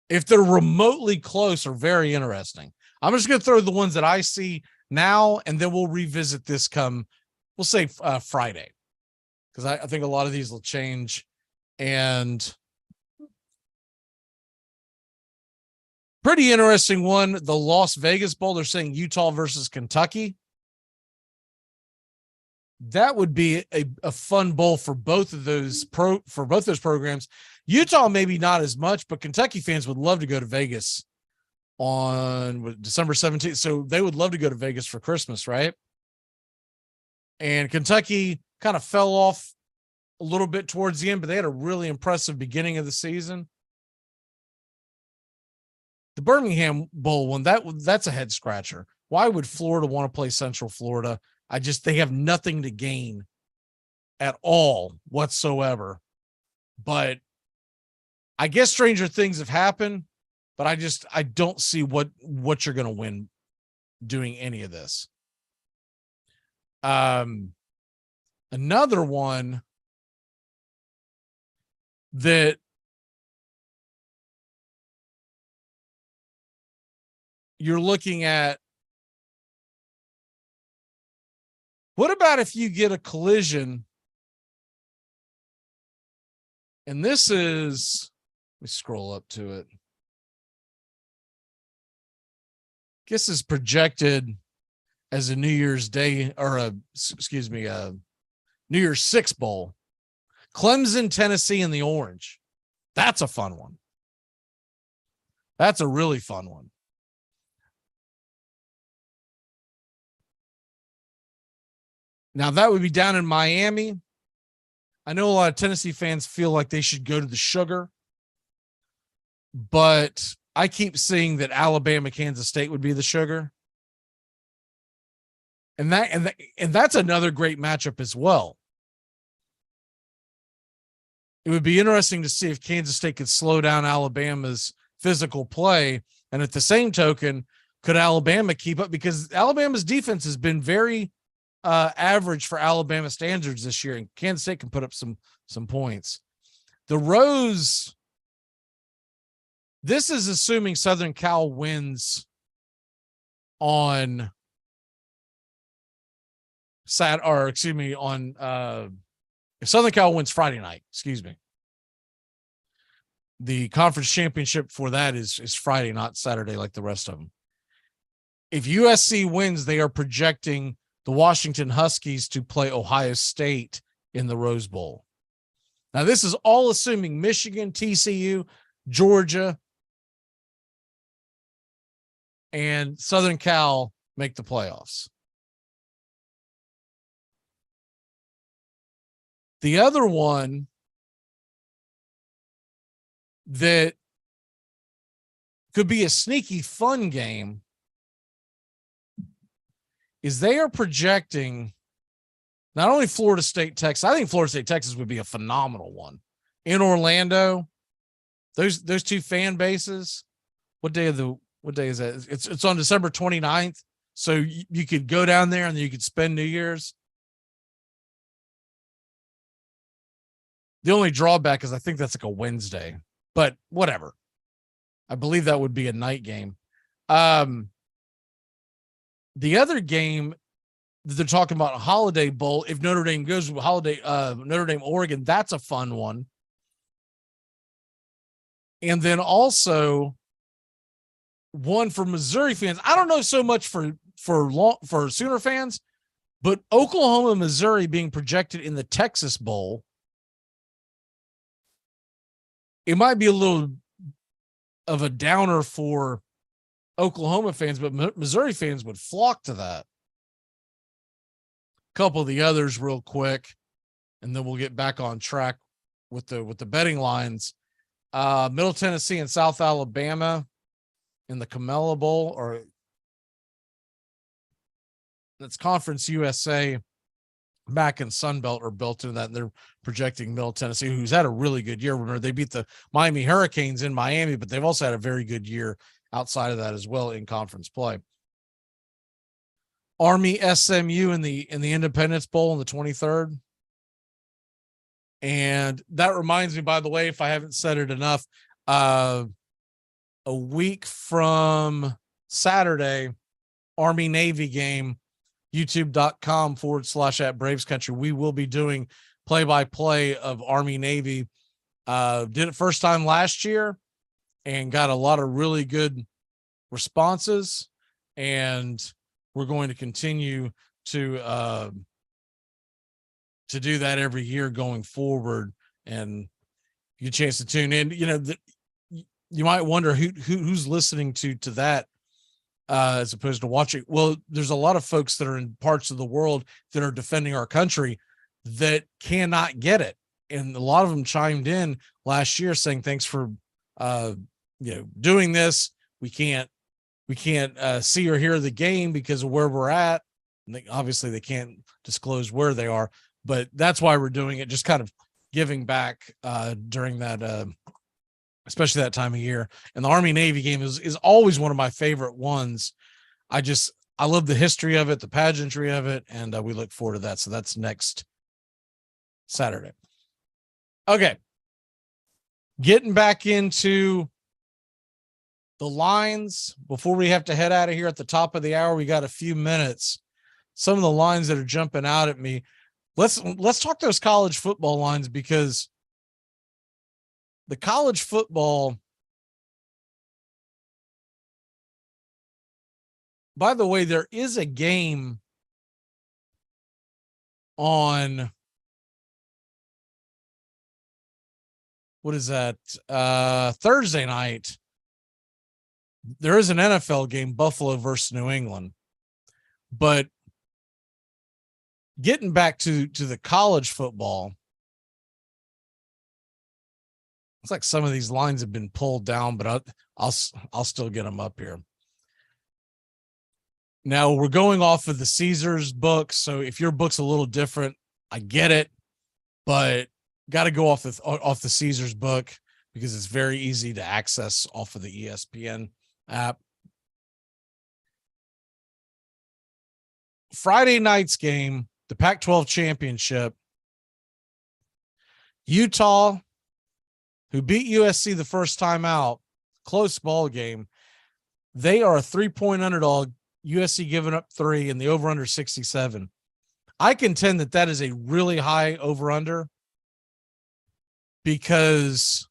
if they're remotely close, are very interesting. I'm just going to throw the ones that I see now, and then we'll revisit this we'll say Friday, because I think a lot of these will change. And pretty interesting one, the Las Vegas Bowl. They're saying Utah versus Kentucky. That would be a fun bowl for both of those programs. Utah maybe not as much, but Kentucky fans would love to go to Vegas on December 17th. So they would love to go to Vegas for Christmas, right? And Kentucky kind of fell off a little bit towards the end, but they had a really impressive beginning of the season. The Birmingham Bowl one, that's a head scratcher. Why would Florida want to play Central Florida? They have nothing to gain at all whatsoever. But I guess stranger things have happened, but I don't see what you're going to win doing any of this. Another one that you're looking at, what about if you get a collision? And this is, let me scroll up to it. This is projected as a New Year's Day, or New Year's Six Bowl. Clemson, Tennessee, and the Orange. That's a fun one. That's a really fun one. Now, that would be down in Miami. I know a lot of Tennessee fans feel like they should go to the Sugar, but I keep seeing that Alabama, Kansas State would be the Sugar. And that's another great matchup as well. It would be interesting to see if Kansas State could slow down Alabama's physical play. And at the same token, could Alabama keep up? Because Alabama's defense has been very average for Alabama standards this year, and Kansas State can put up some points. The Rose, this is assuming Southern Cal wins on if Southern Cal wins Friday night, the conference championship for that is Friday, not Saturday like the rest of them. If USC wins, they are projecting the Washington Huskies to play Ohio State in the Rose Bowl. Now, this is all assuming Michigan, TCU, Georgia, and Southern Cal make the playoffs. The other one that could be a sneaky fun game is they are projecting not only Florida State, Texas. I think Florida State, Texas would be a phenomenal one in Orlando. Those two fan bases. What day is that? It's on December 29th. So you could go down there and you could spend New Year's. The only drawback is I think that's like a Wednesday, but whatever. I believe that would be a night game. The other game that they're talking about, a Holiday Bowl, if Notre Dame goes with Notre Dame, Oregon, that's a fun one. And then also one for Missouri fans. I don't know so much for Sooner fans, but Oklahoma, Missouri being projected in the Texas Bowl, it might be a little of a downer for Oklahoma fans, but Missouri fans would flock to that. A couple of the others real quick, and then we'll get back on track with the betting lines. Middle Tennessee and South Alabama in the Camella Bowl, or that's Conference USA. Back in Sunbelt are built into that, and they're projecting Middle Tennessee, who's had a really good year. Remember, they beat the Miami Hurricanes in Miami, but they've also had a very good year outside of that as well in conference play. Army SMU in the Independence Bowl on the 23rd. And that reminds me, by the way, if I haven't said it enough, a week from Saturday, Army Navy game, youtube.com/@BravesCountry. We will be doing play-by-play of Army Navy. Did it first time last year and got a lot of really good responses. And we're going to continue to do that every year going forward. And you get a chance to tune in. You know, you might wonder who's listening to that. As opposed to watching. Well, there's a lot of folks that are in parts of the world that are defending our country that cannot get it. And a lot of them chimed in last year saying, thanks for, doing this. We can't see or hear the game because of where we're at. And obviously they can't disclose where they are, but that's why we're doing it. Just kind of giving back, during that, especially that time of year. And the Army Navy game is always one of my favorite ones. I love the history of it, the pageantry of it, and we look forward to that. So that's next Saturday. Okay. Getting back into the lines before we have to head out of here at the top of the hour. We got a few minutes. Some of the lines that are jumping out at me. Let's talk those college football lines, because the college football, by the way, there is a game on, what is that? Thursday night. There is an NFL game, Buffalo versus New England. But getting back to the college football, it's like some of these lines have been pulled down, but I'll still get them up here. Now we're going off of the Caesars book. So if your book's a little different, I get it, but got to go off the Caesars book because it's very easy to access off of the ESPN app. Friday night's game, the Pac-12 championship, Utah, who beat USC the first time out, close ball game. They are a 3-point underdog. USC giving up 3 and the over-under 67. I contend that is a really high over-under because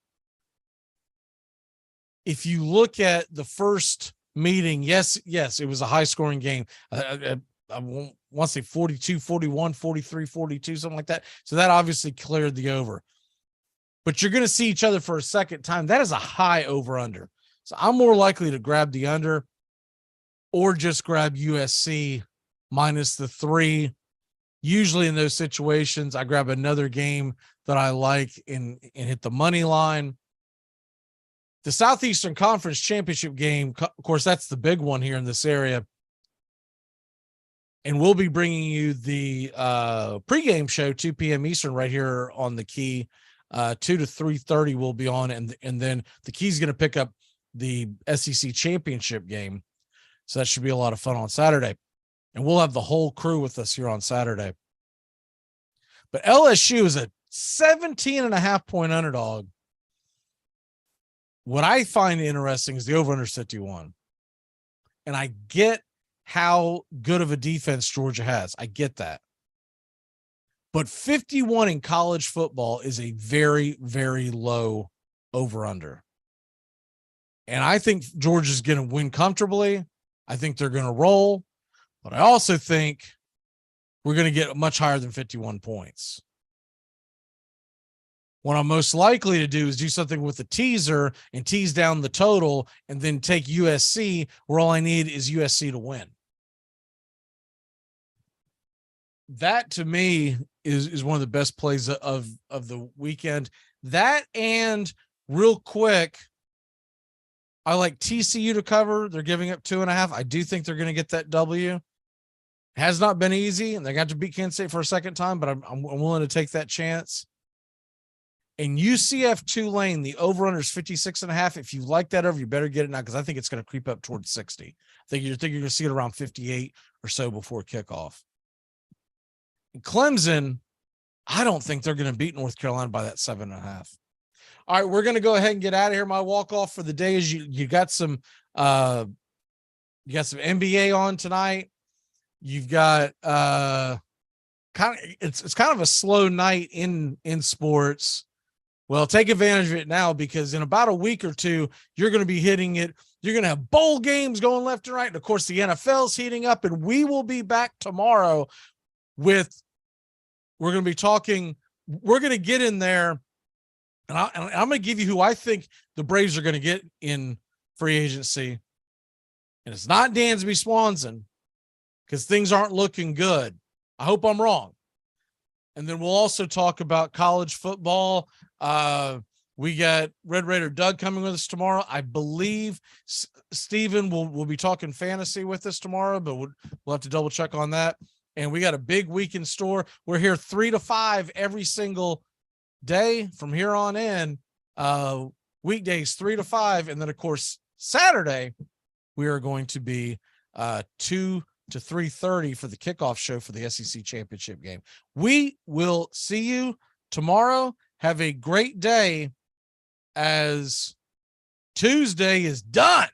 if you look at the first meeting, yes, it was a high-scoring game. I want to say 42, 41, 43, 42, something like that. So that obviously cleared the over. But you're going to see each other for a second time. That is a high over-under. So I'm more likely to grab the under or just grab USC minus the 3. Usually in those situations, I grab another game that I like and hit the money line. The Southeastern Conference Championship game, of course, that's the big one here in this area. And we'll be bringing you the pregame show, 2 p.m. Eastern, right here on the Key. 2 to 3:30 we'll be on, and then the Key's going to pick up the SEC Championship game. So that should be a lot of fun on Saturday. And we'll have the whole crew with us here on Saturday. But LSU is a 17.5-point underdog. What I find interesting is the over-under 51. And I get how good of a defense Georgia has. I get that. But 51 in college football is a very, very low over-under. And I think Georgia's going to win comfortably. I think they're going to roll. But I also think we're going to get much higher than 51 points. What I'm most likely to do is do something with a teaser and tease down the total and then take USC, where all I need is USC to win. That, to me, is one of the best plays of the weekend. That, and real quick, I like TCU to cover. They're giving up 2.5. I do think they're going to get that W. Has not been easy, and they got to beat Kansas State for a second time, but I'm willing to take that chance. And UCF Tulane, the over-under is 56.5. If you like that over, you better get it now, because I think it's going to creep up towards 60. I think you're going to see it around 58 or so before kickoff. And Clemson, I don't think they're going to beat North Carolina by that 7.5. All right, we're going to go ahead and get out of here. My walk-off for the day is you got some NBA on tonight. You've got it's kind of a slow night in sports. Well, take advantage of it now, because in about a week or two, you're going to be hitting it. You're going to have bowl games going left and right. And of course, the NFL's heating up, and we will be back tomorrow we're going to be talking. We're going to get in there, and I'm going to give you who I think the Braves are going to get in free agency. And it's not Dansby Swanson, because things aren't looking good. I hope I'm wrong. And then we'll also talk about college football. We got Red Raider Doug coming with us tomorrow. I believe Steven will be talking fantasy with us tomorrow, but we'll have to double check on that. And we got a big week in store. We're here 3 to 5 every single day from here on in. Weekdays 3 to 5. And then, of course, Saturday, we are going to be 2 to 3:30 for the kickoff show for the SEC Championship game. We will see you tomorrow. Have a great day, as Tuesday is done.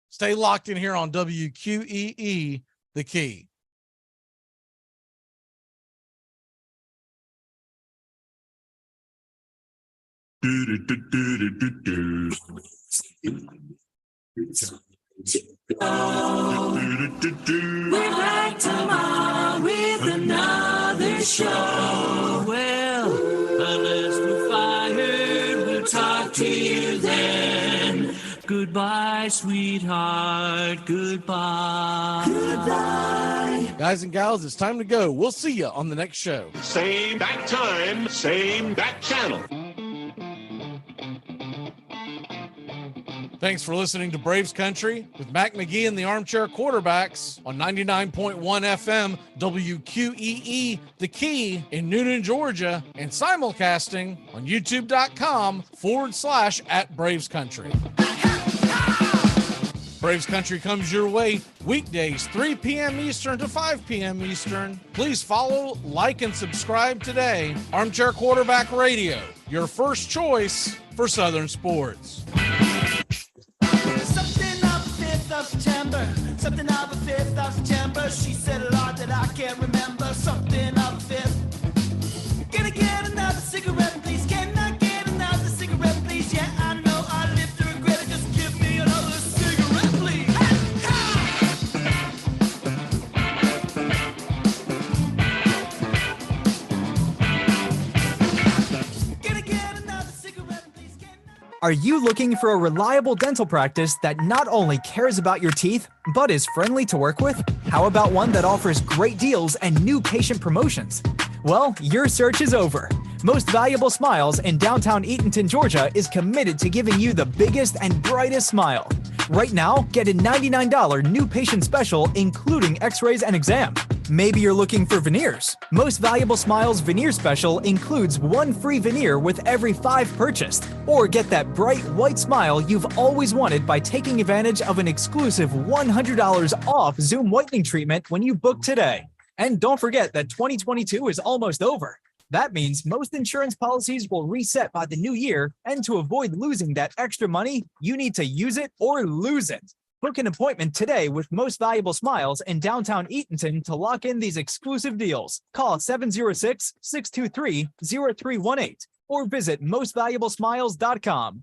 Stay locked in here on WQEE, The Key. We're back tomorrow with another show. Well, unless we're fired, we'll talk to you then. Goodbye, sweetheart. Goodbye. Goodbye. Guys and gals, it's time to go. We'll see you on the next show. Same bat time, same bat channel. Thanks for listening to Braves Country with Mac Magee and the Armchair Quarterbacks on 99.1 FM, WQEE, The Key in Newnan, Georgia, and simulcasting on youtube.com/@Braves Country. Braves Country comes your way weekdays 3 p.m. Eastern to 5 p.m. Eastern. Please follow, like, and subscribe today. Armchair Quarterback Radio, your first choice for Southern sports. Something of a 5th of September. She said a lot that I can't remember. Something of a 5th. Can I get another cigarette, please? Can I get another cigarette, please? Yeah, I know I live to regret it. Just give me another cigarette, please. Can I get another cigarette, please? Are you looking for a reliable dental practice that not only cares about your teeth, but is friendly to work with? How about one that offers great deals and new patient promotions? Well, your search is over. Most Valuable Smiles in downtown Eatonton, Georgia is committed to giving you the biggest and brightest smile. Right now, get a $99 new patient special, including x-rays and exam. Maybe you're looking for veneers. Most Valuable Smiles veneer special includes 1 free veneer with every 5 purchased. Or get that bright white smile you've always wanted by taking advantage of an exclusive $100 off Zoom whitening treatment when you book today. And don't forget that 2022 is almost over. That means most insurance policies will reset by the new year, and to avoid losing that extra money, you need to use it or lose it. Book an appointment today with Most Valuable Smiles in downtown Eatonton to lock in these exclusive deals. Call 706-623-0318 or visit mostvaluablesmiles.com.